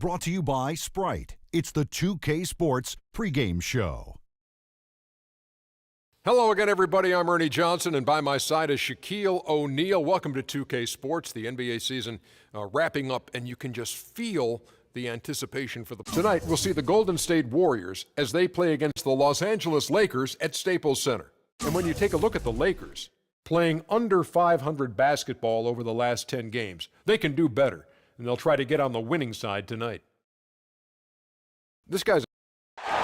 brought to you by Sprite. It's the 2K Sports pregame show. Hello again, everybody. I'm Ernie Johnson, and by my side is Shaquille O'Neal. Welcome to 2K Sports, the NBA season wrapping up, and you can just feel the anticipation for Tonight, we'll see the Golden State Warriors as they play against the Los Angeles Lakers at Staples Center. And when you take a look at the Lakers, playing under 500 basketball over the last 10 games, they can do better, and they'll try to get on the winning side tonight. This guy's on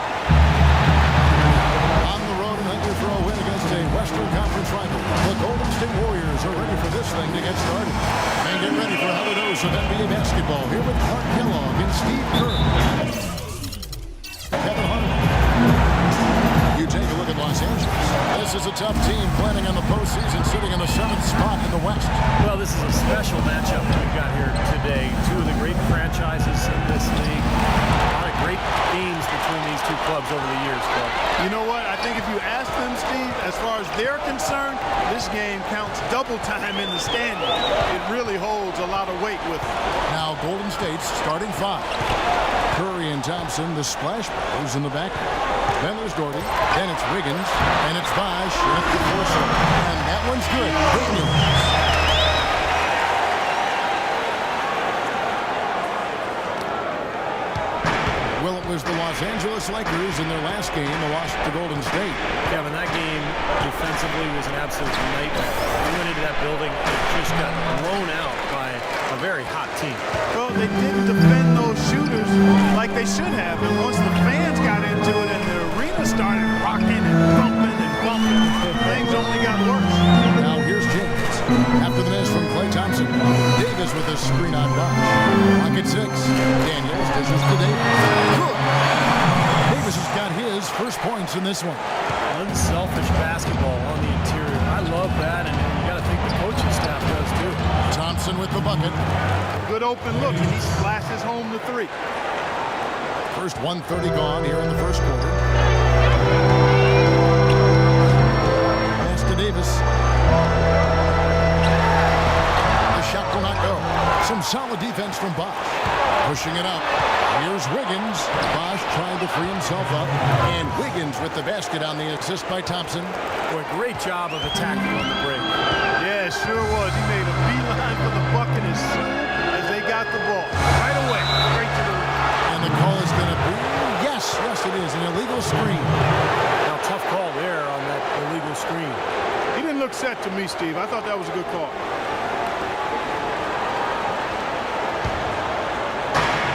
the road and hungry for a win against a Western Conference rival. The Golden State Warriors are ready for this thing to get started. And get ready for another dose of NBA basketball here with Clark Kellogg and Steve Kerr. Kevin Harlan. You take a look at Los Angeles. This is a tough team planning on the postseason, sitting in the 7th spot in the West. Well, this is a special matchup that we've got here today. Two of the great franchises in this league. A lot of great games between these two clubs over the years, Clark. You know what? I think if you ask them, Steve, as far as they're concerned, this game counts double time in the standing. It really holds a lot of weight with it. Now Golden State's starting 5. Curry and Thompson, the splash brothers in the back. Then there's Gordy, then it's Wiggins, and it's Bosh at the force. And that one's good. Big news. Well, it was the Los Angeles Lakers in their last game, a loss to Golden State. Kevin, that game defensively was an absolute nightmare. We went into that building and just got blown out by a very hot team. Well, they didn't defend those shooters like they should have. And once the fans got into it and the arena started rocking and thumping and bumping, things only got worse. Now here's James. After the miss from Klay Thompson, Davis with a screen on Bosh. Pocket 6. Daniels dishes to Davis. Good. Davis has got his first points in this one. Unselfish basketball on the interior. I love that, and you got to think the coaching staff does too. Thompson with the bucket. Good open look, and he splashes home the 3. First 1:30 gone here in the first quarter. Pass to Davis. The shot will not go. Some solid defense from Bosh. Pushing it up. Here's Wiggins. Bosh trying to free himself up. And Wiggins with the basket on the assist by Thompson. Boy, great job of attacking on the break. Yeah, it sure was. He made a beeline for the bucket as soon as they got the ball. Right away, straight to the rim. And the call is going to be, yes, it is, an illegal screen. Now, tough call there on that illegal screen. He didn't look set to me, Steve. I thought that was a good call.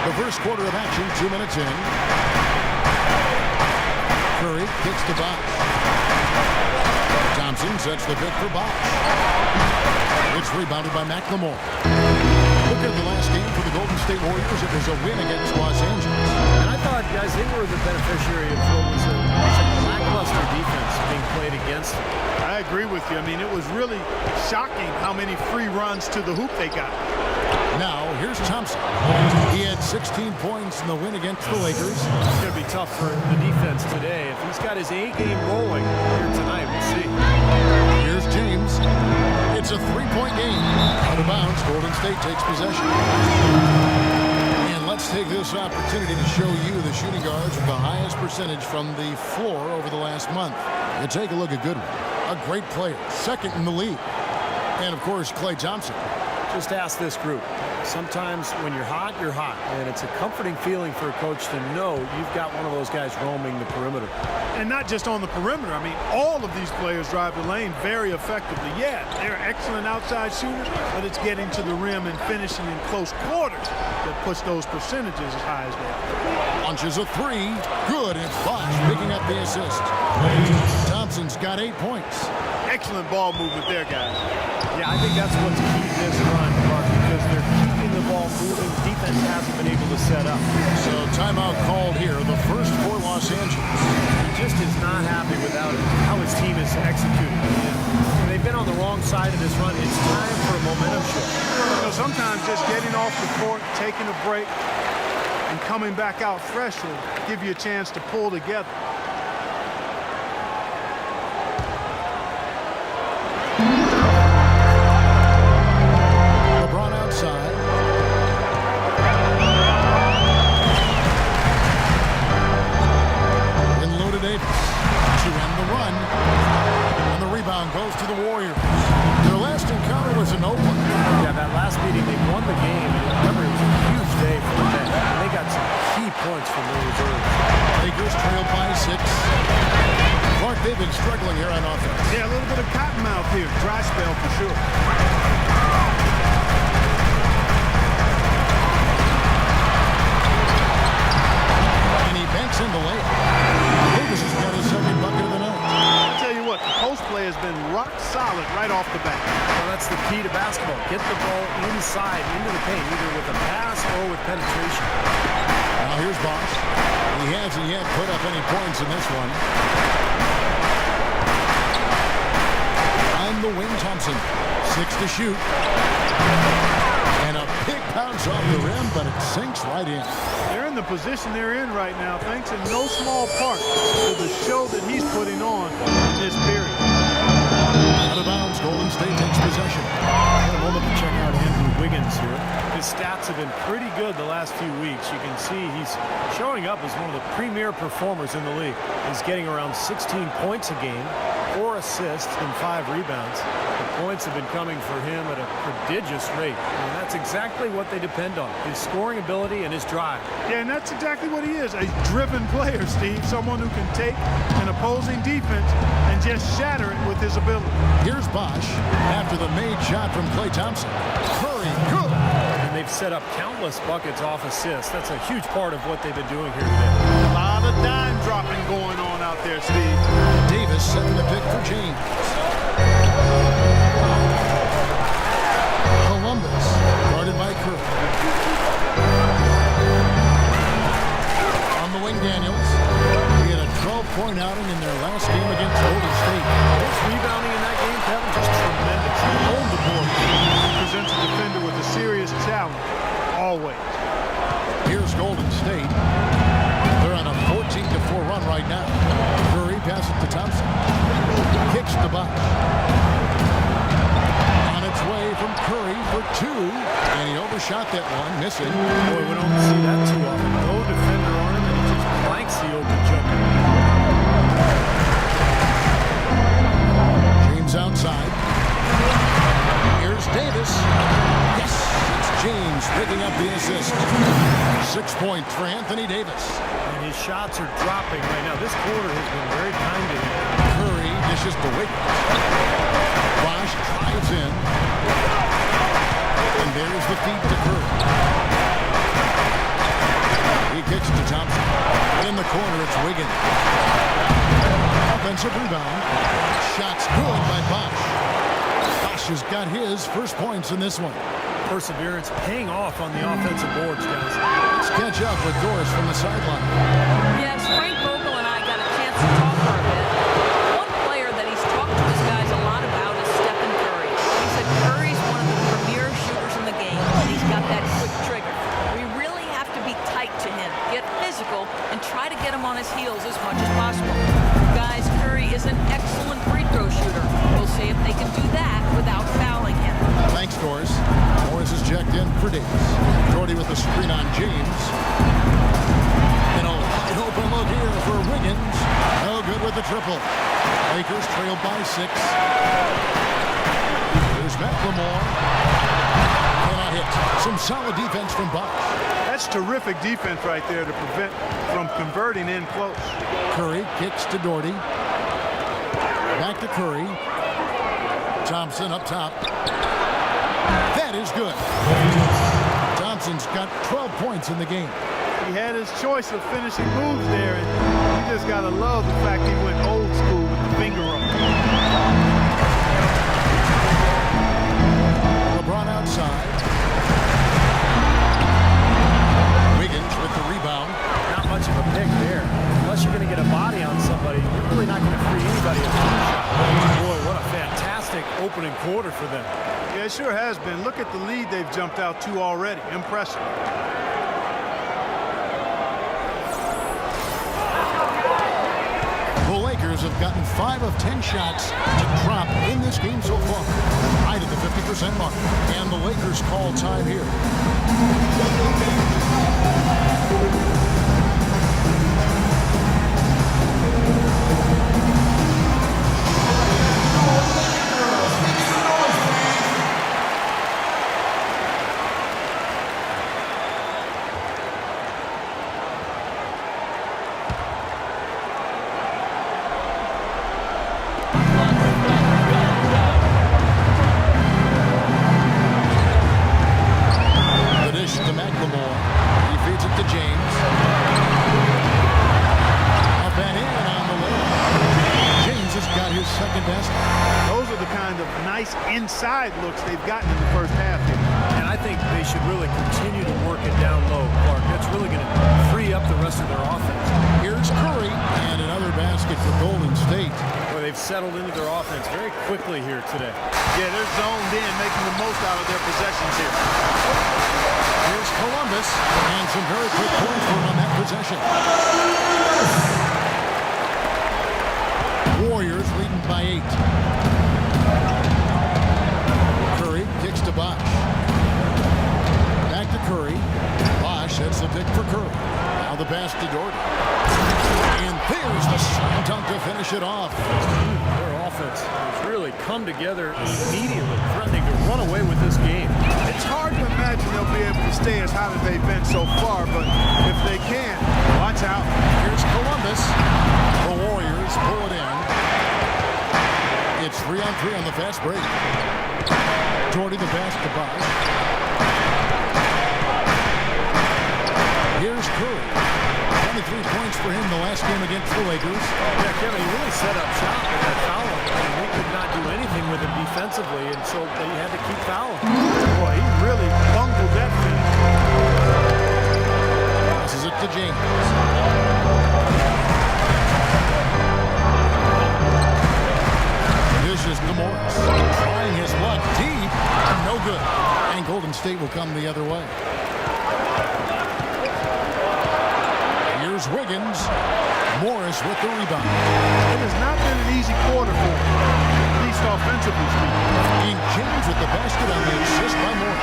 The first quarter of action, 2 minutes in. Curry kicks to Bosh. Thompson sets the pick for Bosh. It's rebounded by McLemore. Look at the last game for the Golden State Warriors. It was a win against Los Angeles. And I thought, guys, they were the beneficiary of what was a lackluster defense being played against them. I agree with you. I mean, it was really shocking how many free runs to the hoop they got. Now, here's Thompson. He had 16 points in the win against the Lakers. It's going to be tough for the defense today. If he's got his A game rolling here tonight, we'll see. Here's James. It's a 3-point game. Out of bounds, Golden State takes possession. And let's take this opportunity to show you the shooting guards with the highest percentage from the floor over the last month. You take a look at Goodwin, a great player, second in the league. And, of course, Klay Thompson. Just ask this group. Sometimes when you're hot, and it's a comforting feeling for a coach to know you've got one of those guys roaming the perimeter. And not just on the perimeter. I mean, all of these players drive the lane very effectively. Yeah, they're excellent outside shooters, but it's getting to the rim and finishing in close quarters that puts those percentages as high as they are. Launches a 3. Good, and Bosh picking up the assist. Thompson's got 8 points. Excellent ball movement there, guys. Yeah, I think that's what's key to this run, Mark, because they're keeping the ball moving. Defense hasn't been able to set up. So timeout called here, the first for Los Angeles. He just is not happy without how his team is executing. And they've been on the wrong side of this run. It's time for a momentum shift. You know, sometimes just getting off the court, taking a break, and coming back out fresh will give you a chance to pull together. LeBron outside. points from the reserves. Lakers trail by 6. Clark, they've been struggling here on offense. Yeah, a little bit of cottonmouth here. Dry spell for sure. And he banks in the layup. Davis has got his second bucket of the night. I'll tell you what, the post play has been rock solid right off the bat. Well, that's the key to basketball. Get the ball inside, into the paint, either with a pass or with penetration. Now here's Bosch. He hasn't yet put up any points in this one. On the wing, Thompson. 6 to shoot. And a big bounce off the rim, but it sinks right in. They're in the position they're in right now, thanks in no small part to the show that he's putting on in this period. Out of bounds, Golden State takes possession. A moment to check out Andrew Wiggins here. His stats have been pretty good the last few weeks. You can see he's showing up as one of the premier performers in the league. He's getting around 16 points a game, 4 assists, and 5 rebounds. The points have been coming for him at a prodigious rate. And that's exactly what they depend on, his scoring ability and his drive. Yeah, and that's exactly what he is, a driven player, Steve. Someone who can take an opposing defense and just shatter it with his ability. Here's Bosch after the made shot from Klay Thompson. Curry, good. And they've set up countless buckets off assists. That's a huge part of what they've been doing here today. A lot of dime dropping going on out there, Steve. Davis setting the pick for James. Columbus, guarded by Curry. On the wing, Daniels. He had a 12-point outing in their last game against Golden State. His rebounding in that game, Kevin, just tremendous. He owned the board. Presents a defender with a serious challenge, always. Here's Golden State. They're on a 14-4 run right now. Curry passes to Thompson. Kicks to Bosch. On its way from Curry for 2. And he overshot that one, missing. Boy, we don't see that too often. No defender on him, and he just blanks the open jumper. James outside. Here's Davis. Yes, it's James picking up the assist. 6 points for Anthony Davis. And his shots are dropping right now. This quarter has been very kind to him. Curry dishes to Wiggins. Bosch drives in. And there's the feed to Curry. He kicks to Thompson. In the corner, it's Wiggins. Offensive rebound. Shots good by Bosch. Bosch has got his first points in this one. Perseverance paying off on the offensive boards, guys. Let's catch up with Doris from the sideline. Yes, Frank Vogel and I got a chance to talk for a bit. One player that he's talked to his guys a lot about is Stephen Curry. He said Curry's one of the premier shooters in the game, and he's got that quick trigger. We really have to be tight to him, get physical, and try to get him on his heels as much as possible. Guys, Curry is an excellent free throw shooter. We'll see if they can do that without fouling him. Thanks, Doris. Morris is checked in for Davis. Jordy with the screen on James. And a wide open look here for Wiggins. No good with the triple. Lakers trail by 6. There's McLemore. Cannot hit. Some solid defense from Bosch. That's terrific defense right there to prevent from converting in close. Curry kicks to Doherty. Back to Curry. Thompson up top. That is good. Thompson's got 12 points in the game. He had his choice of finishing moves there, and you just got to love the fact he went old school with the finger roll. LeBron outside. Wiggins with the rebound. Not much of a pick there. Unless you're going to get a body on somebody, you're really not going to free anybody at the shot. Boy, what a fantastic opening quarter for them. Yeah, it sure has been. Look at the lead they've jumped out to already. Impressive. The Lakers have gotten 5 of 10 shots to drop in this game so far. Right at the 50% mark. And the Lakers call time here. inside looks they've gotten in the first half here. And I think they should really continue to work it down low, Clark. That's really going to free up the rest of their offense. Here's Curry, and another basket for Golden State. Boy, they've settled into their offense very quickly here today. Yeah, they're zoned in, making the most out of their possessions here. Here's Columbus, and some very quick points for him on that possession. Warriors leading by 8. Curry kicks to Bosh. Back to Curry. Bosh sets the pick for Curry. Now the pass to Doherty. And there's the slam dunk to finish it off. Their offense has really come together immediately, threatening to run away with this game. It's hard to imagine they'll be able to stay as hot as they've been so far, but if they can, watch out. Here's Columbus. The Warriors pull it in. It's 3-on-3 on the fast break. Doherty the pass to Bosh. Here's Curry. 23 points for him the last game against the Lakers. Yeah, Kevin, he really set up shop with that foul. And they could not do anything with him defensively, and so they had to keep fouling. Boy, he really bungled that finish. Passes it to James. Dishes to Morris. Trying his luck deep. No good. And Golden State will come the other way. Here's Wiggins. Morris with the rebound. It has not been an easy quarter for him, at least offensively speaking. And James with the basket on the assist by Morris.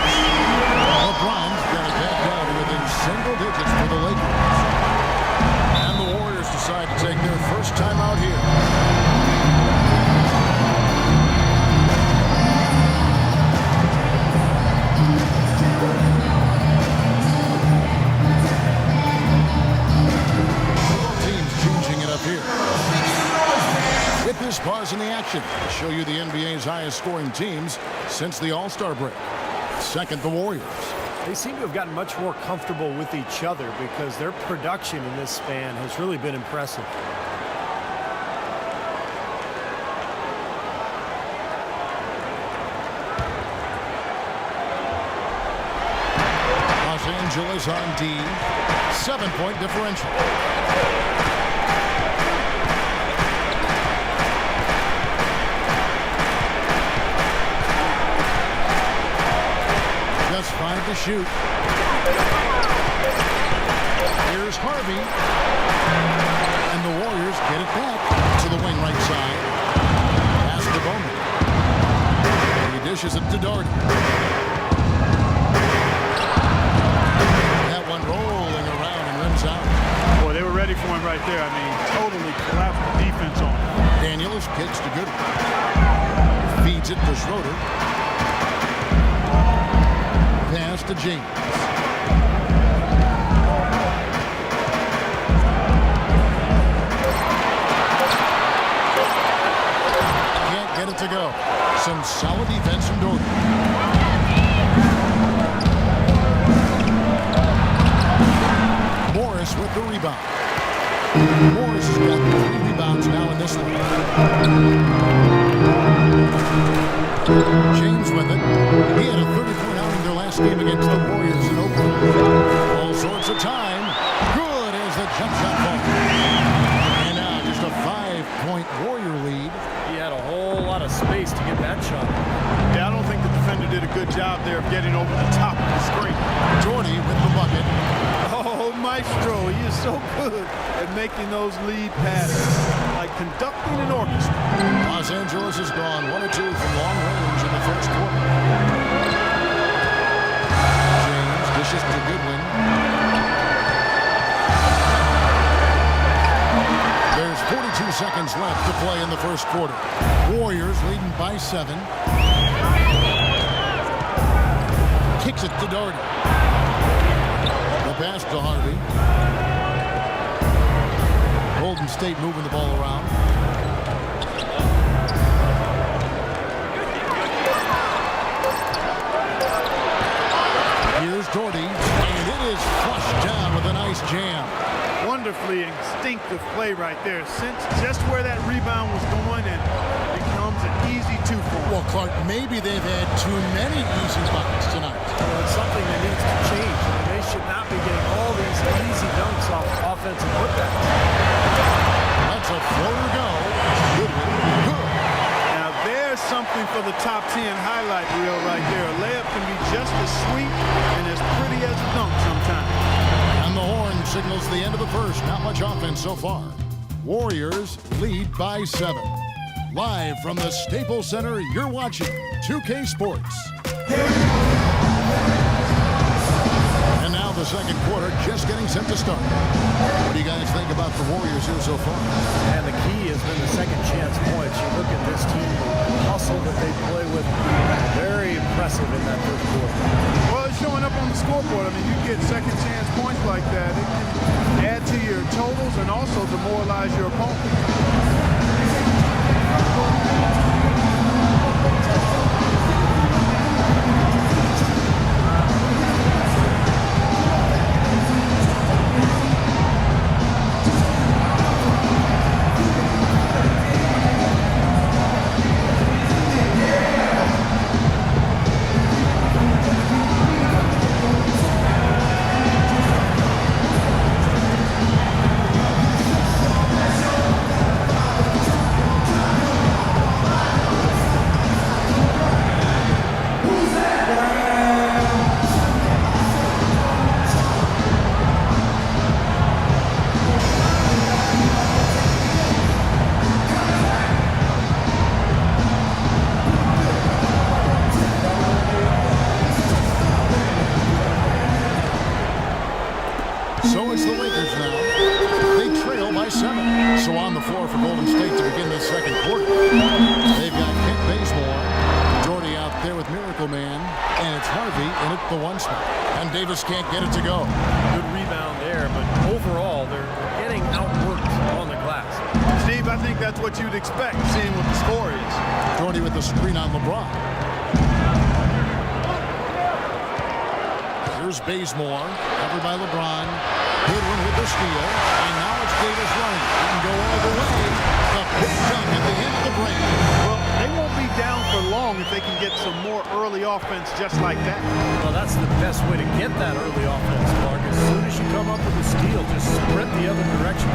LeBron's got it back down to within single digits for the Lakers. And the Warriors decide to take their first time out here. With this pause in the action, I'll show you the NBA's highest scoring teams since the All-Star break. Second, the Warriors. They seem to have gotten much more comfortable with each other because their production in this span has really been impressive. Los Angeles on D. 7-point differential. Just 5 to shoot. Here's Harvey. And the Warriors get it back to the wing right side. Pass to Bowman. He dishes it to Doherty. That one rolling around and rims out. Boy, they were ready for him right there. I mean, totally collapsed the defense on him. Daniels kicks to Goodwin. Feeds it to Schroeder. Pass to James. Can't get it to go. Some solid defense from Doherty. Morris with the rebound. Morris has got 3 rebounds now in this one. James with it. He had a 30-point outing their last game against the Warriors in Oakland. All sorts of time. Good as the jump shot falls. And now just a 5-point Warrior lead. He had a whole lot of space to get that shot. Yeah, I don't think the defender did a good job there of getting over the top of the screen. Doherty with the bucket. Oh, Maestro, he is so good at making those lead passes, like conducting an orchestra. Los Angeles has gone 1 or 2 from long range in the first quarter. James dishes to Goodwin. There's 42 seconds left to play in the first quarter. Warriors leading by 7. Kicks it to Doherty. The pass to Harvey. Golden State moving the ball around. Here's Doherty, and it is flushed down with a nice jam. Wonderfully instinctive play right there. Sense just where that rebound was going and becomes an easy 2 for them. Well, Clark, maybe they've had too many easy buckets tonight. Well, it's something that needs to change. I mean, they should not be getting all these easy dunks off offensive putbacks. That's a floater go. Good. Now there's something for the top 10 highlight reel right there. A layup can be just as sweet and as pretty as a dunk sometimes. And the horn signals the end of the first. Not much offense so far. Warriors lead by 7. Live from the Staples Center, you're watching 2K Sports. And now the second quarter just getting set to start. What do you guys think about the Warriors here so far? And the key has been the second chance points. You look at this team, the hustle that they play with, very impressive in that first quarter. Well, it's showing up on the scoreboard. I mean, you get second chance points like that. It can add to your totals and also demoralize your opponent. Can't get it to go. Good rebound there, but overall, they're getting outworked on the glass. Steve, I think that's what you'd expect, seeing what the score is. Jordy with the screen on LeBron. Here's Bazemore, covered by LeBron. Goodwin with the steal, and now it's Davis running. He can go all the way. The big dunk at the end of the break. Well, they won't be down for long if they can get some more early offense just like that. Well, that's the best way to get that early offense, Clark. As soon as you come up with a steal, just sprint the other direction.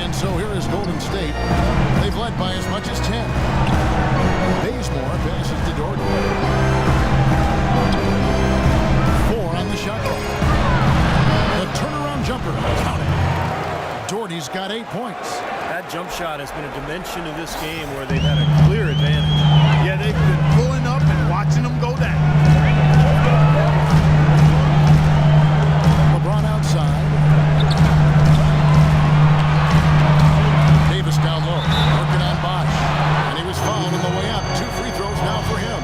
And so here is Golden State. They've led by as much as 10. Bazemore passes to Jordan. 4 on the shot clock. The turnaround jumper. Count it. Jordy's got 8 points. That jump shot has been a dimension of this game where they've had a clear advantage. Yeah, they've been pulling up and watching them go down. LeBron outside. Davis down low. Working on Bosch. And he was fouled on the way up. 2 free throws now for him.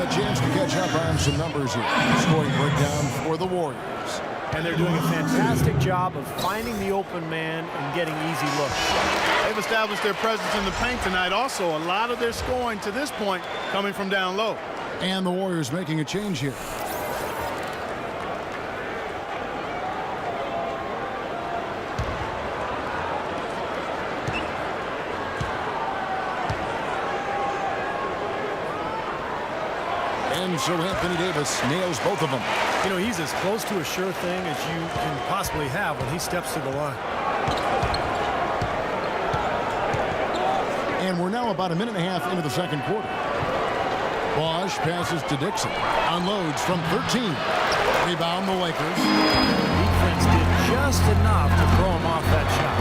Chance to catch up on some numbers here. Scoring breakdown for the Warriors. And they're doing a fantastic job of finding the open man and getting easy looks. They've established their presence in the paint tonight. Also, a lot of their scoring to this point coming from down low. And the Warriors making a change here. And so Anthony Davis nails both of them. You know, he's as close to a sure thing as you can possibly have when he steps to the line. And we're now about a minute and a half into the second quarter. Bosch passes to Dixon. Unloads from 13. Rebound the Lakers. Defense did just enough to throw him off that shot.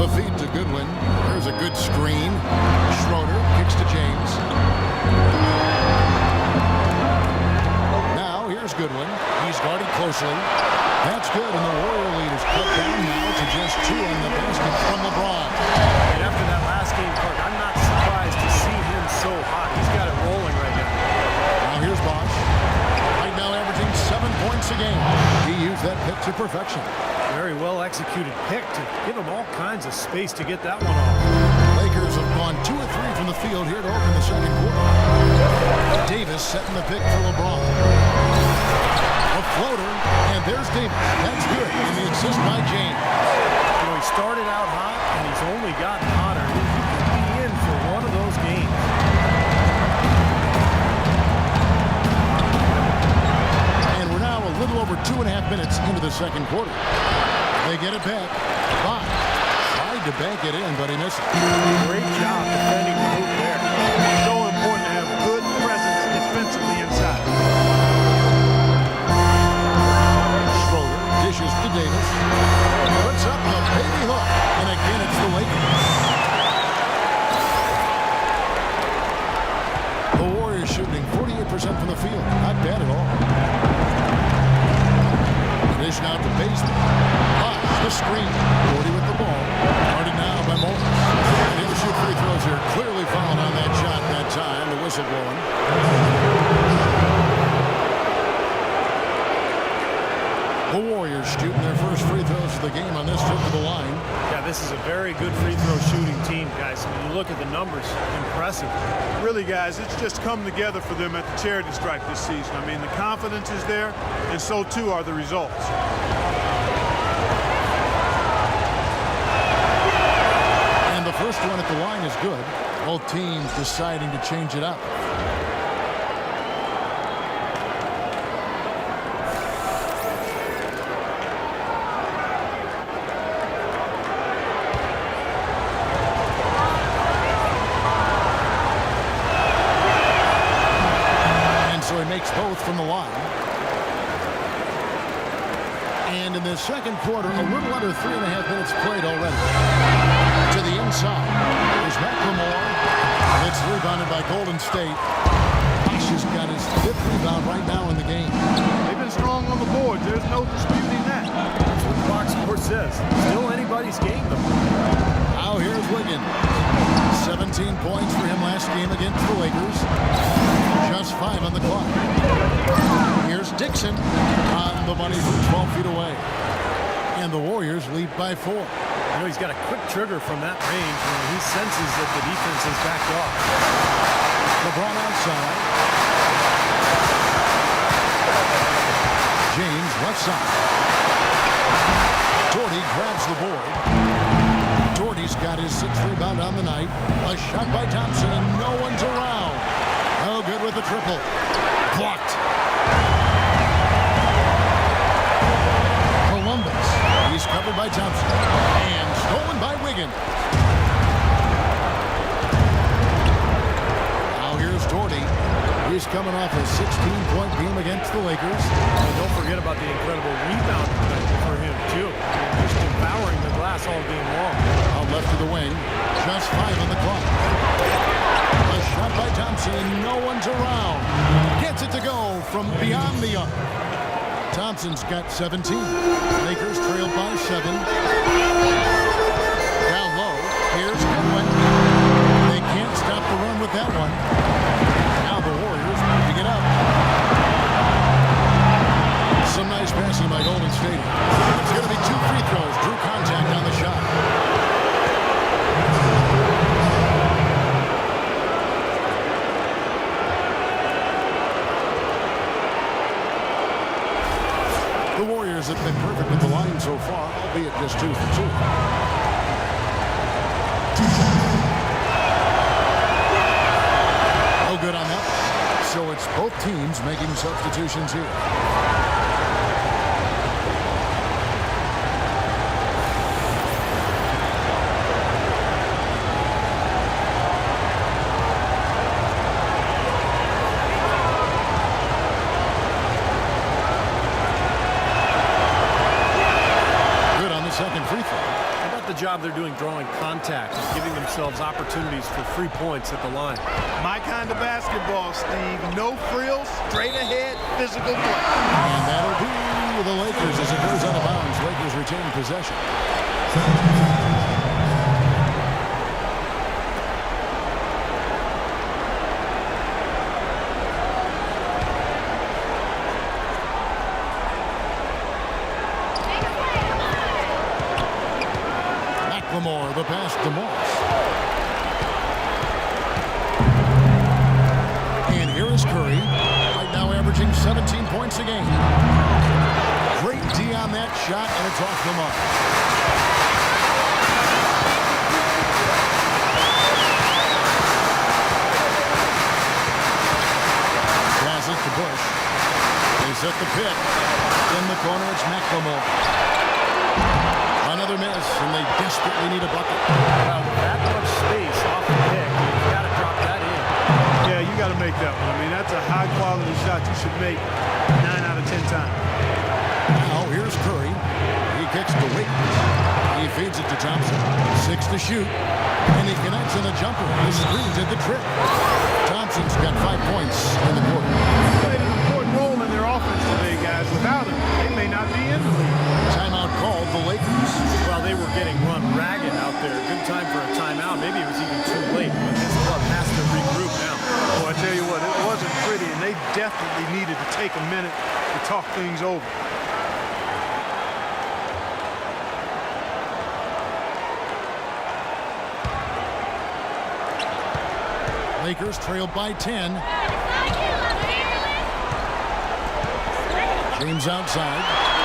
The feed to Goodwin. There's a good screen. Schroeder kicks to James. Now here's Goodwin. He's guarded closely. That's good, and the Warrior lead is cut down now to just 2 on the basket from LeBron. And after that last game, Clark, I'm not surprised to see him so hot. He's got it rolling right now. Now here's Bosch. Right now averaging 7 points a game. He used that pick to perfection. Very well executed pick to give him all kinds of space to get that one off. Lakers Warriors have gone 2 of 3 from the field here to open the second quarter. Davis setting the pick for LeBron. A floater, and there's Davis. That's good. And the assist by James. You know, he started out hot, and he's only gotten hotter. He could be in for one of those games. And we're now a little over 2.5 minutes into the second quarter. They get it back. Bond tried to bank it in, but he missed it. Great job defending the hoop there. So important to have good presence defensively inside. Schroeder dishes to Davis. Puts up the baby hook. And again, it's the Lakers. The Warriors shooting 48% from the field. Not bad at all. Dish out to Baseman. The screen. 40 with the ball. Guarded now by Moore. He'll shoot free throws here. Clearly fouled on that shot that time. The whistle blowing. The Warriors shooting their first free throws of the game on this trip to the line. Yeah, this is a very good free throw shooting team, guys. When you look at the numbers, impressive. Really, guys, it's just come together for them at the charity stripe this season. I mean, the confidence is there, and so too are the results. And the first one at the line is good. Both teams deciding to change it up. Both from the line. And in the second quarter, a little under 3.5 minutes played already. To the inside. There's McLemore. It's rebounded by Golden State. Bosh has got his 5th rebound right now in the game. They've been strong on the board. There's no disputing that. That's what the box score says. Still anybody's game, though. Now here's Wiggins. 17 points for him last game against the Lakers. Just 5 on the clock. Here's Dixon on the money from 12 feet away. And the Warriors lead by 4. You know, he's got a quick trigger from that range when he senses that the defense is backed off. LeBron outside. James left side. Doherty grabs the board. Doherty's got his 6th rebound on the night. A shot by Thompson, and no one's around. No good with the triple. Blocked. Columbus. He's covered by Thompson. And stolen by Wiggins. Now here's Doherty. He's coming off a 16-point game against the Lakers. And don't forget about the incredible rebound for him, too. Just devouring the glass all game long. Out left to the wing. Just 5 on the clock. A shot by Thompson, and no one's around. Gets it to go from beyond the arc. Thompson's got 17. Lakers trailed by 7. Down low. Here's Goodwin. They can't stop the run with that one. Now the Warriors pick it up. Some nice passing by Golden State. It's going to be 2 free throws. Drew contact on the shot. The Warriors have been perfect with the line so far, albeit just 2 for 2. No good on that. So it's both teams making substitutions here. Second free throw. How about the job they're doing drawing contact and giving themselves opportunities for free points at the line? My kind of basketball, Steve. No frills, straight ahead, physical play. And that'll be the Lakers as it goes out of bounds. Lakers retain possession. Lamore, the pass to Morris. averaging 17 points a game. Great D on that shot, and it's off the mark. Pass it to Bush. They set the pick. In the corner, it's McLemore. Another miss, and they desperately need a bucket. Well, with that much space off the pick, you've got to drop that in. Yeah, you got to make that one. I mean, that's a high-quality shot you should make 9 out of 10 times. Now, here's Curry. He kicks to Wiggins. He feeds it to Thompson. 6 to shoot. And he connects on the jumper. The screen did the trick. Thompson's got 5 points in the quarter. They played an important role in their offense today, guys. Without him, they may not be in the league. Timeout called the Lakers. Well, they were getting run ragged out there. Good time for a timeout. Maybe it was even too late, but this club has to regroup now. Oh, I tell you what, it wasn't pretty, and they definitely needed to take a minute to talk things over. Lakers trailed by 10. James outside,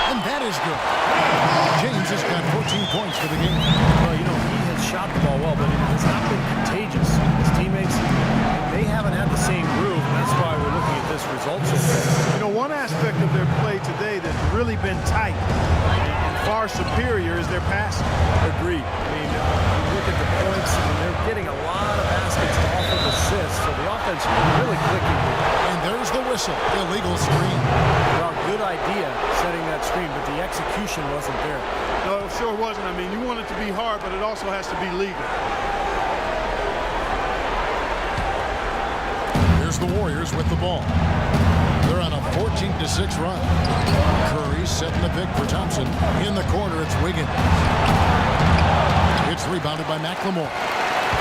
and that is good. James has got 14 points for the game. Well, you know, he has shot the ball well, but it has not been contagious. His teammates, they haven't had the same groove, and that's why we're looking at this result so far. You know, one aspect of their play today that's really been tight and far superior is their passing. Agreed. I mean, you look at the points, and they're getting a lot of baskets off of assists, so the offense is really clicking. And there's the whistle, illegal screen. Well, good idea setting that screen, but the execution wasn't there. No, it sure wasn't. I mean, you want it to be hard, but it also has to be legal. Here's the Warriors with the ball. They're on a 14-6 run. Curry setting the pick for Thompson. In the corner, it's Wiggins. It's rebounded by McLemore.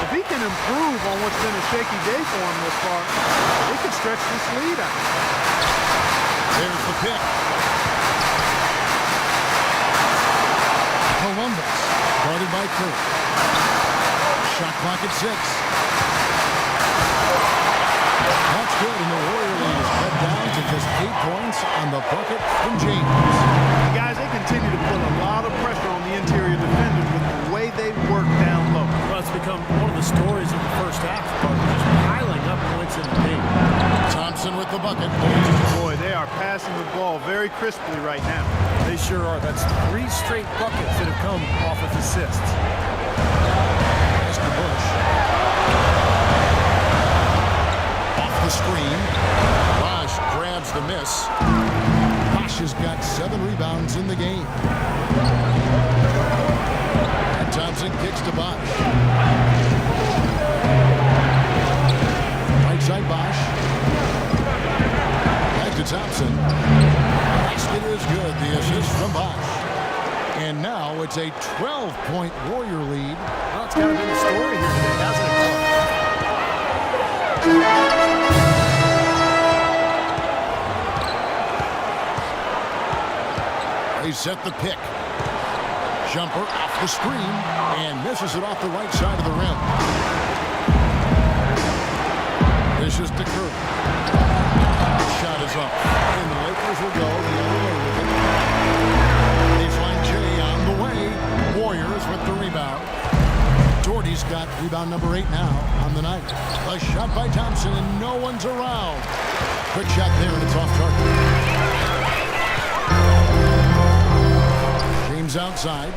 If he can improve on what's been a shaky day for him this far, they could stretch this lead out. There's the pick. Columbus, guarded by Curry. Shot clock at 6. That's good, and the Warrior lead is cut down to just 8 points on the bucket from James. Guys, they continue to put a lot of pressure on the interior defenders with the way they work down low. Well, it's become one of the stories of the first half, just piling up points in the paint. Thompson with the bucket. Boy, they are passing the ball very crisply right now. They sure are. That's 3 straight buckets that have come off of assists. Mr. Bush. Off the screen. Bosh grabs the miss. Bosh has got 7 rebounds in the game. And Thompson kicks to Bosh. Right side Bosh. Back to Thompson. Basket is good. The assist from Bosh. And now it's a 12-point Warrior lead. Well, it's got to be the story here today, hasn't it? They set the pick. Jumper off the screen and misses it off the right side of the rim. This is to Curry. Shot is up. And the Lakers will go the other way with it. Baseline J on the way. Warriors with the rebound. Doherty's got rebound number 8 now on the night. A shot by Thompson and no one's around. Quick shot there and it's off target. James outside.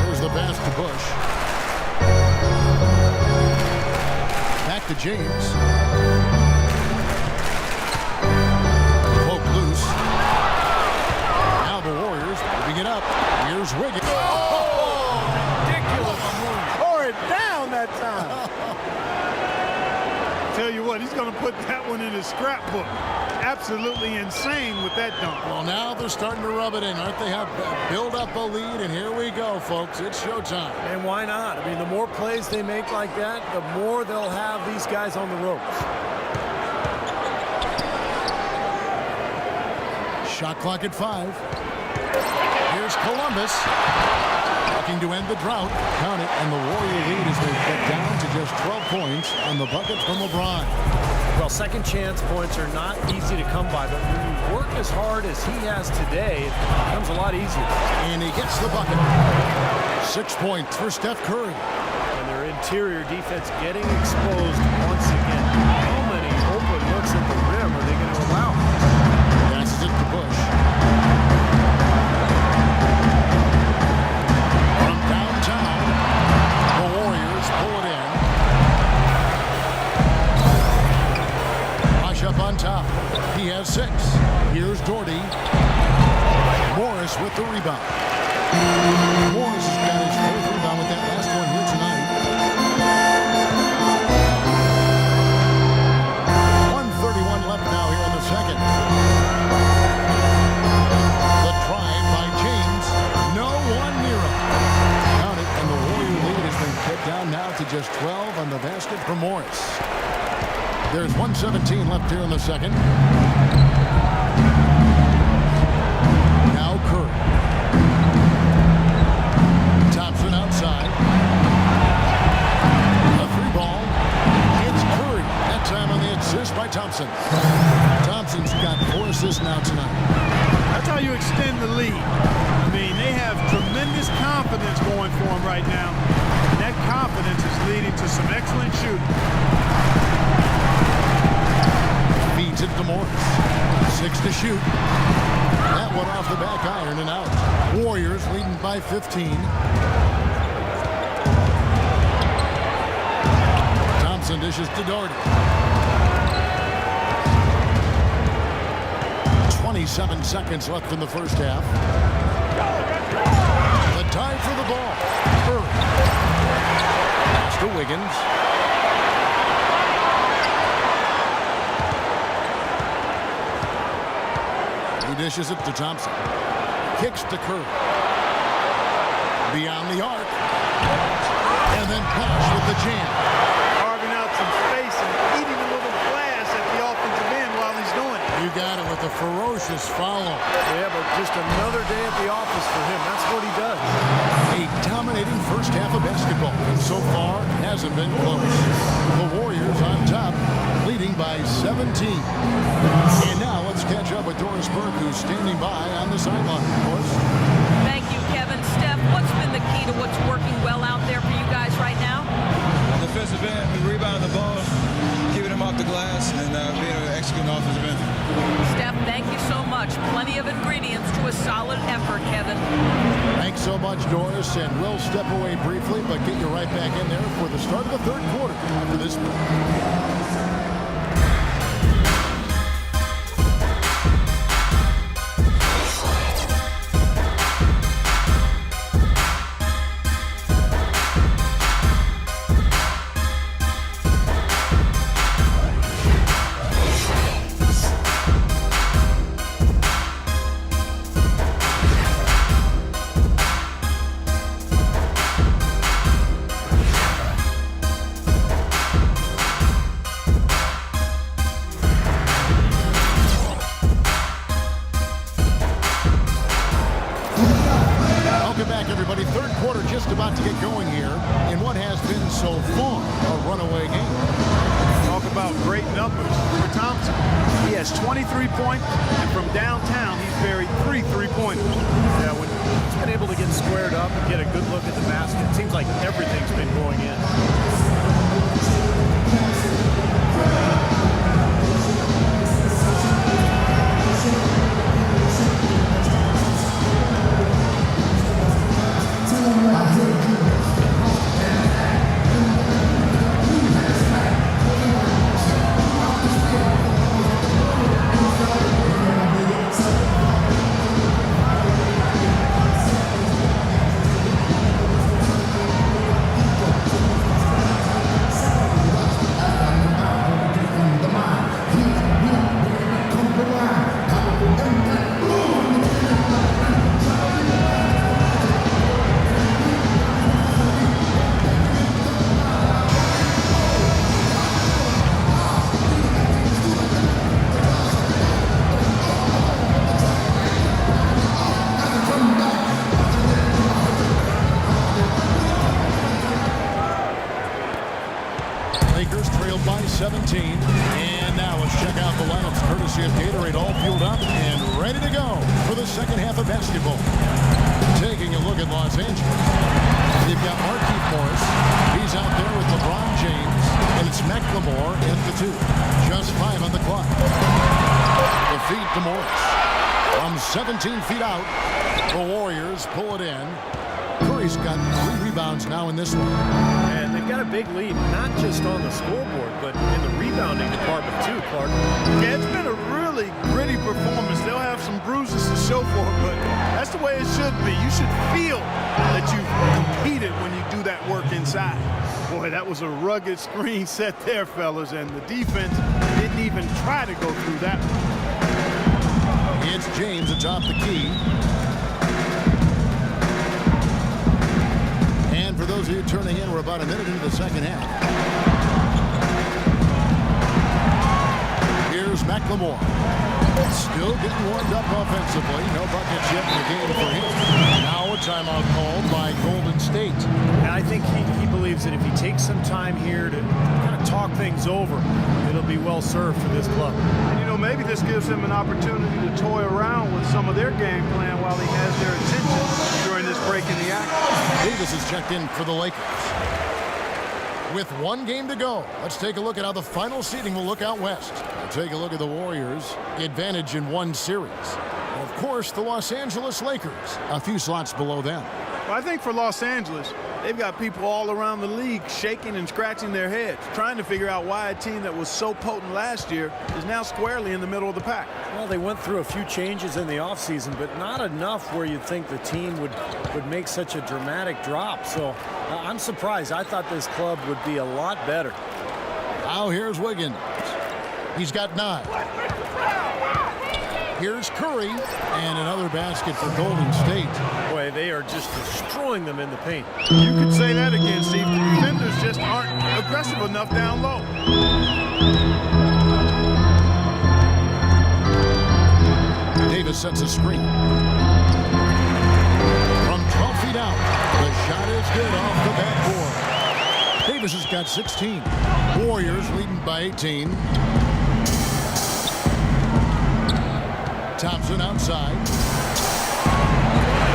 There's the pass to Bush. Back to James. Poke loose. Now the Warriors moving it up. Here's Wiggins. Oh, ridiculous. Tore it down that time. Tell you what, he's going to put that one in his scrapbook. Absolutely insane with that dunk. Well, now they're starting to rub it in, aren't they? Have build up a lead, and here we go, folks. It's showtime. And why not? I mean, the more plays they make like that, the more they'll have these guys on the ropes. Shot clock at 5. Here's Columbus. Looking to end the drought. Count it, and the Warrior lead as they get down to just 12 points on the bucket from LeBron. Well, second chance points are not easy to come by, but when you work as hard as he has today, it becomes a lot easier. And he gets the bucket. 6 points for Steph Curry. And their interior defense getting exposed once again. How many open looks at the rim are they going to allow? Passes it to Bush. From downtown, the Warriors pull it in. Rush up on top. He has 6. Here's Doherty. Morris with the rebound. Morris has got his 4th rebound with that last one here tonight. 1:31 left now here in the second. The drive by James. No one near him. Count it, and the Warrior lead has been cut down now to just 12 on the basket for Morris. There's 1:17 left here in the second. Now Curry. Thompson outside. A 3 ball. It's Curry. That time on the assist by Thompson. Thompson's got 4 assists now tonight. That's how you extend the lead. I mean, they have tremendous confidence going for them right now. And that confidence is leading to some excellent shooting. Feeds it to Morris. 6 to shoot. That one off the back iron and out. Warriors leading by 15. Thompson dishes to Doherty. 27 seconds left in the first half. The time for the ball. Curry. Pass to Wiggins. He dishes it to Thompson. Kicks to Curry. Beyond the arc. And then Bosh with the jam. Carving out some space and eating a little glass at the offensive end while he's doing it. You got it with a ferocious follow. Yeah, but just another day at the office for him. That's what he does. A dominating first half of basketball. And so far, hasn't been close. The Warriors on top, leading by 17. And now let's catch up with Doris Burke, who's standing by on the sideline. Doris? Thank you, Kevin. Steph, what's been the key to what's working well out there for you guys right now? Defensive end, we rebounding the ball, keeping them off the glass, and being able to execute an offensive end. Steph, thank you so much. Plenty of ingredients to a solid effort, Kevin. Thanks so much, Doris. And we'll step away briefly, but get you right back in there for the start of the third quarter after this break. About to get going here in what has been so far a runaway game. Talk about great numbers for Thompson. He has 23 points, and from downtown, he's buried 3 3-pointers. Yeah, when he's been able to get squared up and get a good look at the basket, it seems like everything's been going in. Check out the lineups courtesy of Gatorade, all fueled up and ready to go for the second half of basketball. Taking a look at Los Angeles. They've got Markieff Morris. He's out there with LeBron James. And it's McLemore at the 2. Just 5 on the clock. The feed to Morris. From 17 feet out, the Warriors pull it in. Curry's got 3 rebounds now in this one. And they've got a big lead, not just on the scoreboard, but in the rebounding department too, Clark. Yeah, it's been a really gritty performance. They'll have some bruises to show for it, but that's the way it should be. You should feel that you've competed when you do that work inside. Boy, that was a rugged screen set there, fellas, and the defense didn't even try to go through that one. It's James atop the key. And for those of you turning in, we're about a minute into the second half. Here's McLemore. Still getting warmed up offensively. No buckets yet in the game for him. Now a timeout called by Golden State. And I think he believes that if he takes some time here to kind of talk things over, it'll be well served for this club. You know, maybe this gives him an opportunity to toy around with some of their game plan while he has their attention during this break in the action. Davis is checked in for the Lakers. With 1 game to go, let's take a look at how the final seeding will look out west. We'll take a look at the Warriors' advantage in 1 series. And of course, the Los Angeles Lakers, a few slots below them. Well, I think for Los Angeles, they've got people all around the league shaking and scratching their heads, trying to figure out why a team that was so potent last year is now squarely in the middle of the pack. Well, they went through a few changes in the offseason, but not enough where you'd think the team would make such a dramatic drop. So I'm surprised. I thought this club would be a lot better. Now here's Wiggins. He's got 9. Here's Curry, and another basket for Golden State. Boy, they are just destroying them in the paint. You could say that again, Steve. The defenders just aren't aggressive enough down low. Davis sets a screen. From 12 feet out, the shot is good off the backboard. Davis has got 16. Warriors leading by 18. Thompson outside.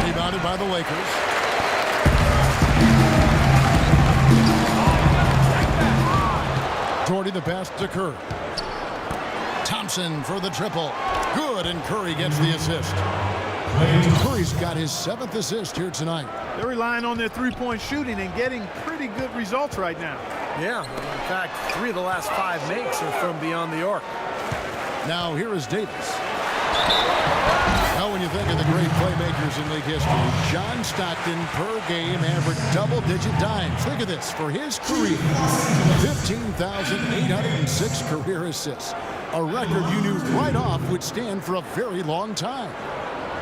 Rebounded by the Lakers. Jordy the pass to Curry. Thompson for the triple. Good, and Curry gets the assist. Curry's got his 7th assist here tonight. They're relying on their three-point shooting and getting pretty good results right now. Yeah, in fact, 3 of the last 5 makes are from beyond the arc. Now here is Davis. Now when you think of the great playmakers in league history, John Stockton per game averaged double-digit dimes. Think of this. For his career, 15,806 career assists. A record you knew right off would stand for a very long time.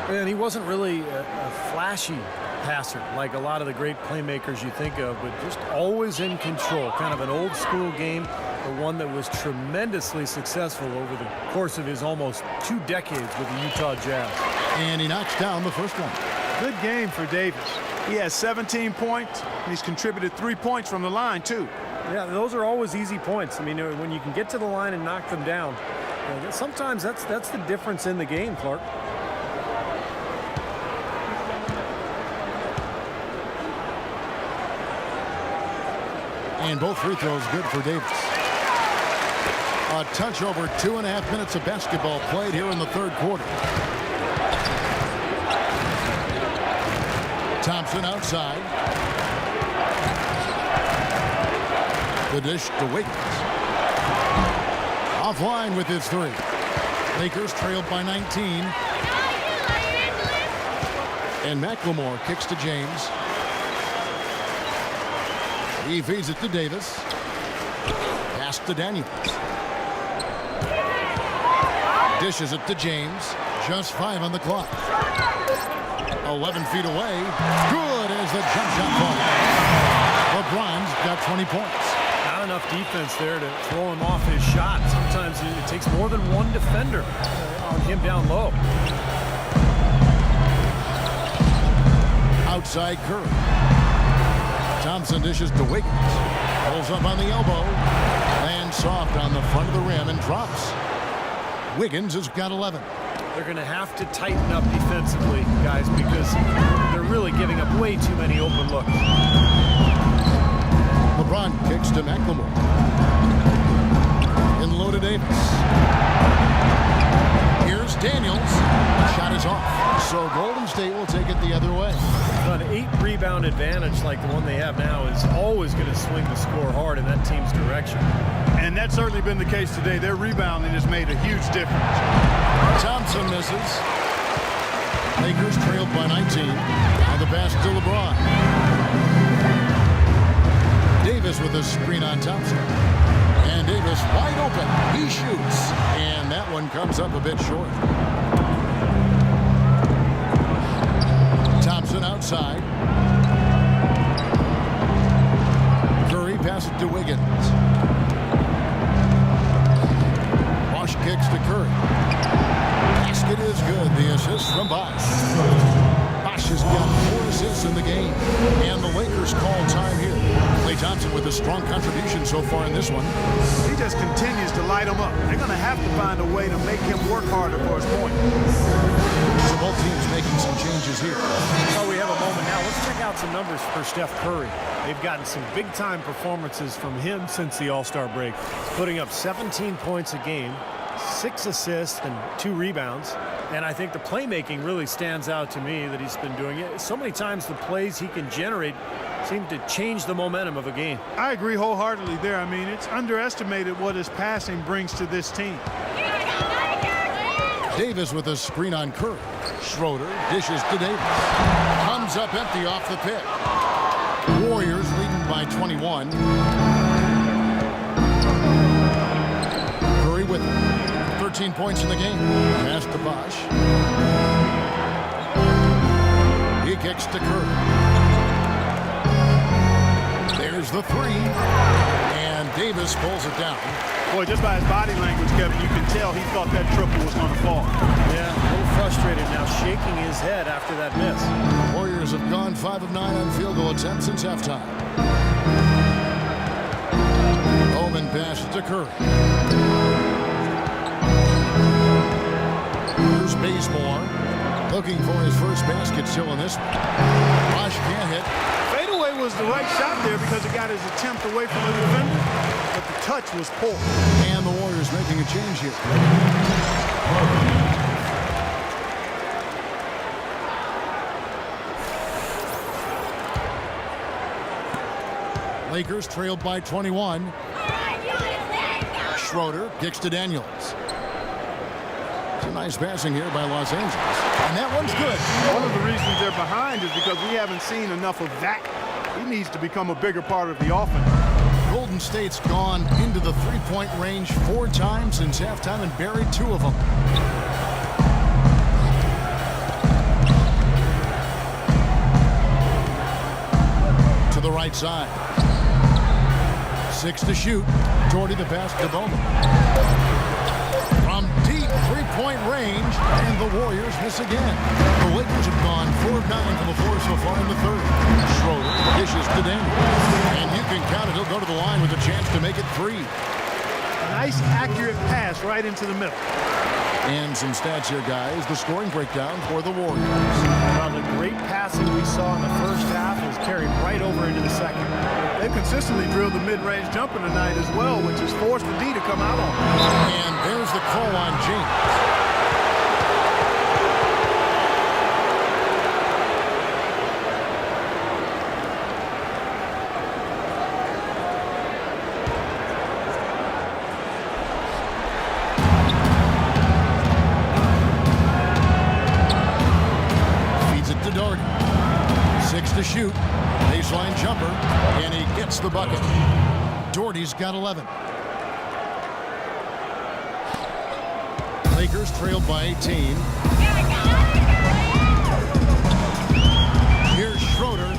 And he wasn't really a flashy passer like a lot of the great playmakers you think of, but just always in control. Kind of an old school game, but one that was tremendously successful over the course of his almost 2 decades with the Utah Jazz. And he knocks down the first one. Good game for Davis. He has 17 points, and he's contributed 3 points from the line, too. Yeah, those are always easy points. I mean, when you can get to the line and knock them down, sometimes that's the difference in the game, Clark. And both free throws good for Davis. A touch over 2.5 minutes of basketball played here in the 3rd quarter. Thompson outside. The dish to Wiggins. Offline with his 3. Lakers trailed by 19. And McLemore kicks to James. He feeds it to Davis. Pass to Daniels. Dishes it to James. Just 5 on the clock. 11 feet away. Good as the jump shot falls. LeBron's got 20 points. Not enough defense there to throw him off his shot. Sometimes it takes more than one defender on him down low. Outside Curry. Thompson dishes to Wiggins. Pulls up on the elbow. Lands soft on the front of the rim and drops. Wiggins has got 11. They're going to have to tighten up defensively, guys, because they're really giving up way too many open looks. LeBron kicks to McLemore. In low to Davis. Here's Daniels. Shot is off. So Golden State will take it the other way. An 8-rebound advantage like the one they have now is always going to swing the score hard in that team's direction. And that's certainly been the case today. Their rebounding has made a huge difference. Thompson misses. Lakers trailed by 19. Now the pass to LeBron. Davis with a screen on Thompson. And Davis wide open. He shoots. And that one comes up a bit short. Thompson outside. Curry passes it to Wiggins. Bosch kicks to Curry. Basket is good. The assist from Bosch. Bosch has got 4 assists in the game. And the Lakers call time here. Klay Thompson with a strong contribution so far in this one. He just continues to light them up. They're going to have to find a way to make him work harder for his point. So both teams making some changes here. Oh, we have a moment now. Let's check out some numbers for Steph Curry. They've gotten some big-time performances from him since the All-Star break. He's putting up 17 points a game, 6 assists and 2 rebounds. And I think the playmaking really stands out to me that he's been doing it. So many times the plays he can generate seem to change the momentum of a game. I agree wholeheartedly there. I mean, it's underestimated what his passing brings to this team. Davis with a screen on Curry. Schroeder dishes to Davis. Comes up empty off the pick. Warriors leading by 21. Curry with 13 points in the game. Pass to Bosch. He kicks to Curry. There's the 3. And Davis pulls it down. Boy, just by his body language, Kevin, you can tell he thought that triple was going to fall. Yeah, a little frustrated now, shaking his head after that miss. Warriors have gone 5 of 9 on field goal attempts since halftime. Bowman passes to Curry. Here's Bazemore looking for his first basket still in this one. Bosch can't hit. Fadeaway was the right shot there because it got his attempt away from the defender, but the touch was poor. And the Warriors making a change here. Lakers trailed by 21. Schroeder kicks to Daniels. It's a nice passing here by Los Angeles. And that one's good. One of the reasons they're behind is because we haven't seen enough of that. He needs to become a bigger part of the offense. Golden State's gone into the three-point range 4 times since halftime and buried 2 of them. To the right side. 6 to shoot. Jordy the pass to Bowman. From deep three-point range, and the Warriors miss again. The Lakers have gone 4 of 9 from the floor so far in the third. Schroeder dishes to Daniels. And you can count it. He'll go to the line with a chance to make it 3. Nice, accurate pass right into the middle. And some stats here, guys. The scoring breakdown for the Warriors. Well, the great passing we saw in the first half is carried right over into the second. They've consistently drilled the mid-range jumper tonight as well, which has forced the D to come out on. And there's the call on James. To shoot, baseline jumper, and he gets the bucket. Doherty's got 11. Lakers trailed by 18. Here's Schroeder.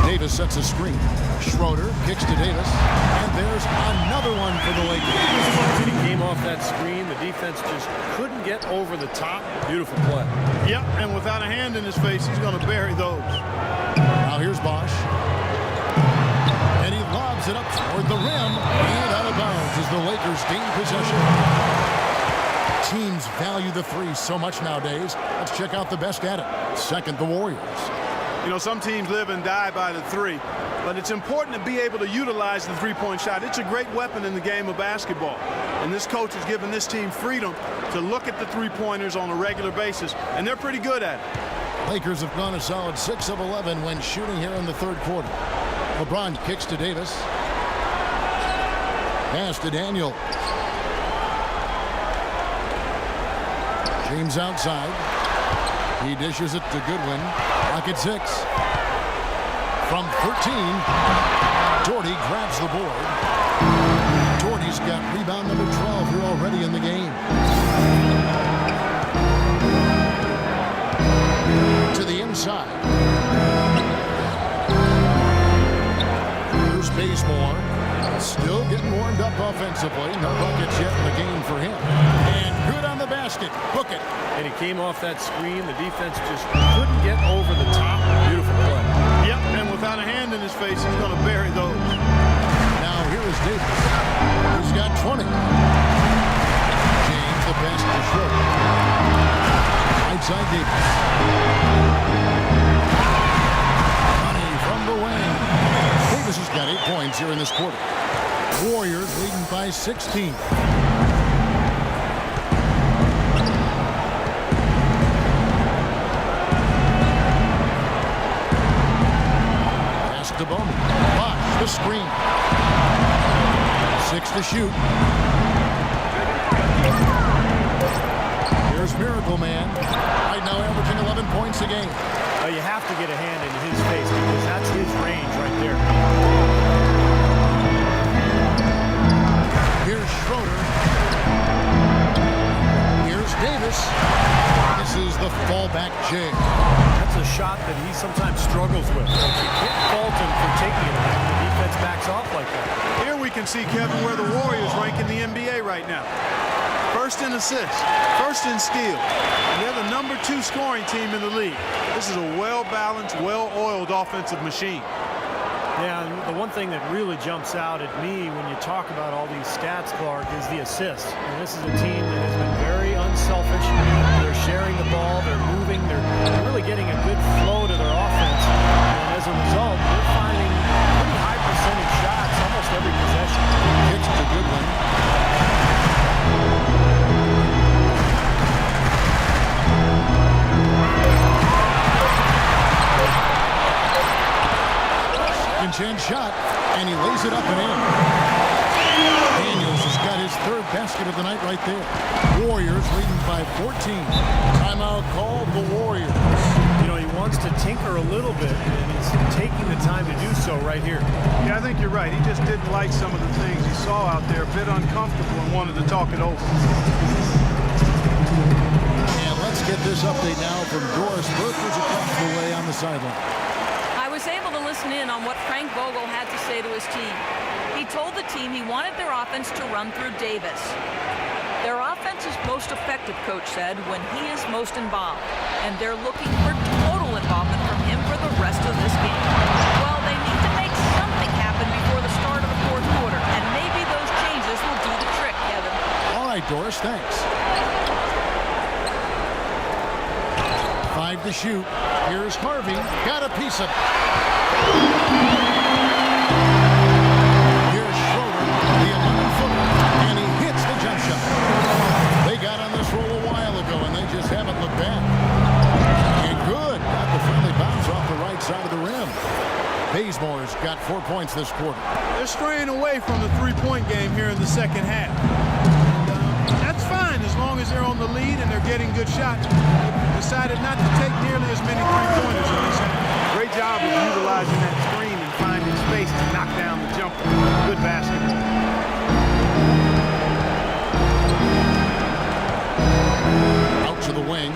Davis sets a screen. Schroeder kicks to Davis, and there's another one for the Lakers. He came off that screen. The defense just couldn't get over the top. Beautiful play. Yep, and without a hand in his face, he's going to bury those. Now here's Bosch. And he lobs it up toward the rim. And out of bounds as the Lakers gain possession. Teams value the three so much nowadays. Let's check out the best at it. Second, the Warriors. You know, some teams live and die by the three, but it's important to be able to utilize the three-point shot. It's a great weapon in the game of basketball. And this coach has given this team freedom to look at the three-pointers on a regular basis, and they're pretty good at it. Lakers have gone a solid 6 of 11 when shooting here in the third quarter. LeBron kicks to Davis. Pass to Daniel. James outside. He dishes it to Goodwin. Rocket 6. From 13, Doherty grabs the board. Doherty's got rebound number 12 here already in the game. To the inside. Here's Bazemore. Still getting warmed up offensively. No buckets yet in the game for him. And good on the basket. Book it. And he came off that screen. The defense just couldn't get over the top. Beautiful play. Yep, and without a hand in his face, he's going to bury those. Now here is Davis. He's got 20. James, the pass to Schroeder. Right side Davis. Money from the wing. Davis has got 8 points here in this quarter. Warriors leading by 16. Pass to Bowman. Bosh, the screen. 6 to shoot. Here's Miracle Man. Right now averaging 11 points a game. You have to get a hand in his face because that's his range right there. Here's Schroeder. Here's Davis. This is the fallback jig. That's a shot that he sometimes struggles with. You can't fault him for taking it when the defense backs off like that. Here we can see, Kevin, where the Warriors rank in the NBA right now. First in assists, first in steals. And they're the number 2 scoring team in the league. This is a well-balanced, well-oiled offensive machine. Yeah, and the one thing that really jumps out at me when you talk about all these stats, Clark, is the assists. And this is a team that has been very unselfish. They're sharing the ball, they're moving, they're really getting a good flow to their offense. And as a result, they're finding pretty high percentage shots almost every possession. Kicks to Goodwin. Chance shot, and he lays it up and in. Daniels has got his 3rd basket of the night right there. Warriors leading by 14. Timeout called the Warriors. You know, he wants to tinker a little bit, and he's taking the time to do so right here. Yeah, I think you're right. He just didn't like some of the things he saw out there, a bit uncomfortable, and wanted to talk it over. And let's get this update now from Doris Burke, who's across the way on the sideline. I was able to listen in on what Frank Vogel had to say to his team. He told the team he wanted their offense to run through Davis. Their offense is most effective, Coach said, when he is most involved. And they're looking for total involvement from him for the rest of this game. Well, they need to make something happen before the start of the fourth quarter. And maybe those changes will do the trick, Kevin. All right, Doris, thanks. 5 to shoot. Here's Harvey. Got a piece of it. Here's Schroeder, the 11-footer, and he hits the jump shot. They got on this roll a while ago, and they just haven't looked back. And good. Got the friendly bounce off the right side of the rim. Bazemore's got 4 points this quarter. They're straying away from the three-point game here in the second half. That's fine as long as they're on the lead and they're getting good shots. They decided not to take nearly as many three-pointers in this half. Great job of utilizing that screen and finding space to knock down the jumper. Good basketball. Out to the wing.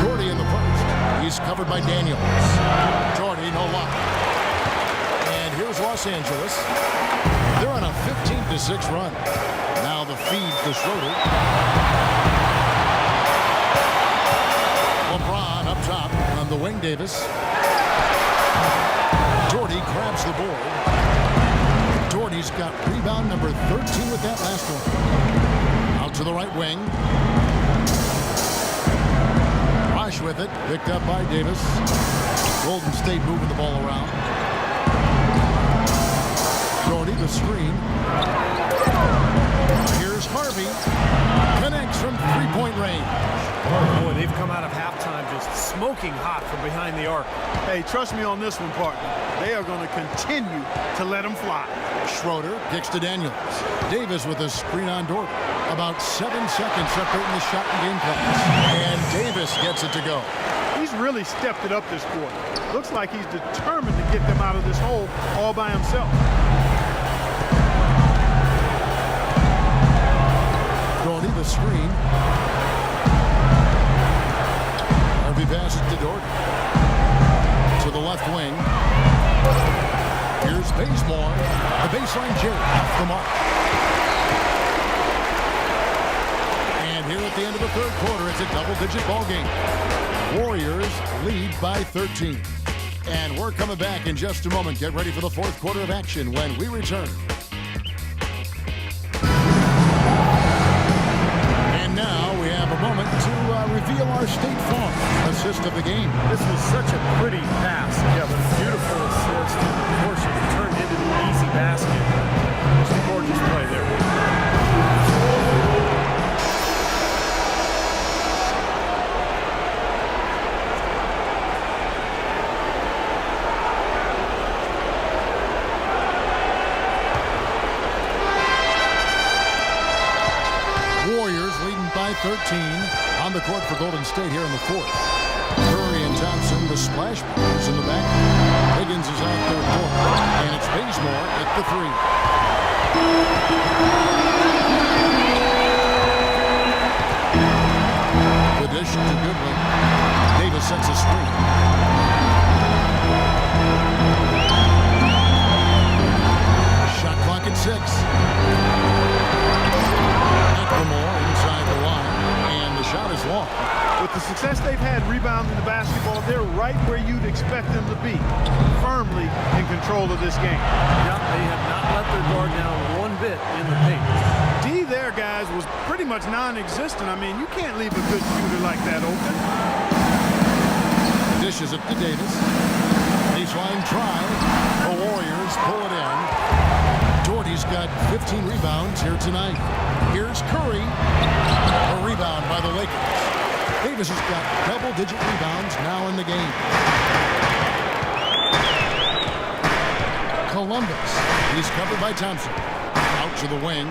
Doherty in the post. He's covered by Daniels. Doherty, no luck. And here's Los Angeles. They're on a 15-6 run. Now the feed to Schroeder. LeBron up top on the wing, Davis. Doherty grabs the board. Jordy's got rebound number 13 with that last one. Out to the right wing. Bosch with it. Picked up by Davis. Golden State moving the ball around. Jordy, the screen. Here's Harvey. Connects from three-point range. Boy, they've come out of halftime just smoking hot from behind the arc. Hey, trust me on this one, partner. They are going to continue to let them fly. Schroeder kicks to Daniels. Davis with a screen on Dort. About 7 seconds separating the shot and game clock. And Davis gets it to go. He's really stepped it up this quarter. Looks like he's determined to get them out of this hole all by himself. Jordy, the screen. Harvey passes to Dort. To the left wing. Here's Bazemore. The baseline J off the mark. And here at the end of the third quarter, it's a double-digit ball game. Warriors lead by 13. And we're coming back in just a moment. Get ready for the fourth quarter of action when we return. And now we have a moment to reveal our State Farm assist of the game. This was such a pretty pass, Kevin. Beautiful assist. And of course, it turned into the easy basket. Just a gorgeous play there. Warriors leading by 13 on the court for Golden State here in the fourth. Curry and Thompson, the splash players in the back. Higgins is out there court, and it's Bazemore at the three. The dish to Goodwin. Davis sets a screen. Shot clock at 6. Inside the line, and the shot is long. With the success they've had rebounding the basketball, they're right where you'd expect them to be, firmly in control of this game. Yep, they have not let their guard down one bit in the paint. D there, guys, was pretty much non-existent. I mean, you can't leave a good shooter like that open. Dishes it to Davis. Baseline try. The Warriors pull it in. Jordy's got 15 rebounds here tonight. Here's Curry. A rebound by the Lakers. Davis has got double-digit rebounds now in the game. Columbus. He's covered by Thompson. Out to the wing.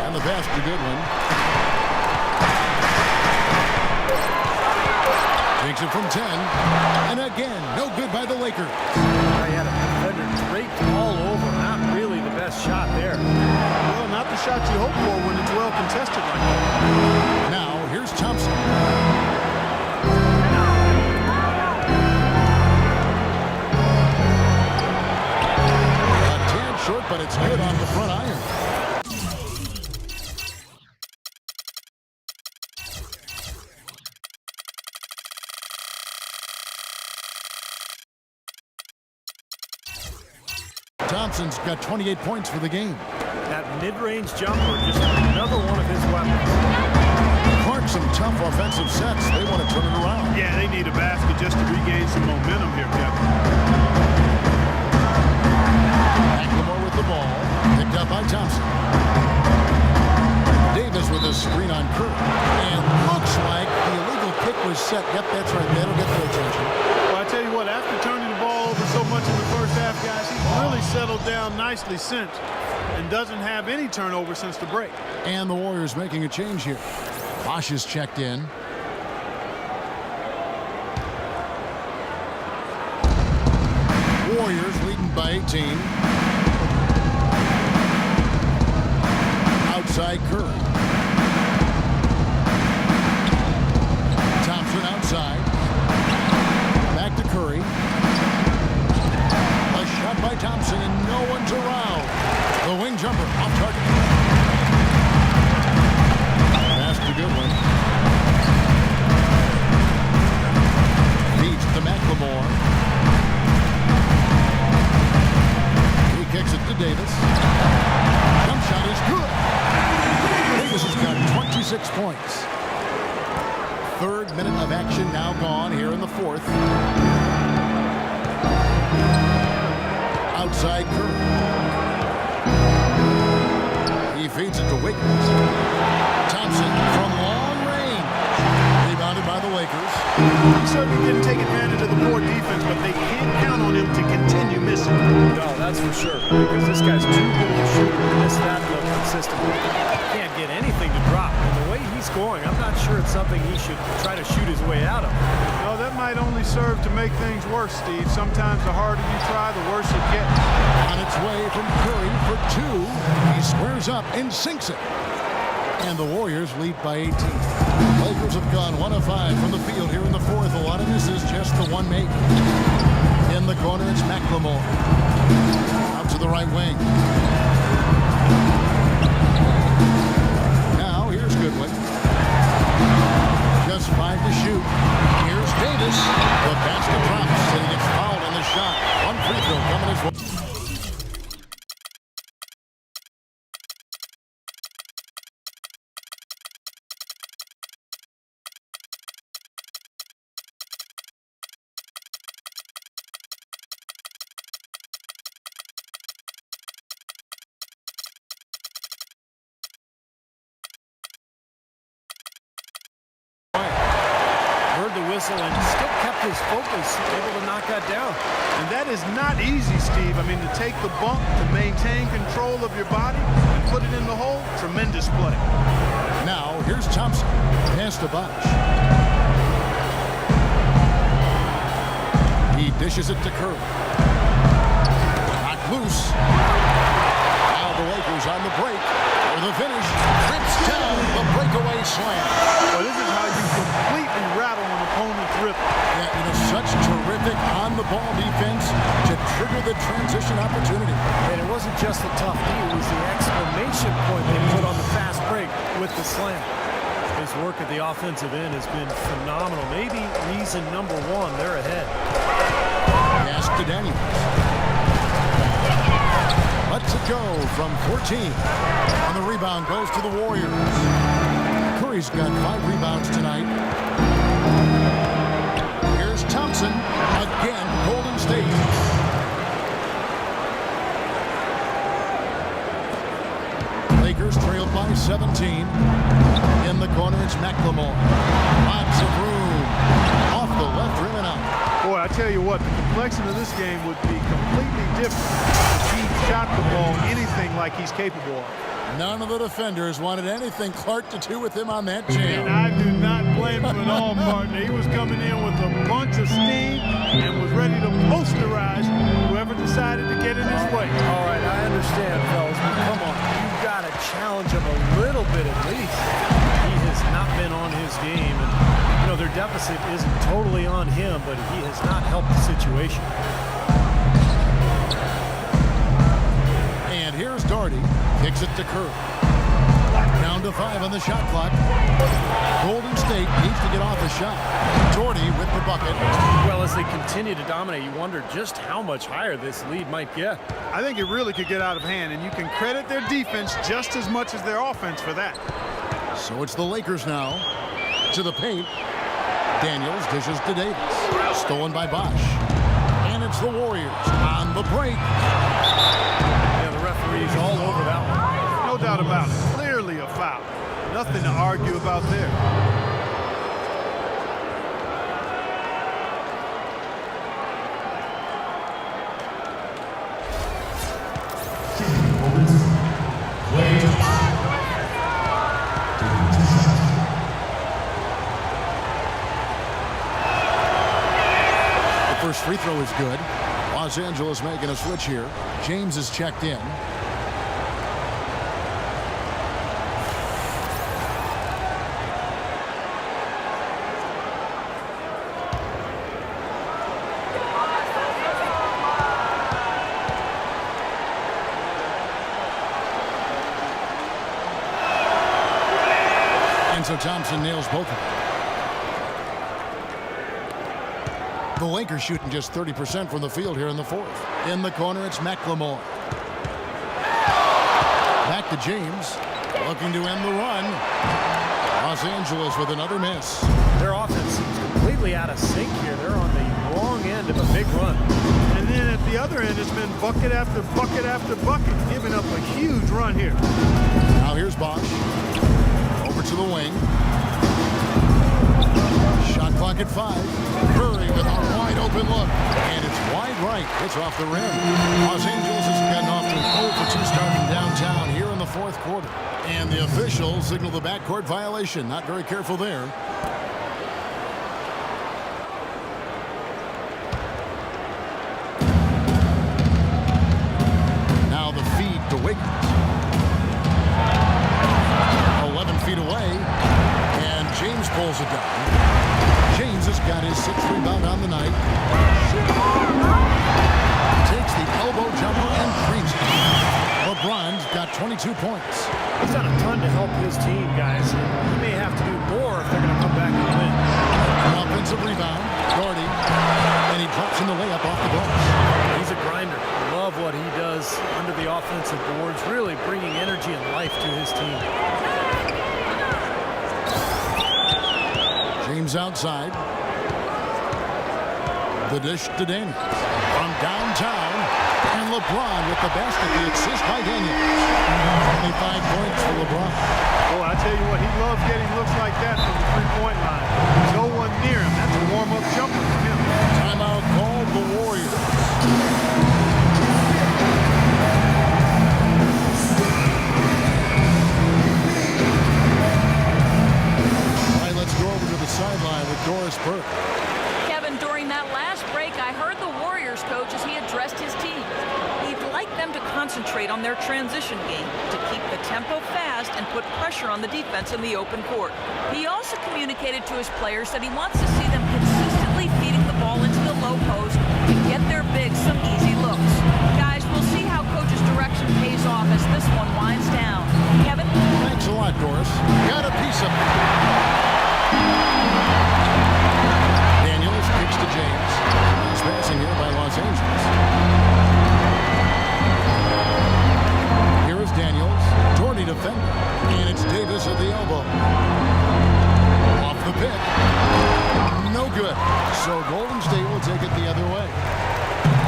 And the pass to Goodwin. Takes it from 10. And again, no good by the Lakers. They had a defender draped all over. Not really the best shot there. Well, not the shot you hope for when it's well contested like that. Now, here's Thompson. A tad short, but it's good on the front iron. Thompson's got 28 points for the game. That mid-range jumper, just another one of his weapons. Clark, some tough offensive sets. They want to turn it around. Yeah, they need a basket just to regain some momentum here, Kevin. McLemore with the ball. Picked up by Thompson. Davis with a screen on Curry. And looks like the illegal kick was set. Yep, that's right. That'll get their attention. Well, I tell you what, after turning the ball over so much in the first half, guys, he's really settled down nicely since and doesn't have any turnover since the break. And the Warriors making a change here. Bosch is checked in. Warriors leading by 18. Outside Curry. Thompson outside. Back to Curry. A shot by Thompson and no one's around. The wing jumper off target. Pass to Goodwin. Feeds to McLemore. Third minute of action now gone here in the fourth. Outside Curry. He feeds it to Wiggins. Thompson from long range. Rebounded by the Lakers. He certainly didn't take advantage of the poor defense, but they can't count on him to continue missing. No, that's for sure. Because this guy's too good of a shooter to miss that look consistently. Can't get anything to drop. And the way he's scoring, I'm not sure it's something he should try to shoot his way out of. No, that might only serve to make things worse, Steve. Sometimes the harder you try, the worse it gets. On its way from Curry for two. He squares up and sinks it. And the Warriors lead by 18. Lakers have gone 1 of 5 from the field here in the fourth. A lot of this is just the one make. In the corner, it's McLemore. Out to the right wing. Now, here's Goodwin. Just 5 to shoot. Here's Davis. The basket drops, and he gets fouled on the shot. One free throw coming his way. Heard the whistle and still kept his focus, able to knock that down. And that is not easy, Steve. I mean, to take the bump, to maintain control of your body, and put it in the hole, tremendous play. Now, here's Thompson. Pass to Bosh. He dishes it to Curry. Knocked loose. Now the Lakers on the break. For the finish. Trips down the breakaway slam. Well, this is how you completely rattle an opponent's rhythm. Yeah, you know, such terrific on-the-ball defense to trigger the transition opportunity. And it wasn't just the tough D, it was the exclamation point they put on the fast break with the slam. His work at the offensive end has been phenomenal. Maybe reason number one, they're ahead. Pass to Daniels. Lets it go from 14. And the rebound goes to the Warriors. Curry's got 5 rebounds tonight. Here's Thompson. Again, Golden State. Lakers trailed by 17. In the corner, it's McLemore. Lots of room. Off the left rim and out. Boy, I tell you what, the complexion of this game would be completely different if he shot the ball anything like he's capable of. None of the defenders wanted anything Clark to do with him on that jam. And I do not blame him at all, partner. He was coming in with a bunch of steam and was ready to posterize whoever decided to get in his way. All right, I understand, fellas, but come on. You've got to challenge him a little bit at least. He has not been on his game. And, you know, their deficit isn't totally on him, but he has not helped the situation. And here's Daugherty. Kicks it to Curry. Down to 5 on the shot clock. Golden State needs to get off a shot. Daugherty with the bucket. Well, as they continue to dominate, you wonder just how much higher this lead might get. I think it really could get out of hand, and you can credit their defense just as much as their offense for that. So it's the Lakers now. To the paint. Daniels dishes to Davis. Stolen by Bosh. And it's the Warriors on the break. Yeah, the referee's all over that one. No doubt about it. Clearly a foul. Nothing to argue about there. First free throw is good. Los Angeles making a switch here. James is checked in. And so Thompson nails both of them. The Lakers shooting just 30% from the field here in the fourth. In the corner, it's McLemore. Back to James. Looking to end the run. Los Angeles with another miss. Their offense seems completely out of sync here. They're on the wrong end of a big run. And then at the other end, it's been bucket after bucket after bucket, giving up a huge run here. Now here's Bosch. Over to the wing. Shot clock at 5. Curry with a wide open look. And it's wide right. It's off the rim. Los Angeles has gotten off to an 0-for-2 start from downtown here in the fourth quarter. And the officials signal the backcourt violation. Not very careful there. Now the feed to Wiggins. 11 feet away. And James pulls it down. James has got his 6th rebound on the night. Takes the elbow jumper and creams it. LeBron's got 22 points. He's done a ton to help his team, guys. He may have to do more if they're going to come back and win. An offensive rebound. Gordy. And he drops in the layup off the glass. He's a grinder. Love what he does under the offensive boards, really bringing energy and life to his team. James outside. The dish to Daniels. From downtown. And LeBron with the basket. The assist by Daniels. Only 5 points for LeBron. Oh, I tell you what, he loves getting looks like that from the three-point line. There's no one near him. That's a warm-up jumper for him. Timeout called the Warriors. Sideline with Doris Burke. Kevin, during that last break, I heard the Warriors coach as he addressed his team. He'd like them to concentrate on their transition game to keep the tempo fast and put pressure on the defense in the open court. He also communicated to his players that he wants to see them consistently feeding the ball into the low post to get their bigs some easy looks. Guys, we'll see how coach's direction pays off as this one winds down. Kevin? Thanks a lot, Doris. Got a piece of it. Daniels kicks to James. He's passing here by Los Angeles. Here is Daniels. Doherty defender. And it's Davis at the elbow. Off the pick. No good. So Golden State will take it the other way.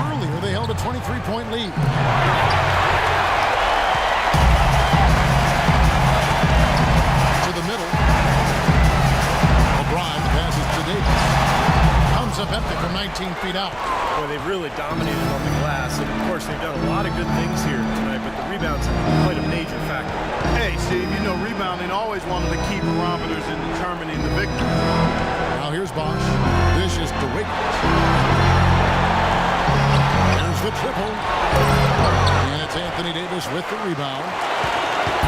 Earlier they held a 23-point lead. To the middle. LeBron passes to Davis. Comes up empty from 19 feet out. Boy, they've really dominated on the glass. And, of course, they've done a lot of good things here tonight, but the rebounds have been quite a major factor. Hey, Steve, you know rebounding always one of the key barometers in determining the victory. Now here's Bosch. This is to Wiggins. There's the triple. And it's Anthony Davis with the rebound.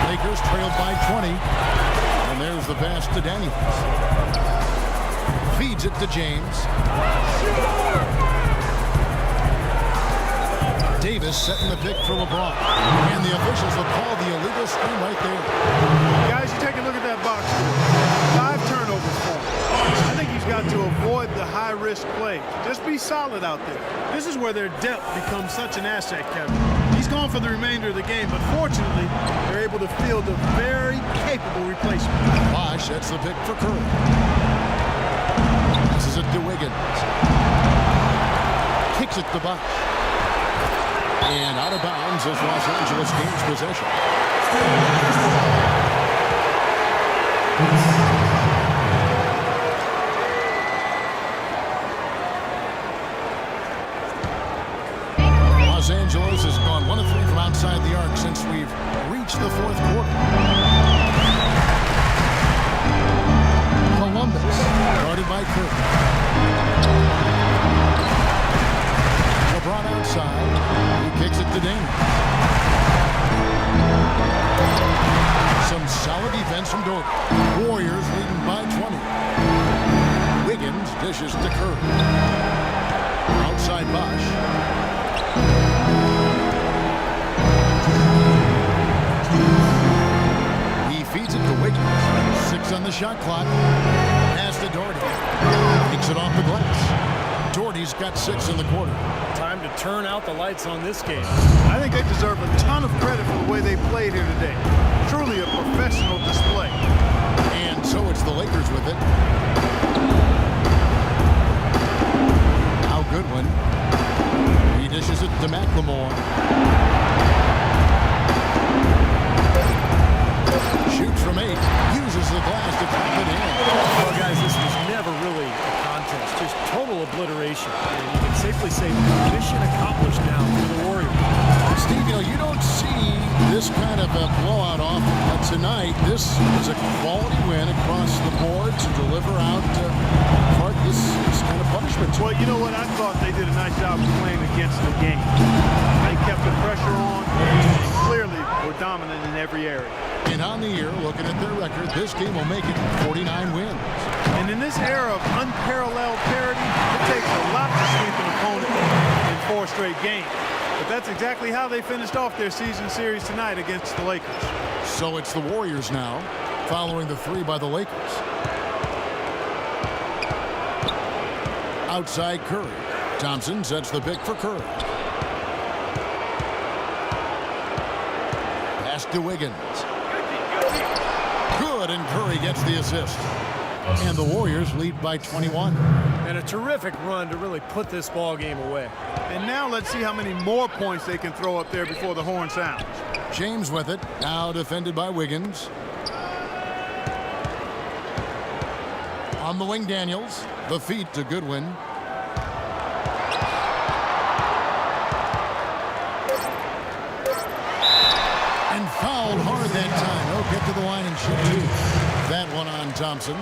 Lakers trailed by 20. And there's the pass to Daniels. Feeds it to James. Davis setting the pick for LeBron. And the officials will call the illegal screen right there. Guys, you take a look at that box score. 5 turnovers for him. I think he's got to avoid the high-risk play. Just be solid out there. This is where their depth becomes such an asset, Kevin. He's gone for the remainder of the game, but fortunately, they're able to field a very capable replacement. Bosch sets the pick for Curry. This is it to Wiggins. Kicks it to Bosch. And out of bounds as Los Angeles gains possession. Los Angeles has gone 1 of 3 from outside the arc since we've reached the fourth quarter. Columbus, guarded by Curry. LeBron outside. He kicks it to Daniels. Some solid defense from Doherty. Warriors leading by 20. Wiggins dishes to Curry. Outside Bosch. He feeds it to Wiggins. 6 on the shot clock. Pass to Doherty. Takes it off the glass. Doherty's got 6 in the quarter. Time to turn out the lights on this game. I think they deserve a ton of credit for the way they played here today. Truly a professional display. And So it's the Lakers with it. Now Goodwin. He dishes it to McLemore. Shoots from 8. Uses the glass to tap it in. Well, guys, this was never really a contest. Just total obliteration. And you can safely say mission accomplished now for the Warriors. Steve, you don't see this kind of a blowout often, but tonight this is a quality win across the board to deliver out this kind of punishment. Well, you know what? I thought they did a nice job of playing against the game. They kept the pressure on. Clearly were dominant in every area. And on the year, looking at their record, this game will make it 49 wins. And in this era of unparalleled parity, it takes a lot to sweep an opponent in 4 straight games. But that's exactly how they finished off their season series tonight against the Lakers. So it's the Warriors now, following the 3 by the Lakers. Outside Curry. Thompson sets the pick for Curry. Pass to Wiggins. Good, and Curry gets the assist. And the Warriors lead by 21. And a terrific run to really put this ball game away. And now let's see how many more points they can throw up there before the horn sounds. James with it, now defended by Wiggins. On the wing, Daniels. The feet to Goodwin. And fouled hard that time. He'll get to the line and shoot 2. That one on Thompson.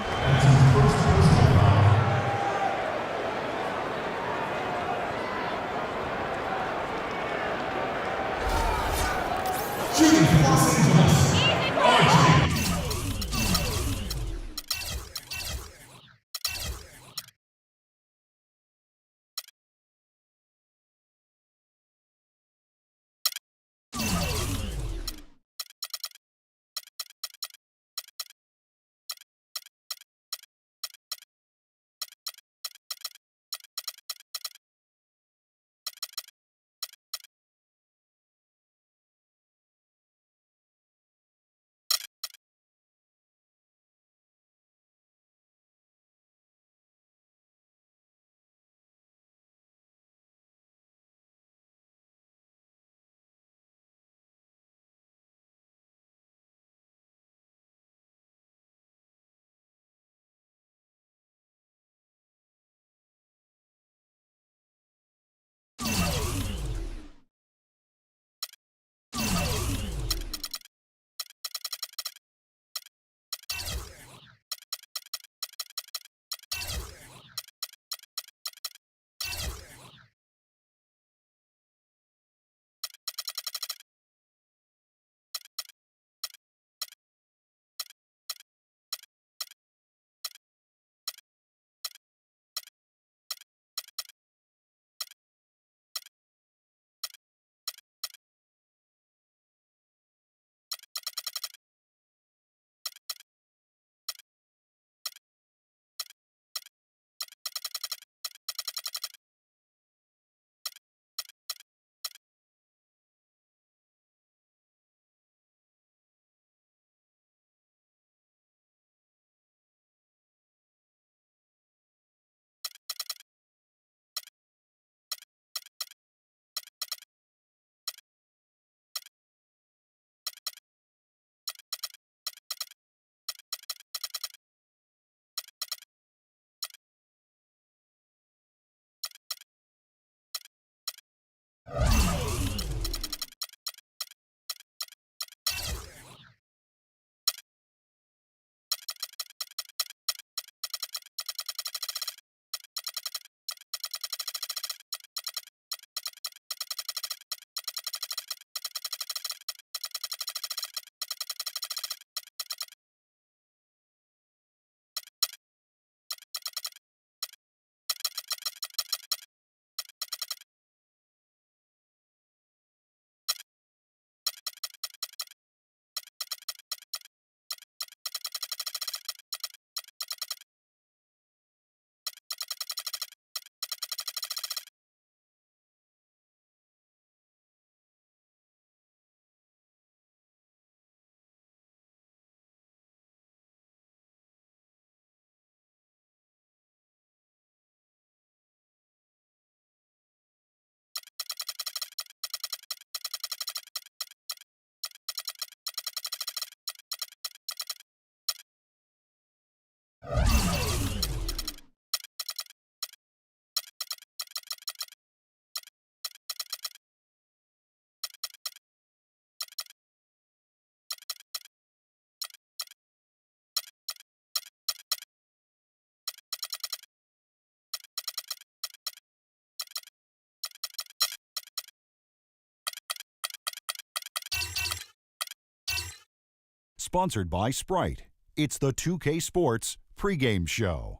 Sponsored by Sprite. It's the 2K Sports pregame show.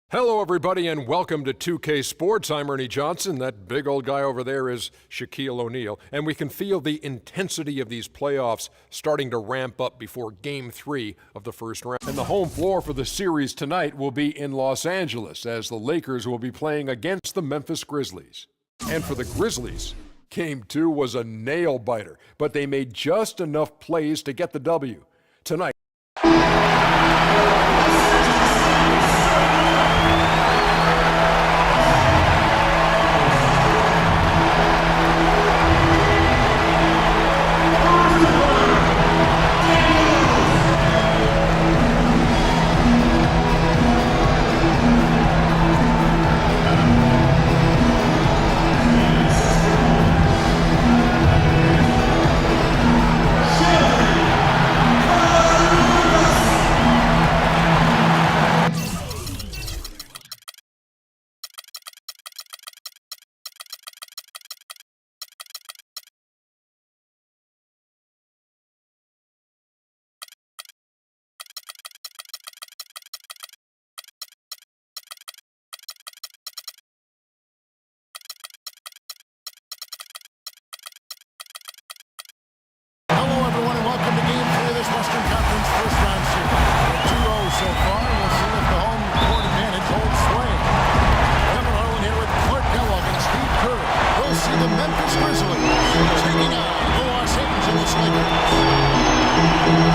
Hello, everybody, and welcome to 2K Sports. I'm Ernie Johnson. That big old guy over there is Shaquille O'Neal. And we can feel the intensity of these playoffs starting to ramp up before Game 3 of the first round. And the home floor for the series tonight will be in Los Angeles, as the Lakers will be playing against the Memphis Grizzlies. And for the Grizzlies, Game 2 was a nail-biter, but they made just enough plays to get the W. Tonight, Western Conference first round series. 2-0 so far. We'll see if the home court advantage holds sway. Kevin Harlan here with Clark Kellogg and Steve Kerr. We'll see the Memphis Grizzlies taking on the Los Angeles Lakers.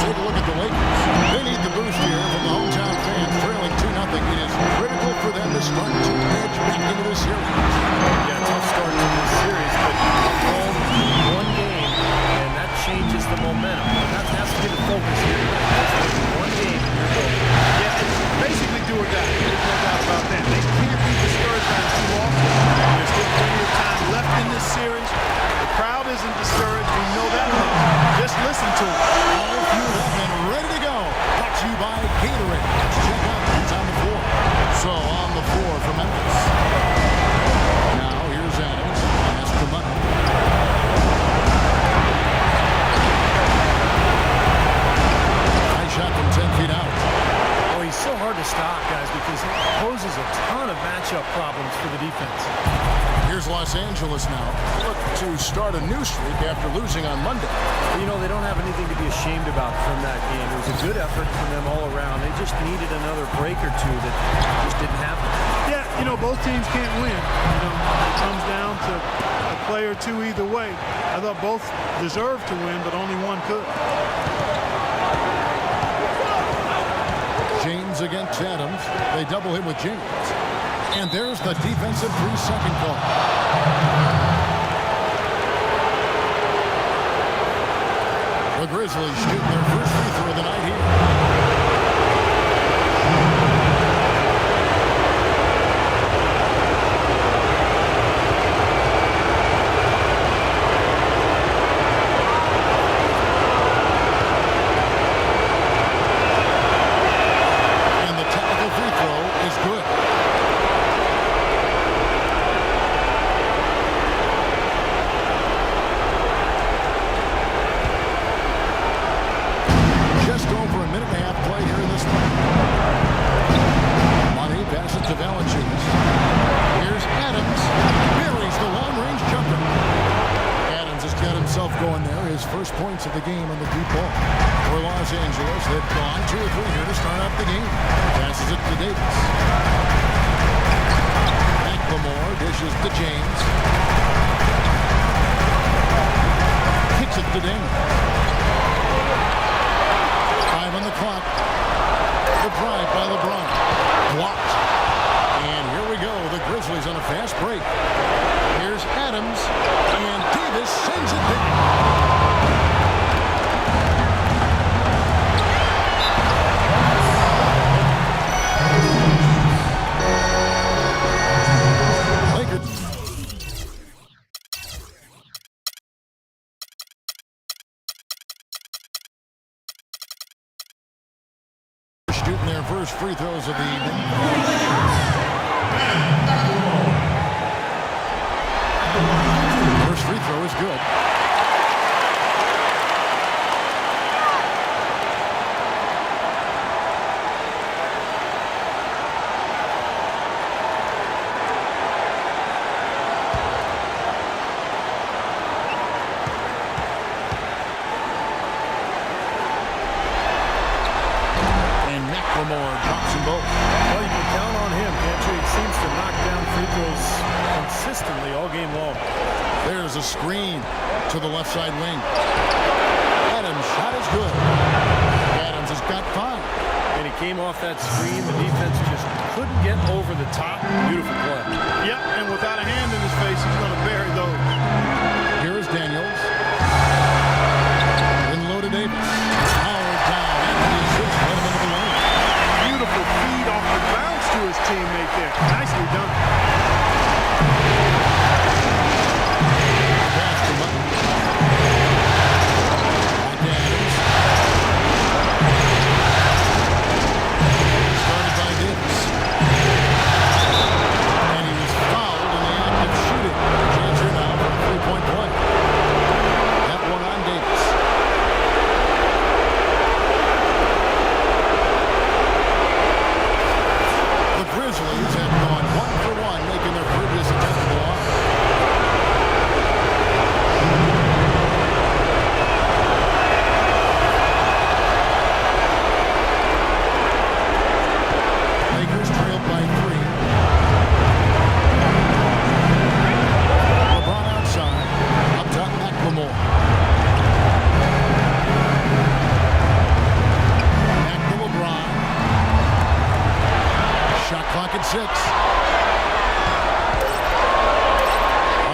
Take a look at the Lakers. They need the boost here from the hometown fans, trailing 2-0. It is critical for them to start to edge back into the series. Yeah, tough start to this series, but home, one game, and that changes the momentum. That has to be the focus here. One game, you're going. Yeah, basically do or die. There's no doubt about that. They can't be discouraged by too often. There's still plenty of time left in this series. The crowd isn't discouraged. We know that much. Just listen to them. All fueled up and ready to go. Brought to you by Gatorade. Let's check out who's on the floor. So on the floor for Memphis. Now here's Adams. That's the money. Shot from 10 feet out. Oh, he's so hard to stop, guys, because he poses a ton of matchup problems for the defense. Here's Los Angeles now. Look to start a new streak after losing on Monday. You know, they don't have anything to be ashamed about from that game. It was a good effort from them all around. They just needed another break or two that just didn't happen. Yeah, you know, both teams can't win. You know, it comes down to a play or two either way. I thought both deserved to win, but only one could. James against Adams. They double him with James. And there's the defensive 3-second call. The Grizzlies shooting their first free throw of the night here. Points of the game on the deep ball for Los Angeles. They've gone 2 or 3 here to start out the game. Passes it to Davis. McLemore dishes to James. Kicks it to Daniel. 5 on the clock. The drive by LeBron. Blocked. And here we go. The Grizzlies on a fast break. Here's Adams. And Davis sends it down. Shooting their first free throws of the evening. First free throw is good. Patriot seems to knock down free throws consistently all game long. There's a screen to the left side wing. Adams' shot is good. Adams has got 5. And he came off that screen. The defense just couldn't get over the top. Beautiful play. Yep, and without a hand in his face, he's going to bury those. Here is Daniels. In low to Davis. Powered down. Anthony assists. Let him into the lane. Beautiful feed off the bounce to his teammate there. Nicely done. Pass to Mutton. Back to Adams. Started by Davis. And he was fouled in the act of shooting. Chance here now for a 3-point play. That one on Davis. The Grizzlies have gone 1 for 1, making their previous attempt to go off. Lakers trailed by 3. LeBron outside. Up top, McLemore. Back to LeBron. Shot clock at 6.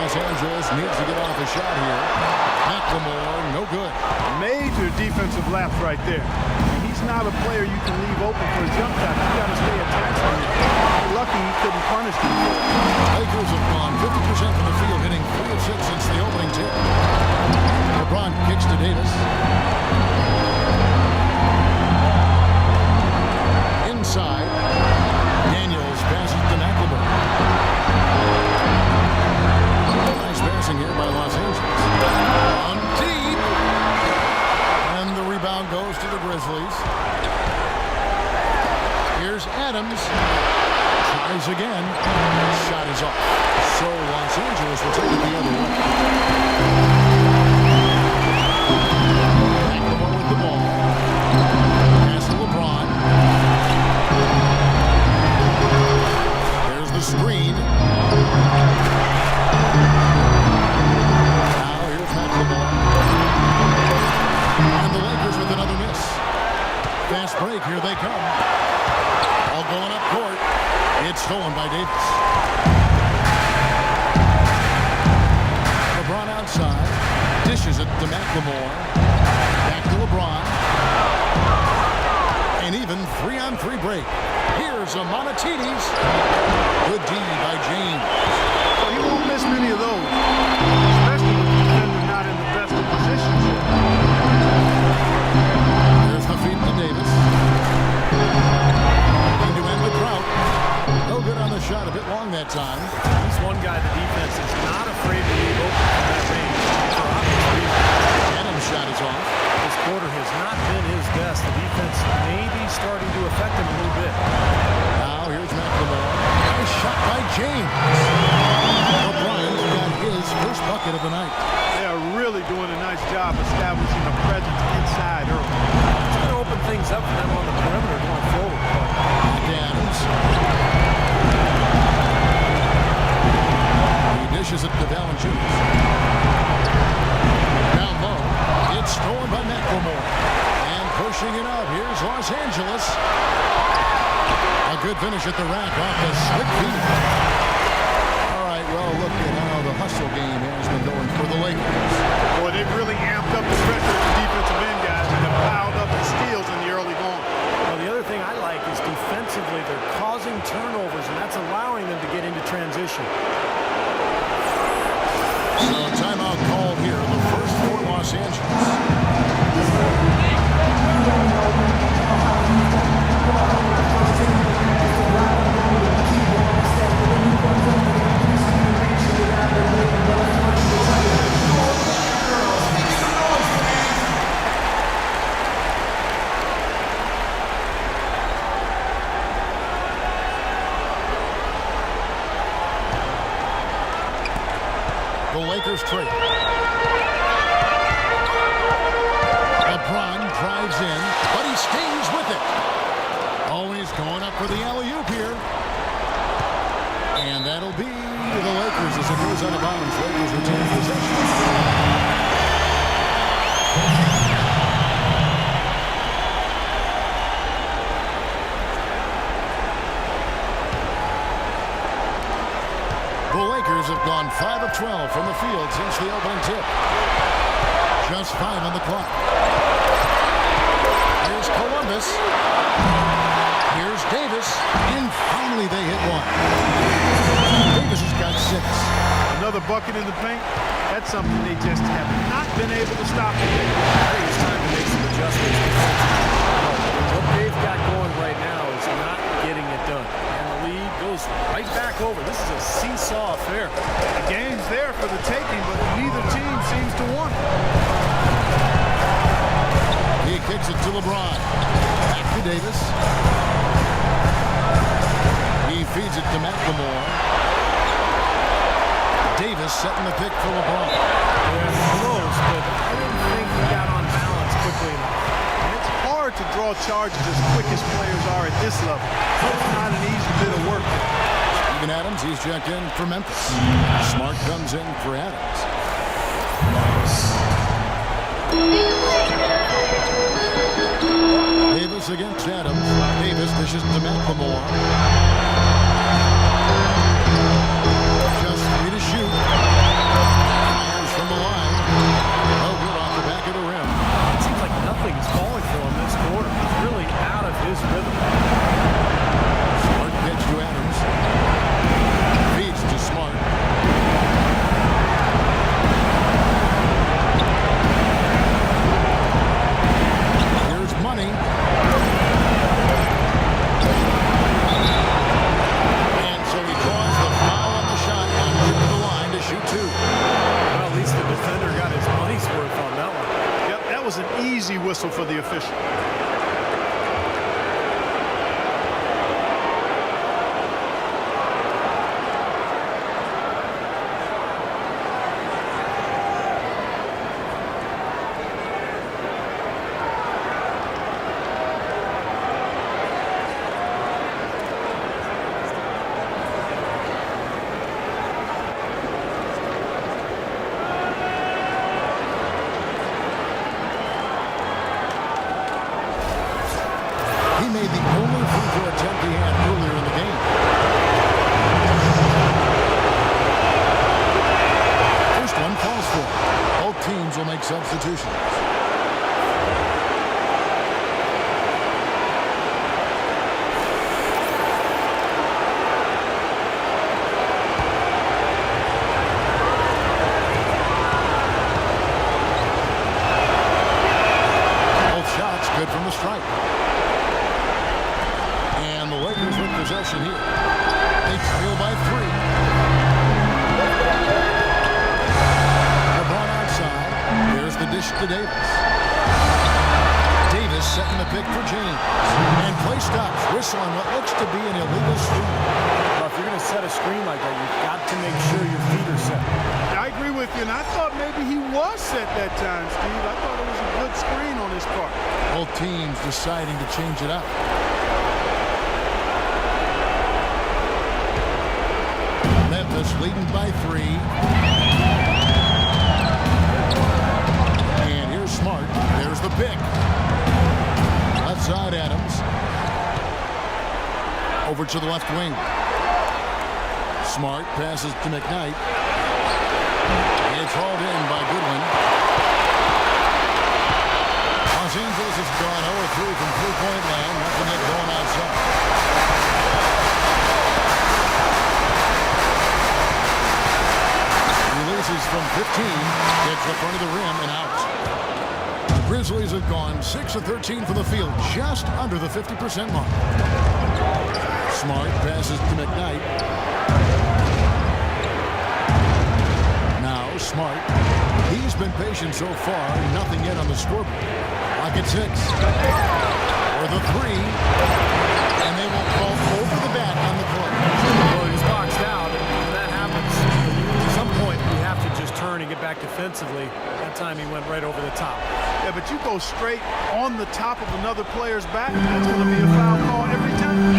Los Angeles needs to get off a shot here. McLemore, no good. Major defensive lapse right there. And he's not a player you can leave open for a jump shot. You got to stay attached to him. You're lucky he couldn't punish him. Lakers have gone 50% from the field, hitting 3 of 6 since the opening tip. LeBron kicks to Davis. Inside. Daniels passes to McLemore. Nice passing here by Los Angeles. On deep. And the rebound goes to the Grizzlies. Here's Adams. Tries again. Shot is off. So Los Angeles will take it the other way. McLemore with the ball. Pass to LeBron. There's the screen. Now here's McLemore. And the Lakers with another miss. Fast break. Here they come. All going up court. It's stolen by Davis. LeBron outside. Dishes it to McLemore. Back to LeBron. An even 3-on-3 break. Here's a Monatides. Good D by James. Well, he won't miss many of those. Especially with the defender not in the best of positions here. There's the feed to Davis. Looking to end the drought. No good on the shot. A bit long that time. He's one guy the defense is not afraid to leave open from that range. For obvious reasons. Adams' shot is off. This quarter has not been his best. The defense may be starting to affect him a little bit. Now here's McLemore. Nice shot by James. O'Brien's got his first bucket of the night. They are really doing a nice job establishing a presence inside early. It's going to open things up for them on the perimeter going forward. Back to Adams. He dishes it to Valanciunas. Down low. It's stolen by McLemore. And pushing it up. Here's Los Angeles. A good finish at the rack off the slick feed. All right, well, look at how the hustle game has been going for the Lakers. Boy, they've really amped up the pressure at the defensive end, guys, and have piled up the steals in the early going. Well, the other thing I like is defensively they're causing turnovers, and that's allowing them to get into transition. So timeout called here, the first for Los Angeles. The Lakers trade. LeBron drives in, but he stays with it. Always going up for the alley-oop here. And that'll be the Lakers as it goes out of bounds. Lakers retain possession. The Lakers have gone 5 of 12 from the field since the opening tip. Just 5 on the clock. Here's Columbus. Here's Davis. And finally they hit one. Davis has got 6. Another bucket in the paint. That's something they just have not been able to stop. I think it's time to make some adjustments. What they've got going right now is not getting it done. And the lead goes right back over. This is a seesaw affair. The game's there for the taking, but neither team seems to want it. He kicks it to LeBron. Back to Davis. He feeds it to McLemore. Davis setting the pick for LeBron. Yeah, close, but I didn't think he got on balance quickly enough. And it's hard to draw charges as quick as players are at this level. So it's not an easy bit of work. Steven Adams, he's checked in for Memphis. Smart comes in for Adams. Davis against Adams. Davis dishes to McLemore. Just 3 to shoot. Fires from the line. No good off the back of the rim. It seems like nothing is falling for him this quarter. He's really out of his rhythm. Smart pitch to Adams. Feeds to Smart. Here's Money. And so he draws the foul on the shot and to the line to shoot 2. Well, at least the defender got his money's worth on that one. Yep, that was an easy whistle for the official. He made the only free throw attempt he had earlier in the game. First one falls for him. Both teams will make substitutions. Both shots good from the stripe. And the Lakers with possession here. They trail by 3. LeBron outside. There's the dish to Davis. Davis setting the pick for James. And play stops. Whistle on what looks to be an illegal screen. Well, if you're going to set a screen like that, you've got to make sure your feet are set. I agree with you, and I thought maybe he was set that time, Steve. I thought it was a good screen on his part. Both teams deciding to change it up. Memphis leading by 3. And here's Smart. There's the pick. Left side Adams. Over to the left wing. Smart passes to McKnight. It's hauled in by Goodwin. Los Angeles has gone 0-3 from three-point land. Nothing yet going outside. Releases from 15. Gets the front of the rim and out. The Grizzlies have gone 6 of 13 from the field. Just under the 50% mark. Smart passes to McKnight. Now Smart. He's been patient so far. Nothing yet on the scoreboard. Clock at 6. Or the 3. And they will fall over the back on the play. Well, he's boxed out, and when that happens, at some point you have to just turn and get back defensively. That time he went right over the top. Yeah, but you go straight on the top of another player's back, that's going to be a foul call every time.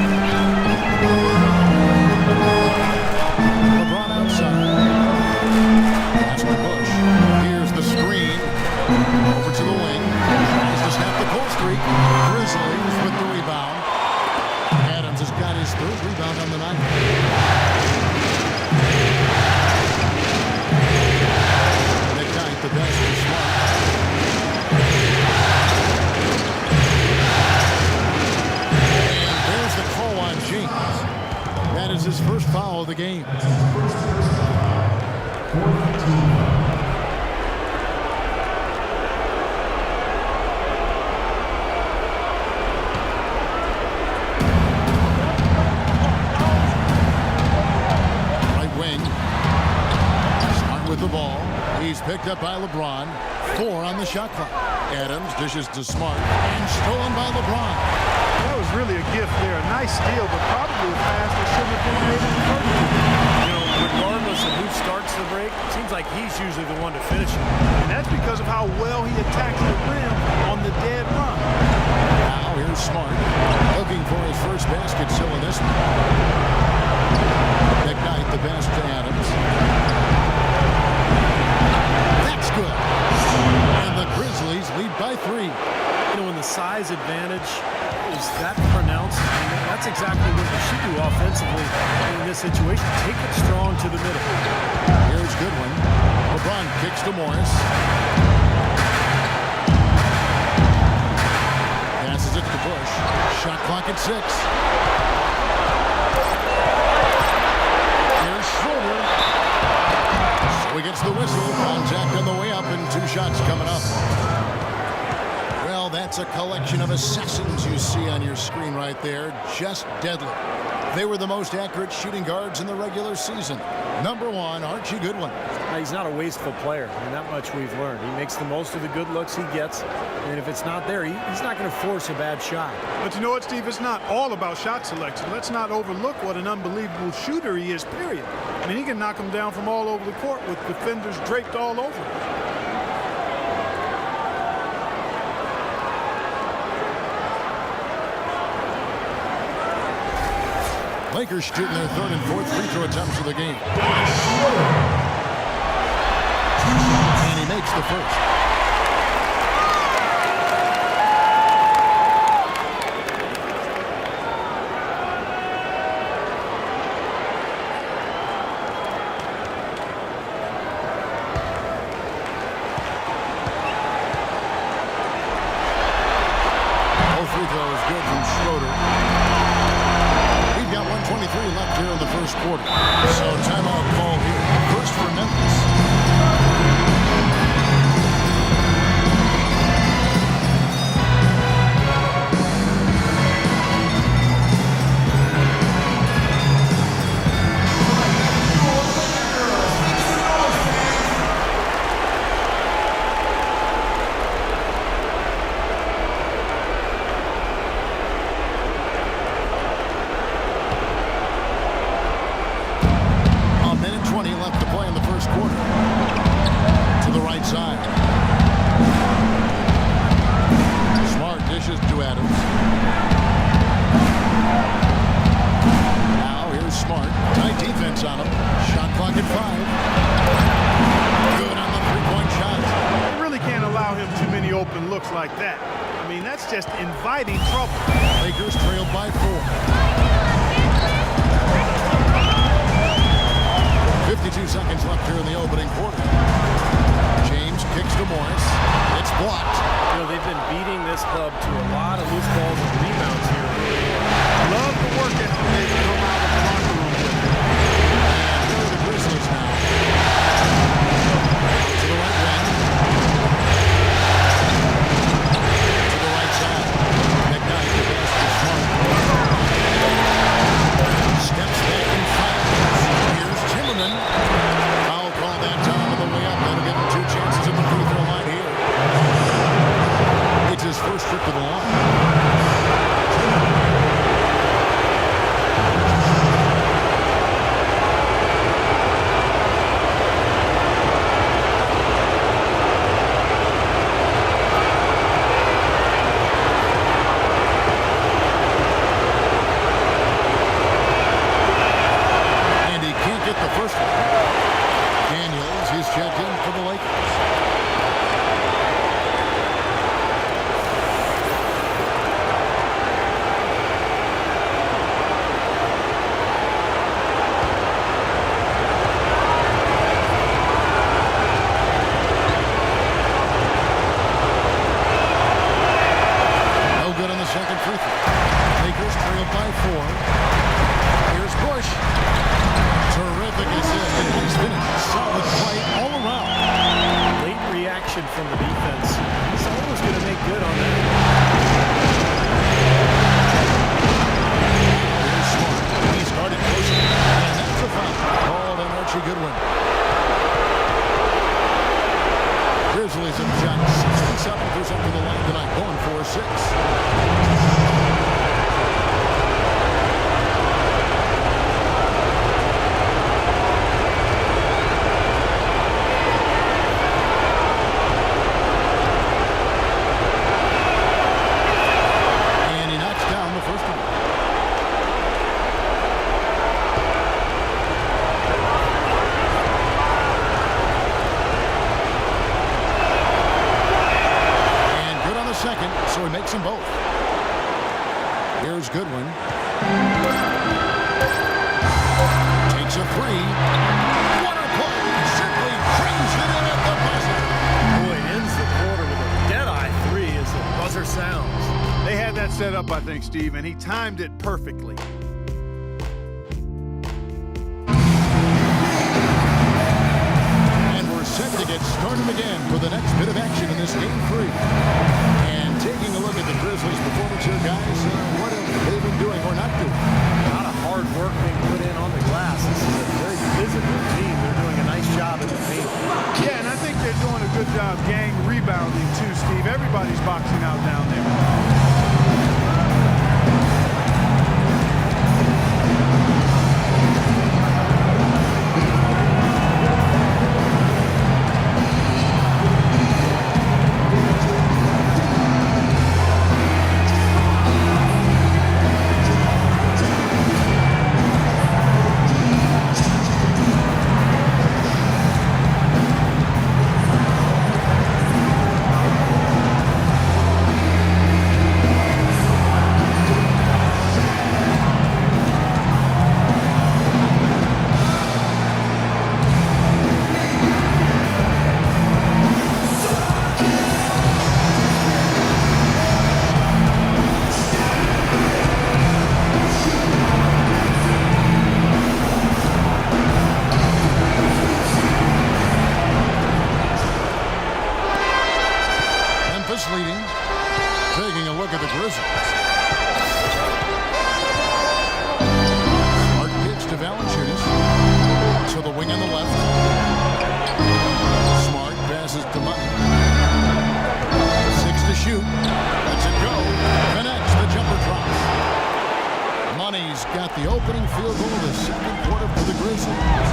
rebound on the night. McKnight, the pass to Smart. And there's the call on James. That is his first foul of the game. The ball. He's picked up by LeBron. 4 on the shot clock. Adams dishes to Smart and stolen by LeBron. That was really a gift there. A nice steal, but probably a pass that shouldn't have been made in the first place. You know, regardless of who starts the break, it seems like he's usually the one to finish it. And that's because of how well he attacks the rim on the dead run. Now here's Smart looking for his first basket still in this one. McKnight, the pass to Adams. Good. And the Grizzlies lead by 3. You know, when the size advantage is that pronounced, that's exactly what you should do offensively in this situation. Take it strong to the middle. Here's Goodwin. LeBron kicks to Morris. Passes it to Bush. Shot clock at 6. Here's Schroeder. So he gets the whistle. Contact on the way up and 2 shots coming up. Well, that's a collection of assassins you see on your screen right there. Just deadly. They were the most accurate shooting guards in the regular season. Number 1, Archie Goodwin. He's not a wasteful player, and that much we've learned. He makes the most of the good looks he gets, and if it's not there, he's not going to force a bad shot. But you know what, Steve? It's not all about shot selection. Let's not overlook what an unbelievable shooter he is, period. I mean, he can knock them down from all over the court with defenders draped all over him. Lakers shooting their 3rd and 4th free throw attempts of the game. And he makes the first. All free throws good from Schroeder. 23 left here in the first quarter. So timeout call here. First for Memphis. Left to play in the first quarter. To the right side. Smart dishes to Adams. Now here's Smart. Tight defense on him. Shot clock at 5. Good on the 3-point shot. You really can't allow him too many open looks like that. I mean, that's just inviting trouble. Lakers trailed by 4. 52 seconds left here in the opening quarter. James kicks to Morris. It's blocked. You know, they've been beating this club to a lot of loose balls and rebounds here. Love the work ethic they come out of the locker room with. And here are the Grizzlies now. To the right wing. To the right side. McKnight, the pass to Smart. hits them both. Here's Goodwin. Takes a three. Water play. Simply brings it in at the buzzer. Boy, ends the quarter with a dead-eye three as the buzzer sounds. They had that set up, I think, Steve, and he timed it perfectly. And we're set to get started again for the next bit of action in this game 3. And taking a look at the Grizzlies' performance here, guys, what have they been doing or not doing? A lot of hard work being put in on the glass. This is a very physical team. They're doing a nice job in the paint. Yeah, and I think they're doing a good job gang rebounding too, Steve. Everybody's boxing out down there. Leading. Taking a look at the Grizzlies. Smart pitch to Valanciunas. To the wing on the left. Smart passes to Mutton. 6 to shoot. Lets it go. Connects. The jumper drops. Money's got the opening field goal of the second quarter for the Grizzlies.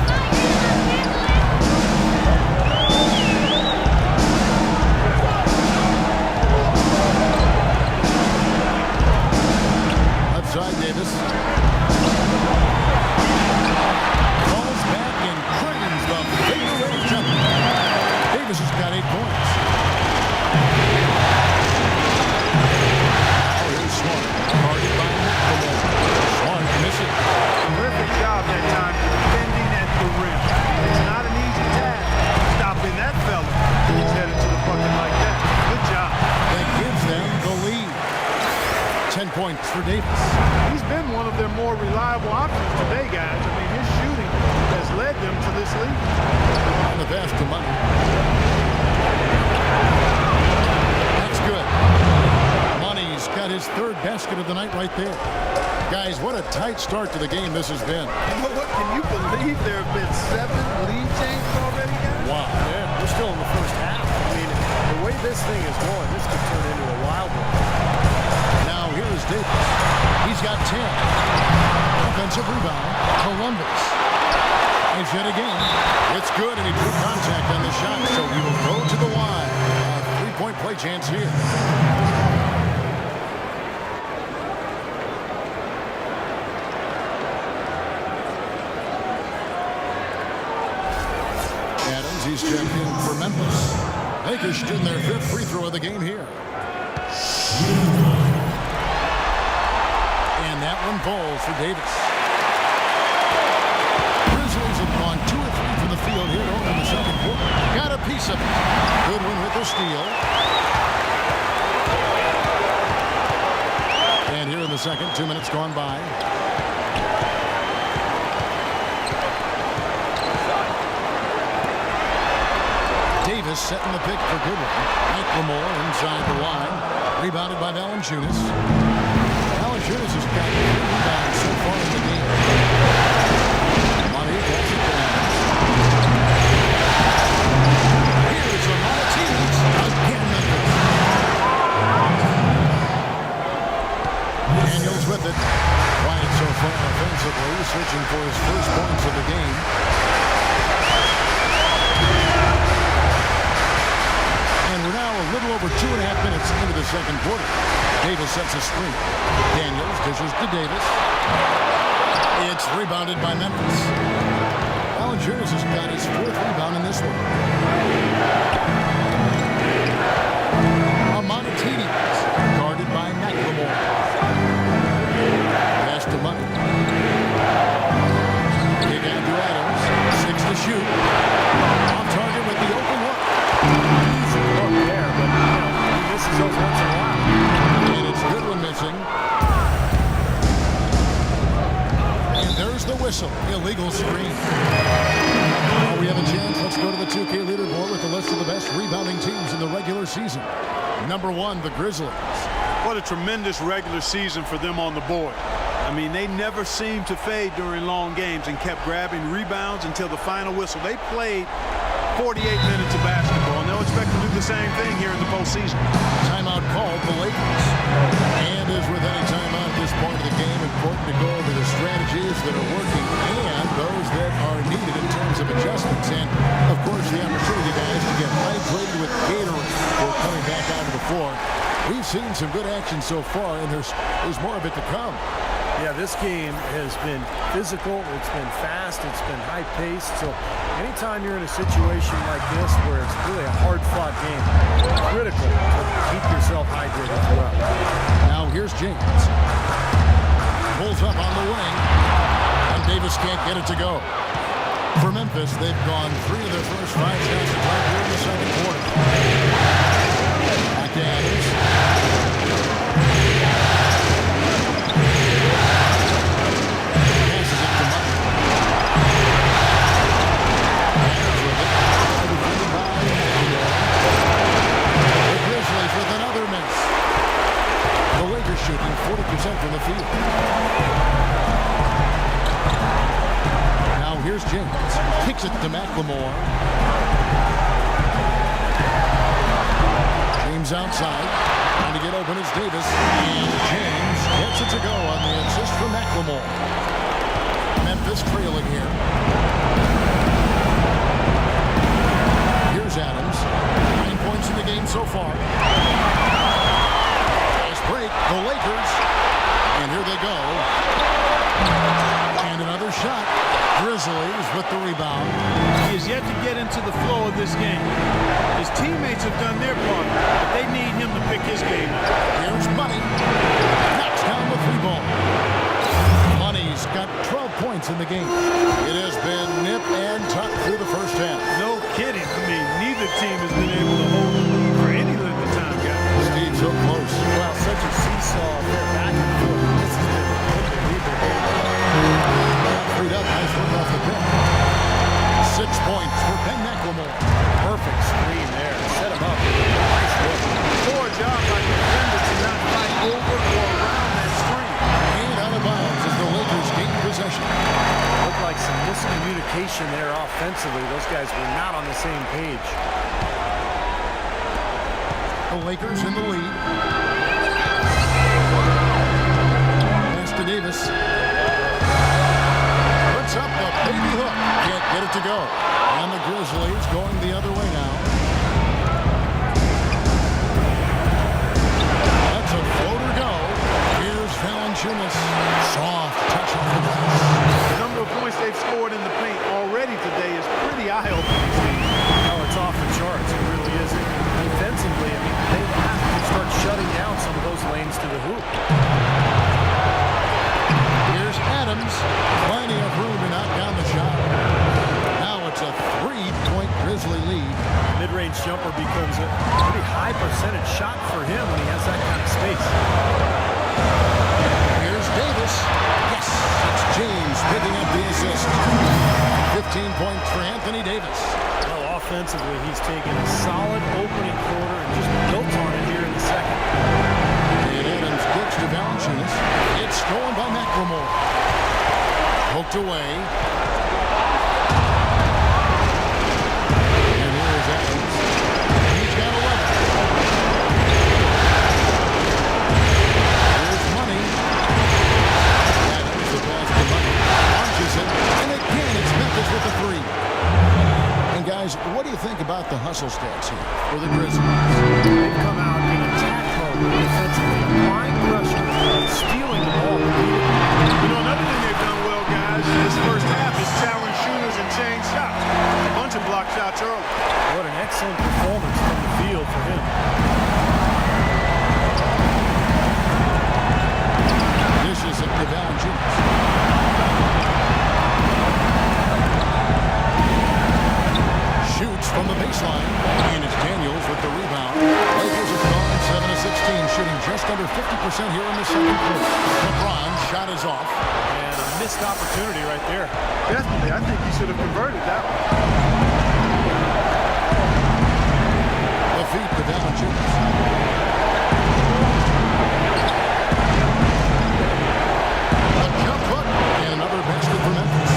Side Davis. Falls back and crams the fadeaway jumper. Davis has got 8 points. Now here's Smart. Guarded by Nick. Smart misses. Terrific job that time defending at the rim. It's not an easy task stopping that fella. He's headed to the bucket like that. Good job. That gives them the lead. 10 points for Davis. He's been one of their more reliable options today, guys. I mean, his shooting has led them to this lead. On the pass to Money. That's good. Money's got his 3rd basket of the night right there. Guys, what a tight start to the game this has been. You know what? Can you believe there have been 7 lead changes already, guys? Wow. Yeah, we're still in the first half. I mean, the way this thing is going, this could turn into a wild one. Here's Davis. He's got 10. Offensive rebound. Columbus. And yet again. It's good, and he drew contact on the shot, so he will go to the line. A 3-point play chance here. Adams, he's checked in for Memphis. Lakers shooting their 5th free throw of the game here. That one falls for Davis. Grizzlies have gone 2 of 3 from the field here to open the second quarter. Got a piece of it. Goodwin with the steal. And here in the second, 2 minutes gone by. Davis setting the pick for Goodwin. Lamore inside the line. Rebounded by Valanciunas. Valanciunas has got 3 rebounds so far in the game. Money passes it down. Here's a Martinez. Again, Memphis. Daniels with it. Quiet so far offensively, searching for his first points of the game. And we're now a little over 2.5 minutes into the second quarter. Davis sets a screen. Daniels dishes to Davis. It's rebounded by Memphis. Valanciunas has got his 4th rebound in this one. Monteith guarded by whistle. Illegal screen. Now we have a chance. Let's go to the 2K leaderboard with the list of the best rebounding teams in the regular season. Number 1, the Grizzlies. What a tremendous regular season for them on the board. I mean, they never seemed to fade during long games and kept grabbing rebounds until the final whistle. They played 48 minutes of basketball, and they'll expect to do the same thing here in the postseason. Timeout called the Lakers. And as with any timeout at this point of the game, important to go over the strategies that are working and those that are needed in terms of adjustments. And, of course, the opportunity, guys, to get hydrated with Gatorade for coming back onto the floor. We've seen some good action so far, and there's more of it to come. Yeah, this game has been physical, it's been fast, it's been high-paced, so anytime you're in a situation like this where it's really a hard-fought game, it's critical to keep yourself hydrated throughout. Now here's James. Pulls up on the wing, and Davis can't get it to go. For Memphis, they've gone 3 of their first 5 shots to try here in the second quarter. Back to Adams. Shooting 40% from the field. Now here's James. Kicks it to McLemore. James outside. Trying to get open is Davis. And James gets it to go on the assist from McLemore. Memphis trailing here. Here's Adams. 9 points in the game so far. Break, the Lakers, and here they go. And another shot. Grizzlies with the rebound. He is yet to get into the flow of this game. His teammates have done their part, but they need him to pick his game up. Here's Money. Knocks down the 3 ball. Money's got 12 points in the game. It has been nip and tuck through the first half. No kidding. I mean, neither team has been able to hold the lead for any length of time, guys. Steve so close. Well, such a seesaw there, back and forth. This has been unbelievable. Freed up, nice work off the pick. 6 points for Ben McLemore. Perfect screen there. Set him up. Nice look. Poor job by the defender to not fight over or around that screen. And out of bounds as the Lakers gain possession. Looked like some miscommunication there offensively. Those guys were not on the same page. The Lakers in the lead. Pass to Davis. Puts up the baby hook. Can't get it to go. And the Grizzlies going the other way now. That's a floater go. Here's Valanciunas. Soft touch on the glass. The number of points they've scored in the paint already today is pretty eye-opening, Steve. Oh, it's off the charts. It really is. Defensively, I mean, they have to start shutting down some of those lanes to the hoop. Here's Adams. Plenty of room to knock down the shot. Now it's a 3-point Grizzly lead. Mid-range jumper becomes a pretty high percentage shot for him when he has that kind of space. Here's Davis. Yes, it's James picking up the assist. 15 points for Anthony Davis. Well, offensively, he's taken a solid opening quarter and just built on it here in the second. And Adams gets to Valanciunas. It's stolen by McLemore. Poked away. And here is Adams. He's got 11. Here's Money. Adams, the pass to Money. Launches it. And again, it's Memphis with the 3. And guys, what do you think about the hustle stats here for the Grizzlies? They've come out in attack mode defensively, applying pressure, stealing the ball. You know, another thing they've done well, guys, this first half is challenge shooters and change shots. A bunch of block shots early. What an excellent performance from the field for him. Dishes it to Valanciunas. Shoots from the baseline. And it's Daniels with the rebound. Lakers have gone 7 of 16, shooting just under 50% here in the second quarter. LeBron's shot is off. And a missed opportunity right there. Definitely. I think he should have converted that one. The feet to Valanciunas. A jump hook and another basket for Memphis.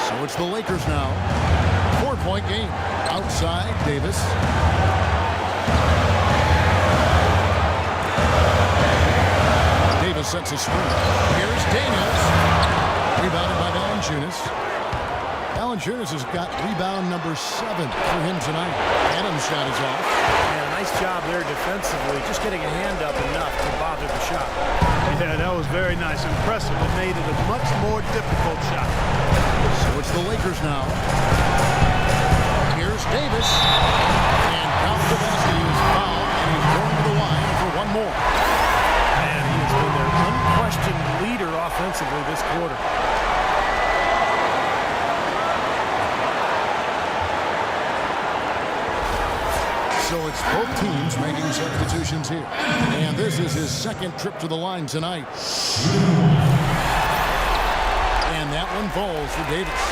So it's the Lakers now. 4-point game. Outside, Davis. Davis sets a screen. Here's Daniels. Rebounded by Valanciunas. Valanciunas has got rebound number 7 for him tonight. Adams' shot is off. Yeah, nice job there defensively. Just getting a hand up enough to bother the shot. Yeah, that was very nice. Impressive. It made it a much more difficult shot. So it's the Lakers now. Here's Davis. And Kavanaugh is fouled, and he's going to the line for one more. Man, he has been their unquestioned leader offensively this quarter. So it's both teams making substitutions here. And this is his second trip to the line tonight. And that one falls for Davis.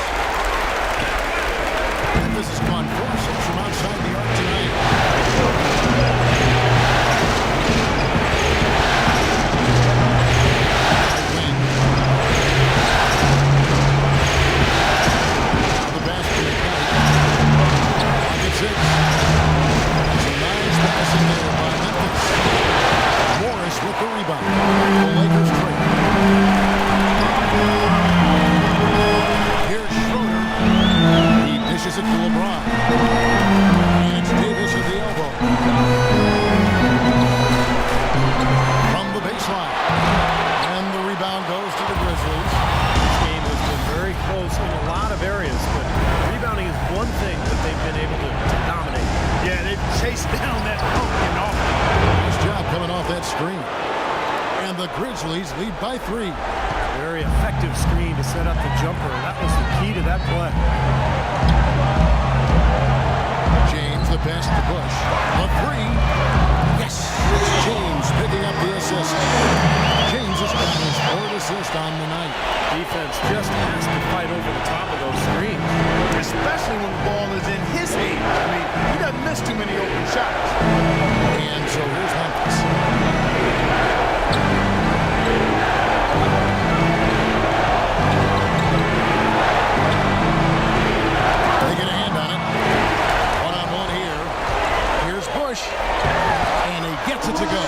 This has gone 4-6 from outside the arc tonight. The basket is pocket 6. It's a nice pass in there by Memphis. Morris with the rebound. The Lakers trade. Here's Schroeder. He dishes it to LeBron. And it's Davis at the elbow. From the baseline. And the rebound goes to the Grizzlies. This game has been very close in a lot of areas, but rebounding is one thing that they've been able to dominate. Yeah, they chased down that pumpkin off. Nice job coming off that screen. And the Grizzlies lead by 3. Very effective screen to set up the jumper. That was the key to that play. James, the pass to Bush. A 3. Yes! It's James picking up the assist. James has got his 4th assist on the night. Defense just has to fight over the top of those screens. Especially when the ball is in his hand. I mean, he doesn't miss too many open shots. And so here's Memphis. They get a hand on it. One-on-one here. Here's Bush. And he gets it to go.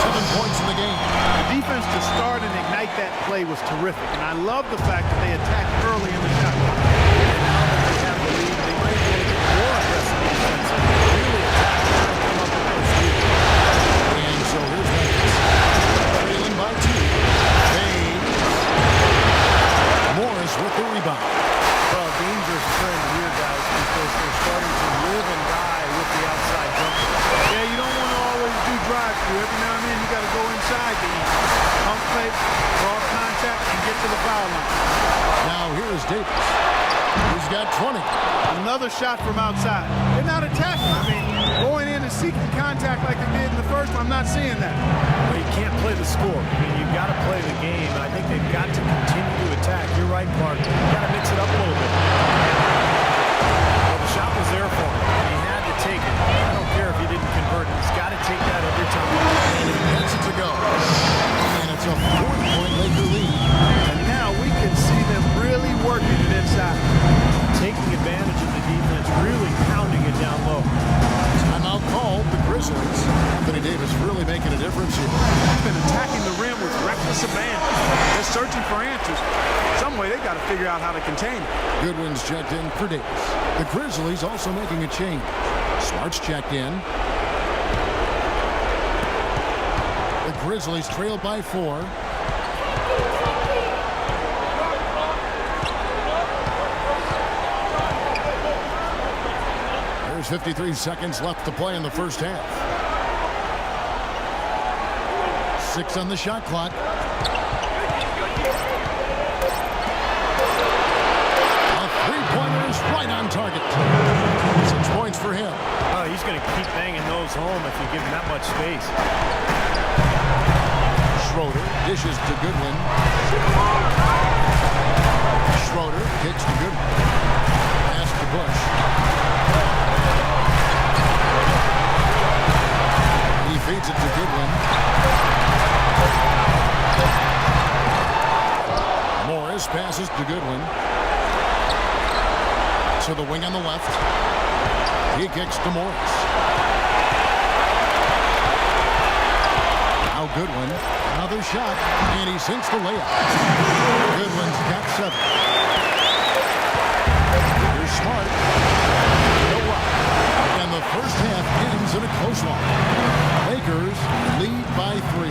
7 points in the game. The defense to start and ignite that play was terrific. And I love the fact that they attacked early in the shot clock. And now that they have the lead, they might be able to get more aggressive defensively. Really attack and try to come up with those steals. And so here's Memphis. Trailing by 2. James. Morris with the rebound. Well, dangerous trend here, guys, because they're starting to live and die with the outside jumper. Yeah, you don't want to always do drive-through. Every now and then you got to go inside to eat. Pump fake, cross contact, and get to the foul line. Now here's Davis. He's got 20. Another shot from outside. They're not attacking. I mean, going in and seeking contact like they did in the first one, I'm not seeing that. Well, you can't play the score. I mean, you've got to play the game. I think they've got to continue to attack. You're right, Clark. You've got to mix it up a little bit. Well, the shot was there for him. He had to take it. I don't care if he didn't convert it. He's got to take that every time. And he gets it to go. And it's a 4-point Laker lead. And now we can see them really working it inside. Taking advantage of the defense, really pounding it down low. Timeout called. The Grizzlies. Anthony Davis really making a difference here. He's been attacking the rim with reckless abandon. They're searching for answers. Some way they got to figure out how to contain it. Goodwin's checked in for Davis. The Grizzlies also making a change. Smart's checked in. The Grizzlies trail by 4. There's 53 seconds left to play in the first half. 6 on the shot clock. A three-pointer is right on target. 6 points for him. Oh, he's going to keep banging those home if you give him that much space. Schroeder Dishes to Goodwin. Schroeder kicks to Goodwin. Pass to Bush. He feeds it to Goodwin. Morris passes to Goodwin. To the wing on the left. He kicks to Morris. Now Goodwin. Another shot. And he sinks the layup. Goodwin's got 7. Here's Smart. No luck. And the first half ends in a close one. Lakers lead by 3.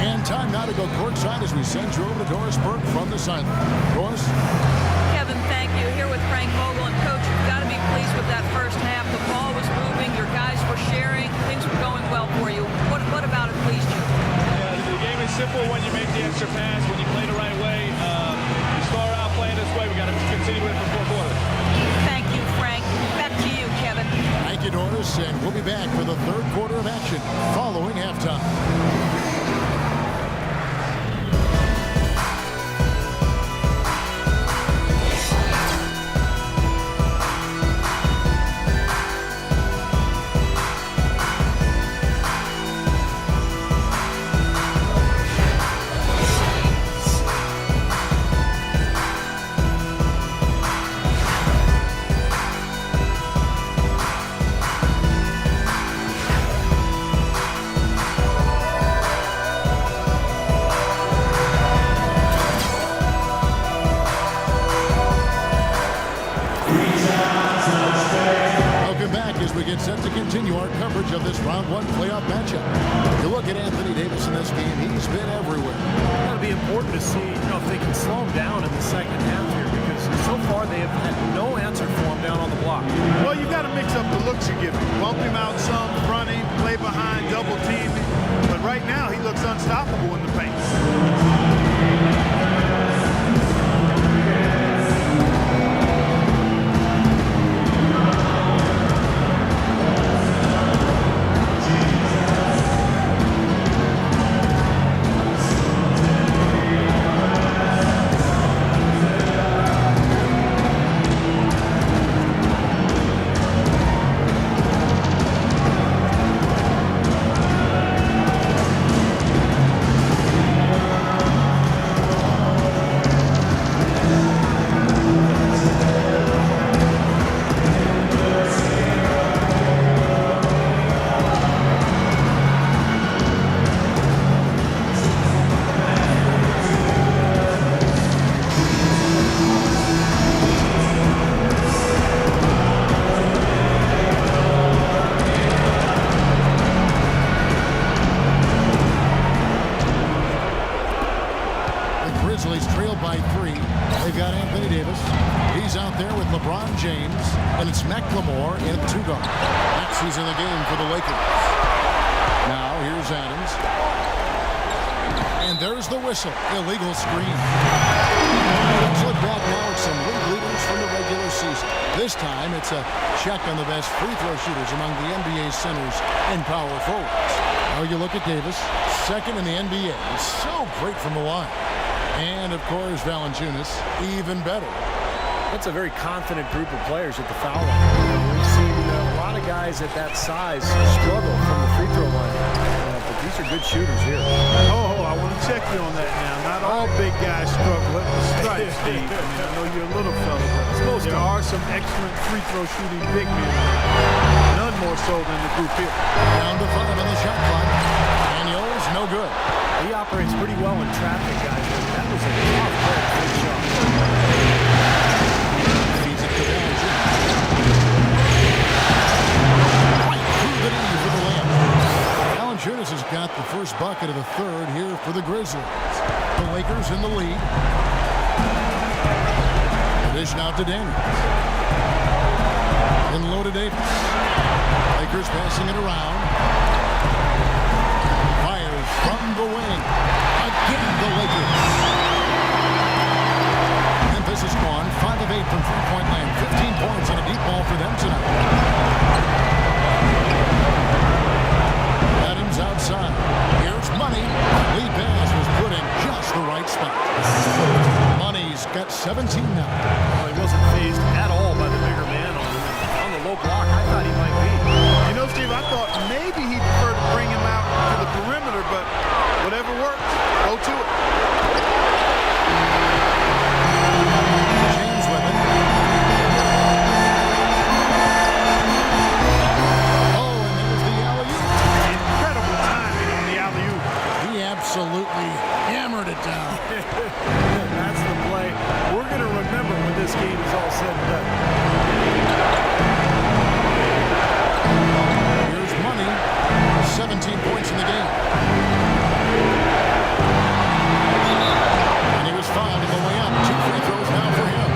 And time now to go courtside as we send you over to Doris Burke from the sideline. Doris? Kevin, thank you. Here with Frank Vogel. And, Coach, you've got to be pleased with that first half. The ball was moving. Your guys were sharing. Things were going well for you. What about it pleased you? Yeah, the game is simple when you make the extra pass, when you play the right way. We start out playing this way. We got to continue with the fourth quarter. Thank you, Frank. Back to you, Kevin. Thank you, Doris. And we'll be back for the third quarter of action following halftime. Set to continue our coverage of this round 1 playoff matchup. You look at Anthony Davis in this game, he's been everywhere. It'll be important to see, if they can slow him down in the second half here, because so far they have had no answer for him down on the block. Well, you've got to mix up the looks you give him. Bump him out some, running, play behind, double teaming. But right now, he looks unstoppable in the paint. Illegal screen. Let's look back now at some league leaders from the regular season. This time, it's a check on the best free throw shooters among the NBA centers and power forwards. Now you look at Davis, second in the NBA. He's so great from the line. And, of course, Valanciunas, even better. That's a very confident group of players at the foul line. We've seen a lot of guys at that size struggle from the free throw line. But these are good shooters here. I want to check you on that now. Not all big guys struggle with the stripes, Steve. I know you're a little fella, but there are some excellent free throw shooting big men. None more so than the group here. Down to 5 on the shot clock. Daniels, no good. He operates pretty well in traffic, guys. That was a tough play. Good shot. Feeds it to Valanciunas. Right through the knee for the layup. Valanciunas has got the first bucket of the third here for the Grizzlies. The Lakers in the lead. Dish now to Daniels. And low to Davis. Lakers passing it around. Fires from the wing. Again, the Lakers. Memphis is gone. 5 of 8 from three-point land. 15 points and a deep ball for them tonight. Adams outside. Here's Money. Lead pass was put in at 17 now. Well, he wasn't phased at all by the bigger man on the low block. I thought he might be. You know, Steve, I thought maybe he'd prefer to bring him out to the perimeter, but whatever works, go to it. James with it. Oh, and there was the alley-oop. Incredible timing on the alley-oop. He absolutely hammered it down. That's the play we're going to remember when this game is all said and done. Here's Money. 17 points in the game. And he was fouled on the way up. 2 free throws now for him.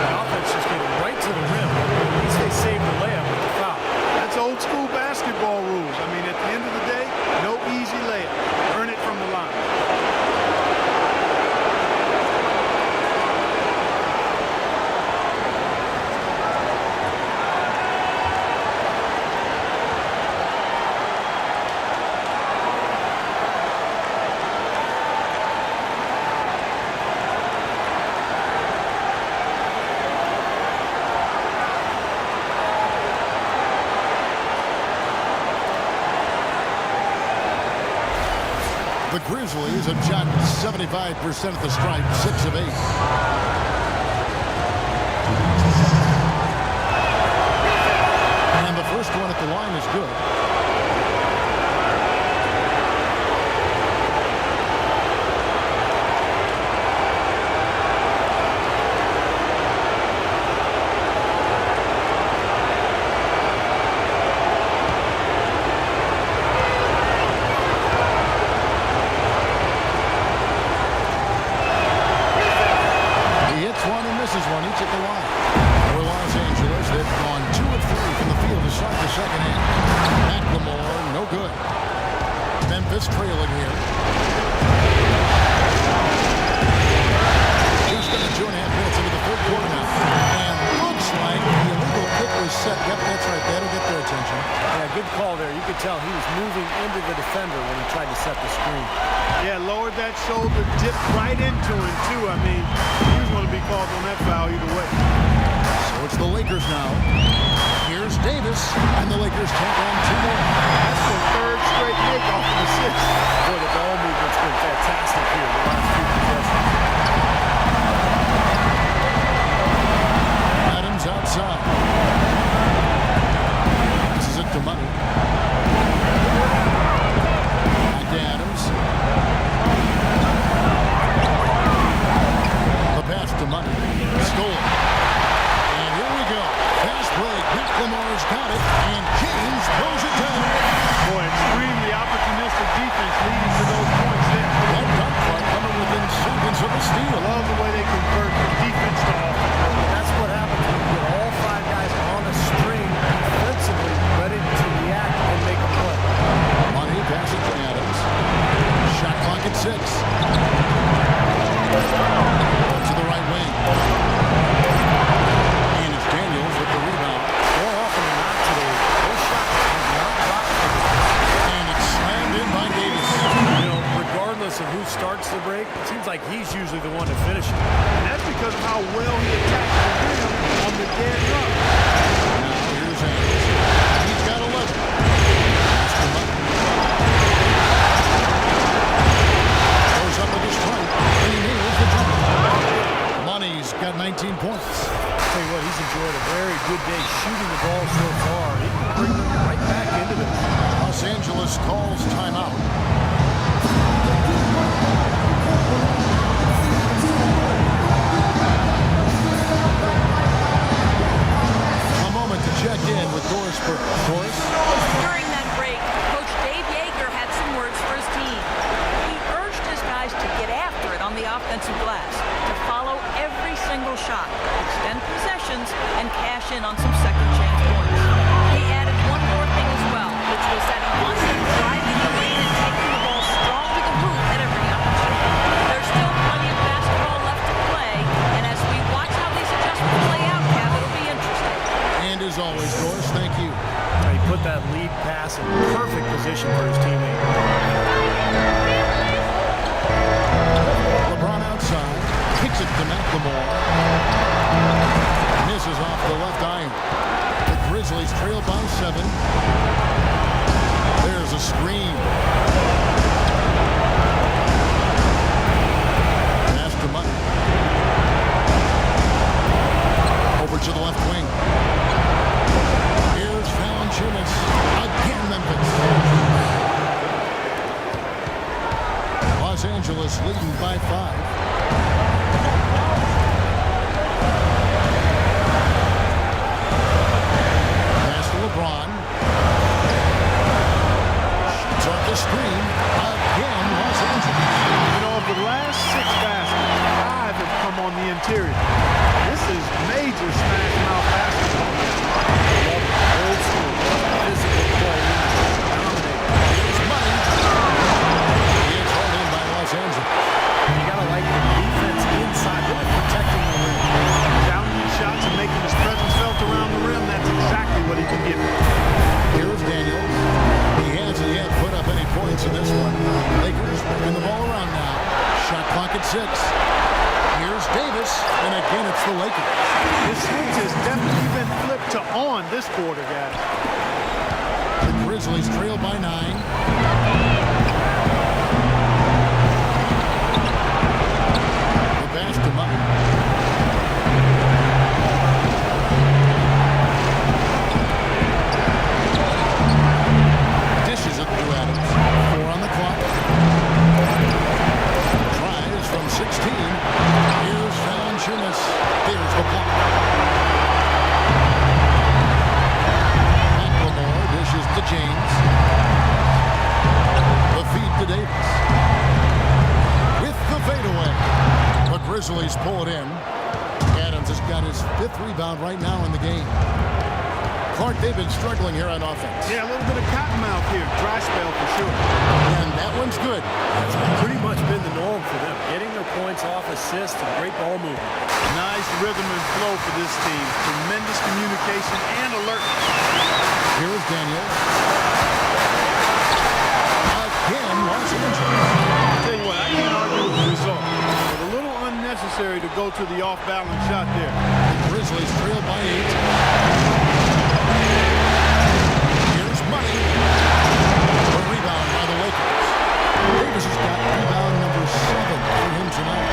The offense just getting right to the rim. At least they saved the layup with the foul. That's old school basketball rules. I mean, at the end of the day, no easy layup. Earn it from the line. The Grizzlies have shot 75% at the stripe, 6 of 8. And the first one at the line is good. Misses one each at the line. For Los Angeles, they've gone 2 of 3 from the field to start the second half. McLemore, no good. Memphis trailing here. Just under 2.5 minutes into the third quarter now. And looks like the illegal kick was set. Yep, that's right. That'll get their attention. Yeah, good call there. You could tell he was moving into the defender when he tried to set the screen. Yeah, lowered that shoulder, dipped right into him, too. I mean, he was going to be called on that foul either way. So it's the Lakers now. Here's Davis, and the Lakers take on 2 more. That's their third straight make off of the 6th. Boy, the ball movement's been fantastic here the last few possessions. Adams outside. This is it to Money. Back to Adams. The pass to Money. Stolen. And here we go. Fast break. McLemore's got it. And James throws it down. Boy, extremely opportunistic defense leading to those points there. That dunk fight coming within seconds of a steal. I love the way they convert from defense to offense. That's what happens when you get all 5 guys on a string defensively, ready to react and make a play. Money passes to Adams. Shot clock at 6. To the right wing. And it's Daniels with the rebound. More often than not today, those shots have not dropped. And it's slammed in by Davis. You know, regardless of who starts the break, it seems like he's usually the one to finish it. And that's because of how well he attacked the rim on the dead run. Now here's Adams. He's got 11. That's the Money. Goes up with his right. And he nails the jumper. Money's got 19 points. Tell you what, he's enjoyed a very good day shooting the ball so far. He can bring them right back into this. Los Angeles calls timeout. A moment to check in with Doris Burke. Doris? During that break, Coach Dave Yeager had some words for his team. He urged his guys to get after it on the offensive glass, to follow every single shot, extend possessions, and cash in on some second-chance points. He added one more thing as well, which was that he wants them driving the lane and taking the ball strong to the hoop at every opportunity. There's still plenty of basketball left to play, and as we watch how these adjustments play out, Cav, it'll be interesting. And as always, Doris, thank you. He put that lead pass in perfect position for his teammate. LeBron outside. Kicks it to McLemore. Misses off the left iron. The Grizzlies trail by 7. There's a screen. Pass to Mutton. Over to the left wing. Here's Valanciunas. Again Memphis. Los Angeles leading by 5. Pass to LeBron. Shoots off the screen. Again, Los Angeles. You know, of the last 6 baskets, 5 have come on the interior. This is major smash mouth basketball. Old school, physical play. Here's Money. It's hauled in by Los Angeles. You got to like the defense inside, really protecting the rim. Challenging shots and making his presence felt around the rim. That's exactly what he can give you. Here's Daniels. He hasn't yet put up any points in this one. Lakers moving the ball around now. Shot clock at 6. Here's Davis, and again it's the Lakers. This switch has definitely been flipped to on this quarter, guys. The Grizzlies trail by 9. The pass to Mutton. Dishes it to Adams. 4 on the clock. Tries from 16. Here's Valanciunas. There's the block. McLemore dishes to James. The feed to Davis. With the fadeaway. The Grizzlies pull it in. Adams has got his 5th rebound right now in the game. Clark, they've been struggling here on offense. Yeah, a little bit of cottonmouth here. Dry spell for sure. And that one's good. That's pretty much been the norm for them. Getting their points off assists and great ball movement. Nice rhythm and flow for this team. Tremendous communication and alertness. Here's Daniel. Again, Los Angeles. I'll tell you what, I can't argue with the result. But a little unnecessary to go to the off-balance shot there. The Grizzlies trail by 8. Here's Money. A rebound by the Lakers. Davis has got rebound number 7 for him tonight.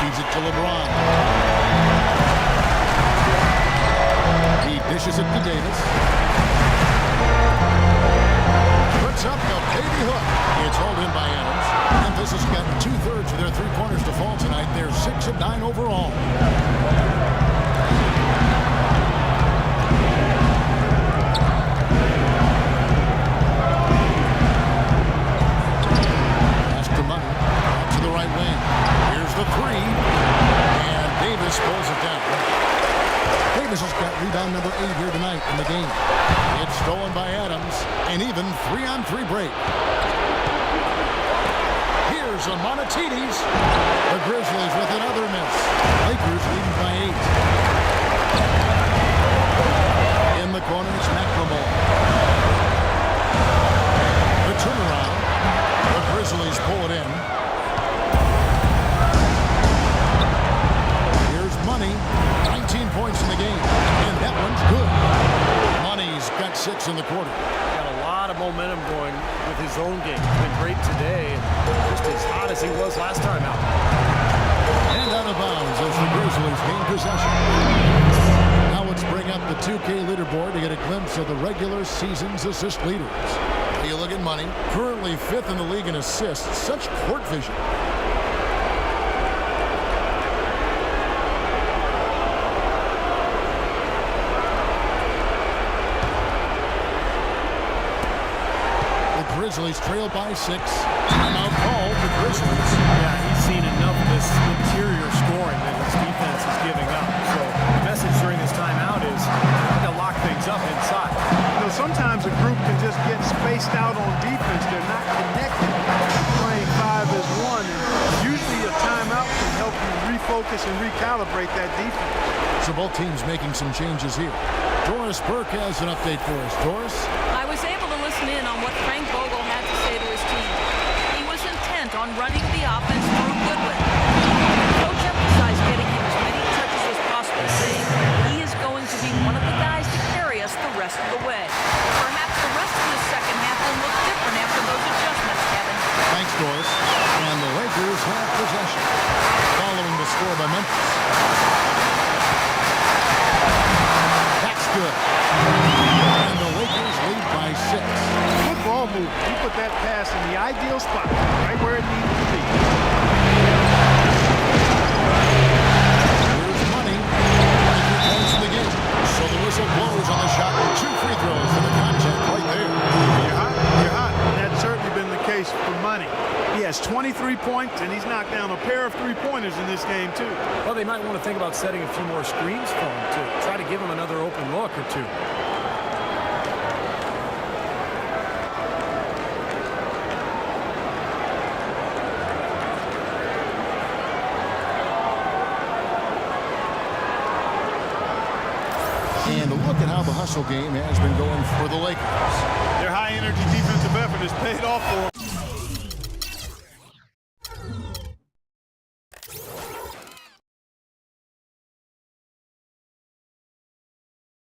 Feeds it to LeBron. He dishes it to Davis. Puts up the baby hook. It's hauled in by Adams. Memphis has got 2/3 of their 3 pointers to fall tonight. They're 6 of 9 overall. Pass to Money. Out to the right wing. Here's the 3. And Davis pulls it down. Davis has got rebound number 8 here tonight in the game. It's stolen by Adams. An even 3-on-3 break. Here's a Monatides. The Grizzlies with another miss. Lakers leading by 8. In the corner, it's McLemore. The turnaround. The Grizzlies pull it in. Here's Money. 19 points in the game. And that one's good. Money's got 6 in the quarter. Got a lot of momentum going with his own game. He's been great today, and just as hot as he was last time out. And out of bounds as the Grizzlies gain possession. Now let's bring up the 2K leaderboard to get a glimpse of the regular season's assist leaders. You look at Money, currently 5th in the league in assists. Such court vision. Grizzlies trail by 6. Timeout called the Grizzlies. Yeah, he's seen enough of this interior scoring that his defense is giving up. So the message during this timeout is to lock things up inside. You know, sometimes a group can just get spaced out on defense. They're not connected. Playing 5 as 1. And usually a timeout can help you refocus and recalibrate that defense. So both teams making some changes here. Doris Burke has an update for us. Doris? I was able to listen in on what Frank Vogel had to say to his team. He was intent on running the offense through Goodwin. Coach emphasized shots, and he's knocked down a pair of three-pointers in this game, too. Well, they might want to think about setting a few more screens for him to try to give him another open look or two. And a look at how the hustle game has been going for the Lakers. Their high-energy defensive effort has paid off for them.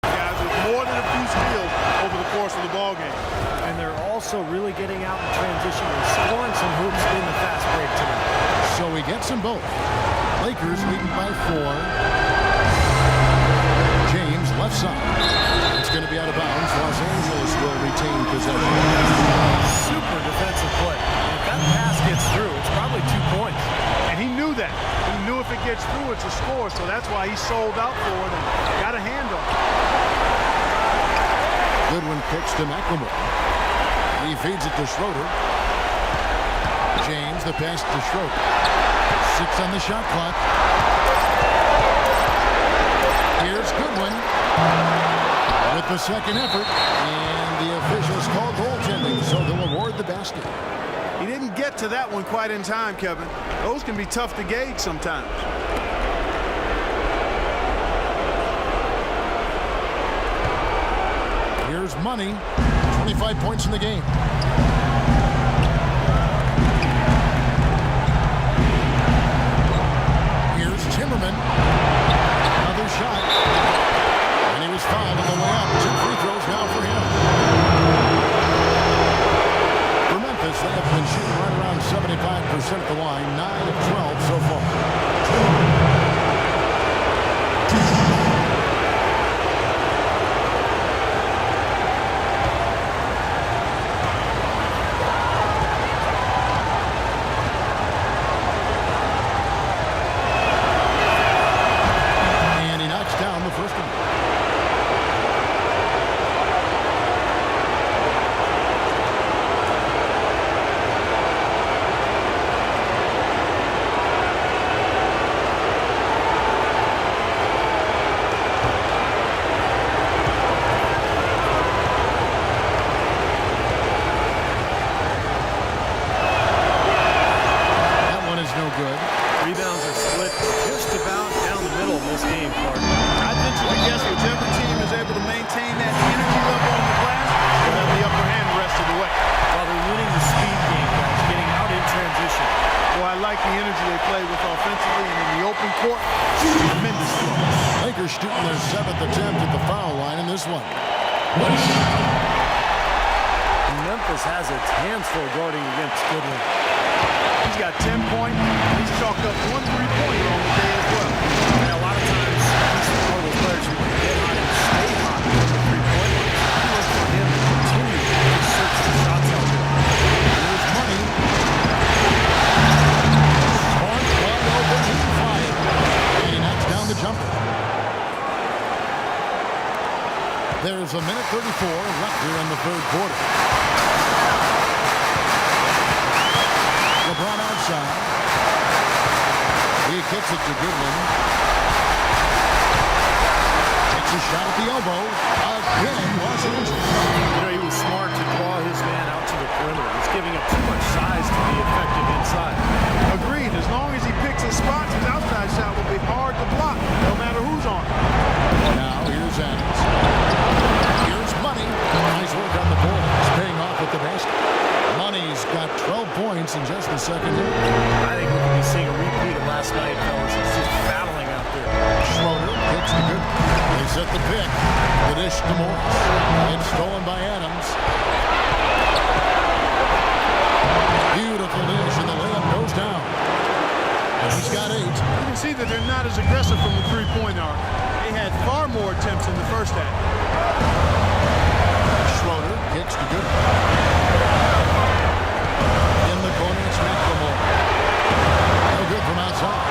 Guys with more than a few steals over the course of the ball game. And they're also really getting out in transition and scoring some hoops in the fast break tonight. So he gets them both. Lakers leading by 4. James left side. It's going to be out of bounds. Los Angeles will retain possession. Super defensive play. If that pass gets through, it's probably 2 points. And he knew that. He knew if it gets through, it's a score. So that's why he sold out for it and got a hand on it. Goodwin kicks to McLemore. He feeds it to Schroeder. James, the pass to Schroeder. 6 on the shot clock. Here's Goodwin with the second effort, and the officials call goaltending, so they'll award the basket. He didn't get to that one quite in time, Kevin. Those can be tough to gauge sometimes. Here's Money, 25 points in the game. Here's Timmerman. Another shot. And he was fouled on the way up. 2 free throws now for him. For Memphis, they have been shooting right around 75% at the line. 9 of 12 so far. Memphis has its hands full guarding against Goodwin. He's got 10 points. He's chalked up 1 3-pointer on the day as well. And a lot of times, he's one of those players who can get hot and stay hot from the 3-point line. He was for him to continue to search the shots out there. Here's Money. Smart, wide open, he's fired. And he knocks down the jumper. There's a minute 34 left here in the third quarter. LeBron outside. He kicks it to Goodwin. Takes a shot at the elbow. Again, Los Angeles. You know, he was smart to draw his man out to the perimeter. He's giving up too much size to be effective inside. Agreed. As long as he picks his spots, his outside shot will be hard to block, no matter who's on. Now here's Adams. Here's Money. Nice work on the board. It's paying off with the basket. Money's got 12 points in just the second half. I think we could be seeing a repeat of last night, fellas. He's just battling out there. Schroeder kicks to good. They set the pick. The dish to Morris. It's stolen by Adams. Beautiful dish, and the layup goes down. And he's got 8. You can see that they're not as aggressive from the three-point arc. They had far more attempts in the first half. Schroeder kicks to good. In the corner, it's McLemore. No good from outside.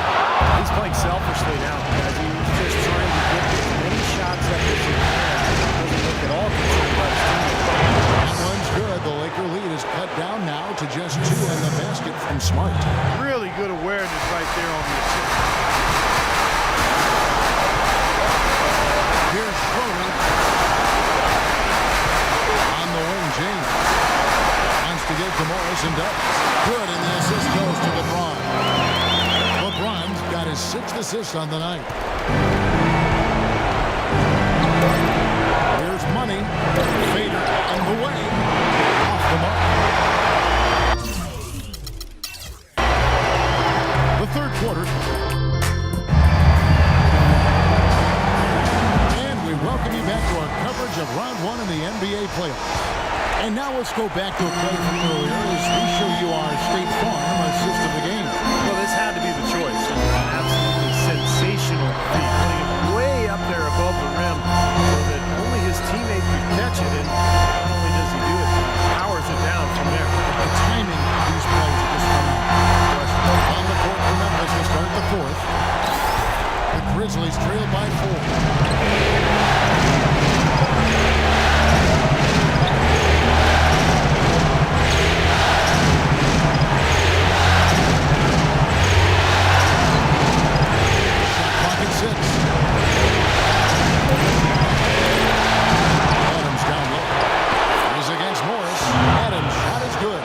He's playing selfishly now, guys. He's just trying to get as many shots up as he can. Doesn't look at all concerned about his team. That one's good. The Laker lead is cut down now to just 2 in the basket from Smart. Really good awareness right there on the assist. Here's Schroeder. On the wing, James. Wants to get to Morris and does. Good, and the assist goes to LeBron. LeBron's got his 6th assist on the night. Here's Money. Fader on the way. Off the mark. The third quarter. And we welcome you back to our coverage of round 1 in the NBA playoffs. And now let's go back to a play from earlier as we show you our State Farm assist of the game. Well, this had to be the choice. An absolutely sensational feat, putting it way up there above the rim so that only his teammate could catch it. And not only does he do it, he powers it down from there. The timing of these plays are just phenomenal. On the court for Memphis to start the 4th. The Grizzlies trail by 4. Adams down low. He's against Morris. Adams' shot is good.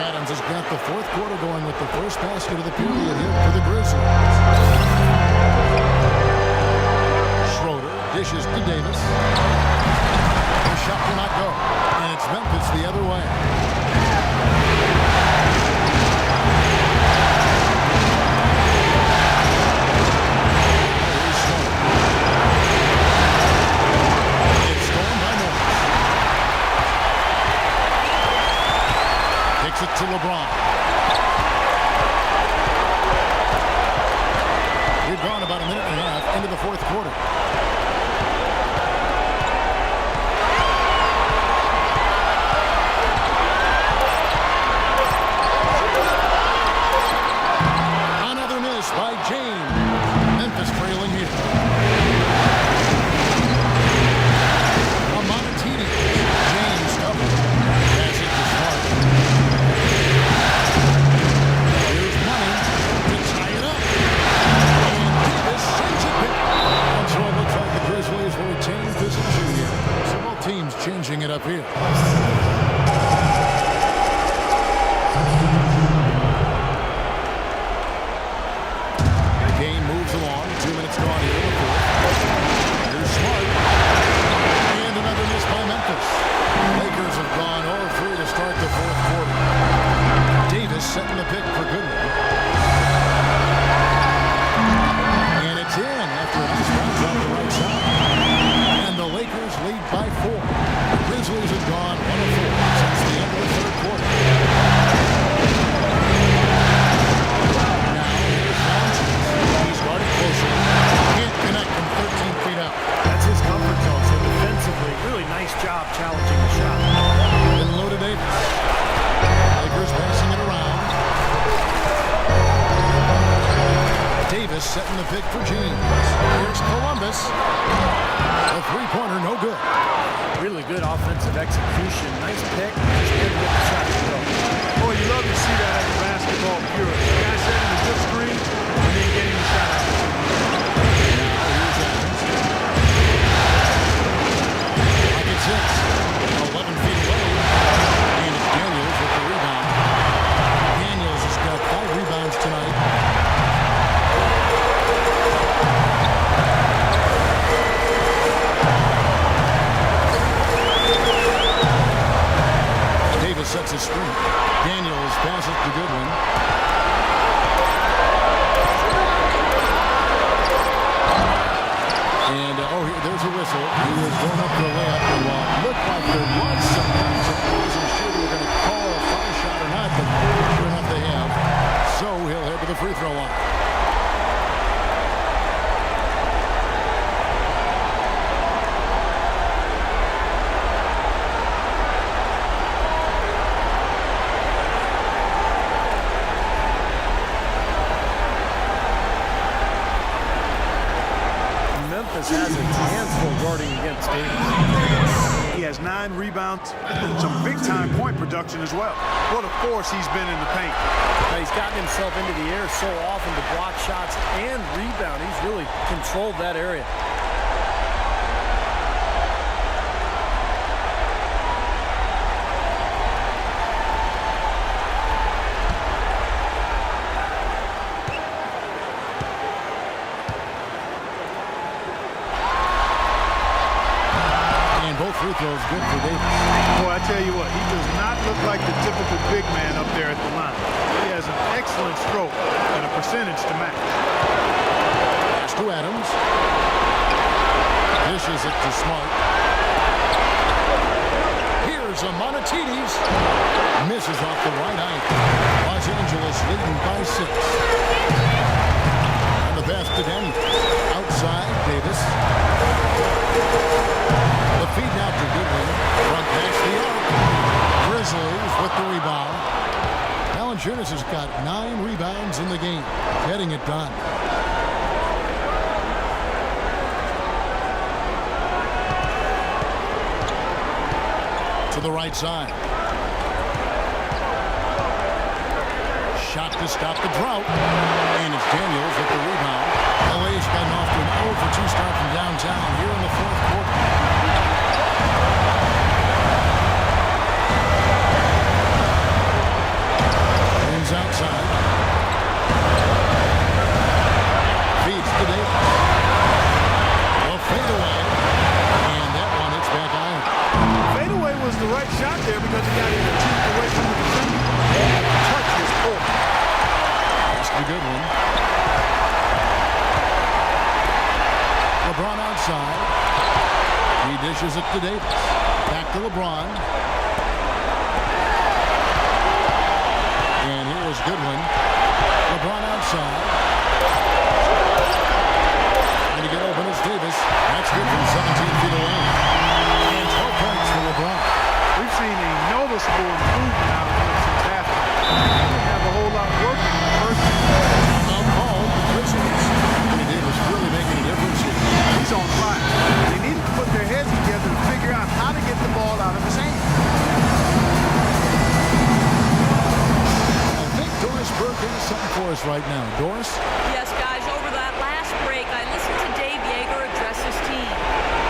Adams has got the 4th quarter going with the first basket of the period here for the Grizzlies. Schroeder dishes to Davis. The shot will not go. And it's Memphis the other way. It to LeBron. We've gone about a minute and a half into the 4th quarter. Another miss by James. Memphis trailing here. Amonatini. James covered. Pass it to Smart. Teams changing it up here. The game moves along. 2 minutes gone here in the 4th. Here's Smart. And another miss by Memphis. Lakers have gone 0-3 to start the 4th quarter. Davis setting the pick for Goodwin. And it's in after a nice bounce on the right side. The Lakers lead by 4. The Grizzlies have gone 1-4 since the end of the 3rd quarter. Now here's Johnson. He's guarded closer. Can't connect from 13 feet out. That's his comfort zone. So defensively, really nice job challenging the shot. And low to Davis. Lakers passing it around. Davis setting the pick for James. Here's Columbus. A three-pointer, no good. Really good offensive execution. Nice pick. Just didn't get the shot to go. Boy, you love to see that as a basketball purist. The guy setting a good screen and then getting the shot out. Now here's Adams. Like it's 11 feet away. And it's Daniels with the rebound. Daniels has got 5 rebounds tonight. Sets a screen. Daniels passes to Goodwin. And, there's a whistle. He was going up for a layup. And while it looked like there was some kind of wasn't sure they were going to call a foul shot or not, but sure enough they have. So he'll head to the free throw line. Has a handful guarding against Davis. He has 9 rebounds and some big-time point production as well. What a force he's been in the paint. Now, he's gotten himself into the air so often to block shots and rebound. He's really controlled that area. Free throws good for Davis. Boy, I tell you what, he does not look like the typical big man up there at the line. He has an excellent stroke and a percentage to match. Pass to Adams. Dishes it to Smart. Here's a Monatides. Misses off the right eye. Los Angeles leading by 6. And the pass to Denny. Outside, Davis. The feed now to Goodwin. Run past the arc. Grizzlies with the rebound. Valanciunas has got 9 rebounds in the game. Getting it done. To the right side. Shot to stop the drought. And it's Daniels with the rebound. LA's gotten off to an 0-for-2 start from downtown here in the 4th quarter. James outside. Feeds to Davis. A fadeaway. And that one hits back iron. Fadeaway was the right shot there because he got his teeth away from the defender. And the touch was poor. That's the good one. LeBron outside. He dishes it to Davis. Back to LeBron. And here is Goodwin. LeBron outside. Trying to get open is Davis. That's good from 17 feet away. And 12 points for LeBron. We've seen a noticeable improvement out of him since halftime. He didn't have a whole lot of work in the first half. Called the Grizzlies. Anthony Davis really making a difference here. He's on fire. They need to put their heads together to figure out how to get the ball out of his hand. I think Doris Burke has something for us right now. Doris? Yes, guys, over that last break, I listened to Dave Yeager address his team.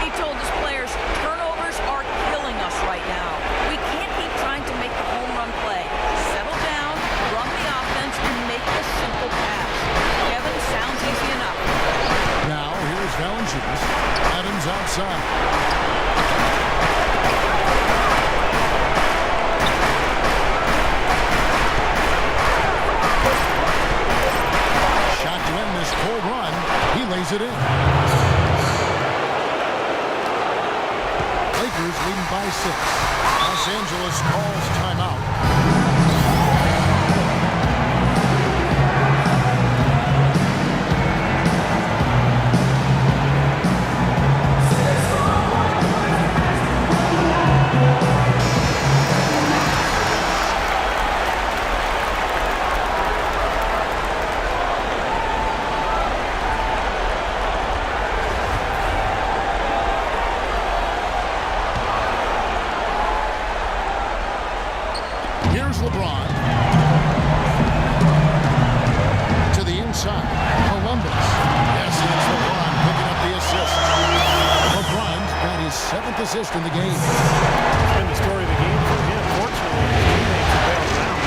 He told his players, turnovers are killing us right now. We can't keep trying to make the home run play. Settle down, run the offense, and make the simple pass. Kevin, sounds easy enough. Now, here's Valanciunas. Adams outside. Shot to end this cold run. He lays it in. Lakers leading by 6. Los Angeles calls timeout. Here's LeBron. To the inside. Columbus. Yes, it's LeBron picking up the assist. LeBron's got his 7th assist in the game. It's been the story of the game for him. Fortunately, his teammates have bailed him out.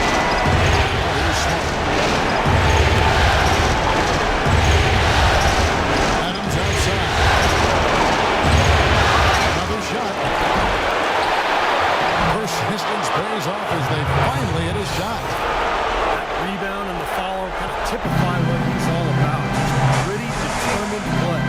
Here's Smart. Adams outside. Another shot. Persistence pays off as they finally hit a shot. That rebound and the follow kind of typify what he's all about. Gritty, determined play.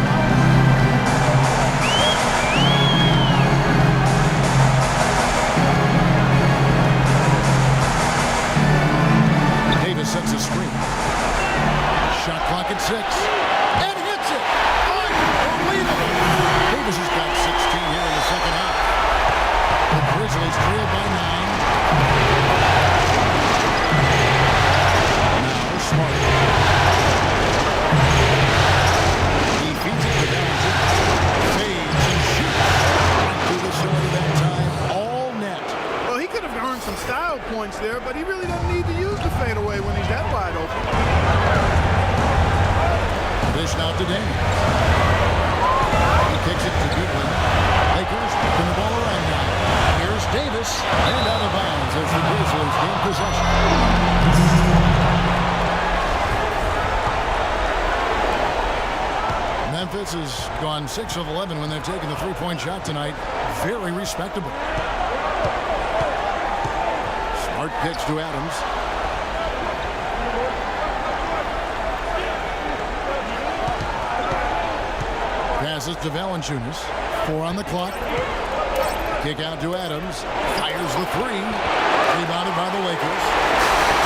out to Daniels. He kicks it to Goodwin. Lakers picking the ball around now. Here's Davis, and out of bounds as the Grizzlies gain possession. Memphis has gone 6 of 11 when they've taken the three-point shot tonight. Very respectable. Smart pitch to Adams. Passes to Valanciunas. 4 on the clock. Kick out to Adams. Fires the three. Rebounded by the Lakers.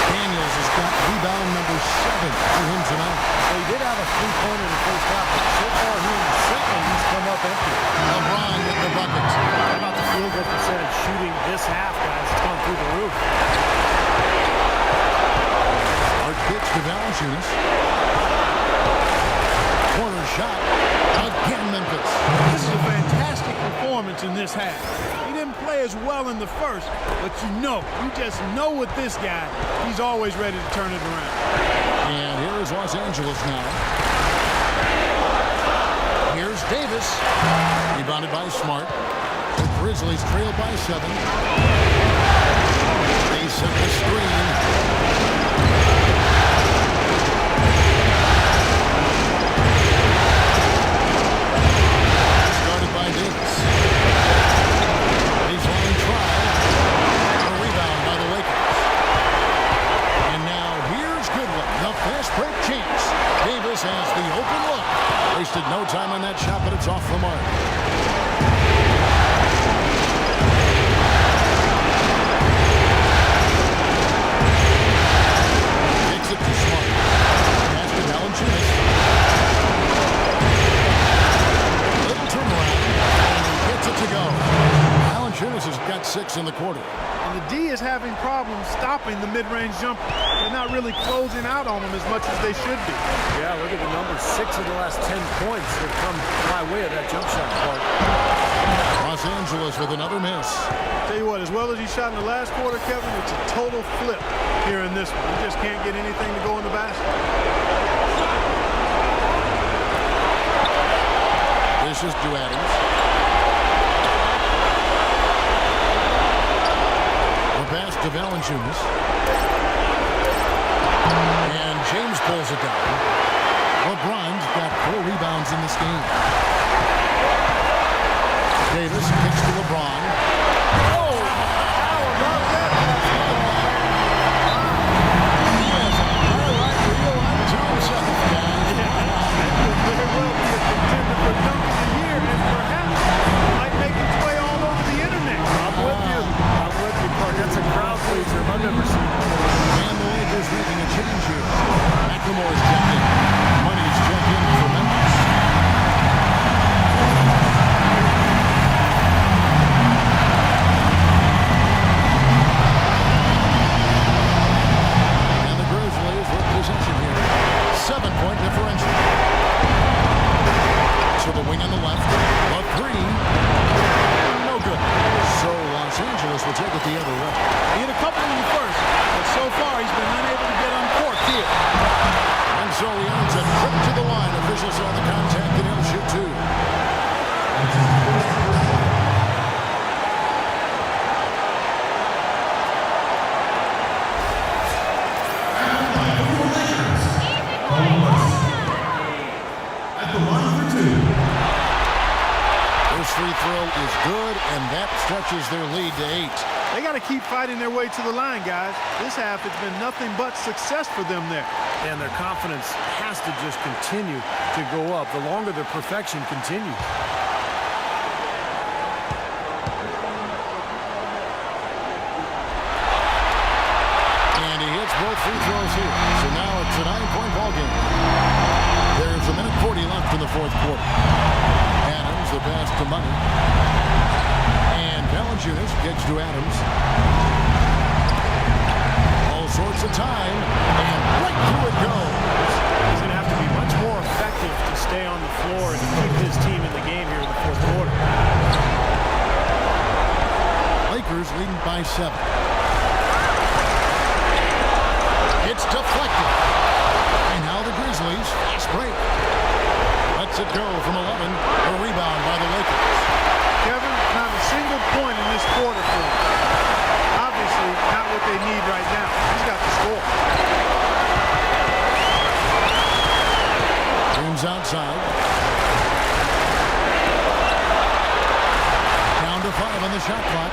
Daniels has got rebound number 7 for him tonight. Well, he did have a three-pointer in the first half, but so far here in the second, he's come up empty. LeBron with the buckets. How about the field goal percentage shooting this half, guys? It's gone through the roof. Hard pitch to Valanciunas. Corner shot. Again, Memphis. This is a fantastic performance in this half. He didn't play as well in the first, but you just know with this guy, he's always ready to turn it around. And here is Los Angeles now. Here's Davis. Rebounded by Smart. The Grizzlies trail by 7. They set the screen. By Davis. Baseline try. A rebound by the Lakers. And now here's Goodwin. The fast break chance. Davis has the open look. Wasted no time on that shot, but it's off the mark. Takes it to Smart. Pass to Valanciunas. To go. Valanciunas has got 6 in the quarter. And the D is having problems stopping the mid-range jumper. They're not really closing out on him as much as they should be. Yeah, look at the numbers. 6 of the last 10 points have come by way of that jump shot part. Los Angeles with another miss. Tell you what, as well as he shot in the last quarter, Kevin, it's a total flip here in this one. He just can't get anything to go in the basket. This is to Adams. Pass to Valanciunas. And James pulls it down. LeBron's got 4 rebounds in this game. Davis kicks to LeBron. Oh! How about that? He has a highlight reel unto himself, guys. That could very well be a contender for dunk of the year, and perhaps might make its way all over the internet. I'm with you. That's a crowd pleaser I've never seen. And the Lakers making a change here. McLemore's checked in. Money's checked in for Memphis. And the Grizzlies with possession here. 7-point differential. To the wing on the left. A 3. No good. So Los Angeles will take it the other way. He hit a couple in the first, but so far he's been unable to get uncorked here. And so he earns a trip to the line. Officials saw the contact and he'll shoot 2. At the line for 2. This free throw is good, and that stretches their lead to 8. They got to keep fighting their way to the line, guys. This half has been nothing but success for them there. And their confidence has to just continue to go up the longer their perfection continues. And he hits both free throws here. So now it's a 9-point ball game. There's a minute 40 left in the fourth quarter. Adams, the pass to Money. And Valanciunas kicks to Adams. All sorts of time. And right through it goes. He's going to have to be much more effective to stay on the floor and to keep his team in the game here in the fourth quarter. Lakers leading by 7. It's deflected. And now the Grizzlies fast break. go from 11. A rebound by the Lakers. Kevin, not a single point in this quarter for him. Obviously, not what they need right now. He's got the score. James outside. Down to 5 on the shot clock.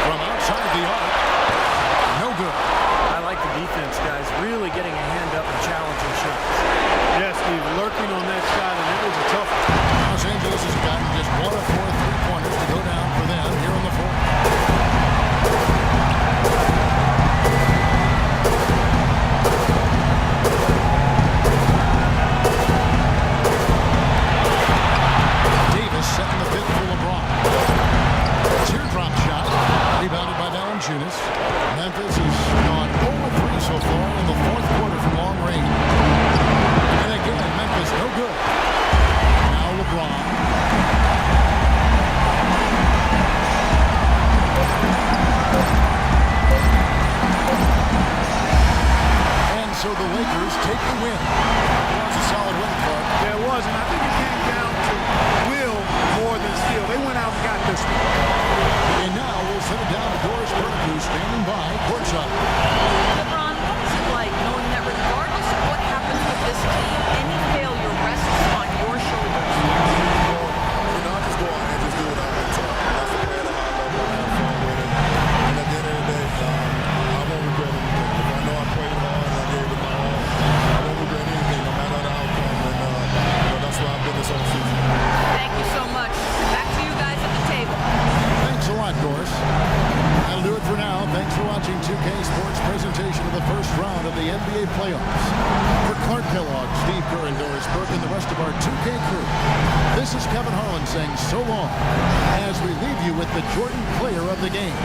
From outside the arc. No good. I like the defense, guys. Really getting a hand up and challenging shots. Yes, Steve, lurking on that side, and it was a tough one. Los Angeles has gotten just 1 of 4 3-pointers to go down for them here in the fourth. Davis setting the pick for LeBron. Teardrop shot. Rebounded by Valanciunas. Memphis has gone 0-3 so far in the fourth quarter from long range. And again, Memphis no good. Now LeBron. And so the Lakers take the win. It was a solid win, Clark. Yeah, it was, and I think it came down to will more than skill. They went out and got this one. And now we'll send it down to Doris Burke, who's standing by courtside. LeBron, what is it like knowing that regardless of what happens with this team, any failure rests on your shoulders? I just go out and just do what I want to. That's the way that I love it. Have fun with it. And at the end of the day, I won't regret anything. If I know I played hard and I gave it my all, I won't regret anything, no matter the outcome. And that's why I've been this whole season. Thank you so much. Back to you guys at the table. Thanks a lot, Doris. That'll do it for now. Thanks for watching 2K Sports' presentation of the first round of the NBA playoffs. For Clark Kellogg, Steve Kerr, and Doris Burke, and the rest of our 2K crew, this is Kevin Harlan saying so long as we leave you with the Jordan player of the game.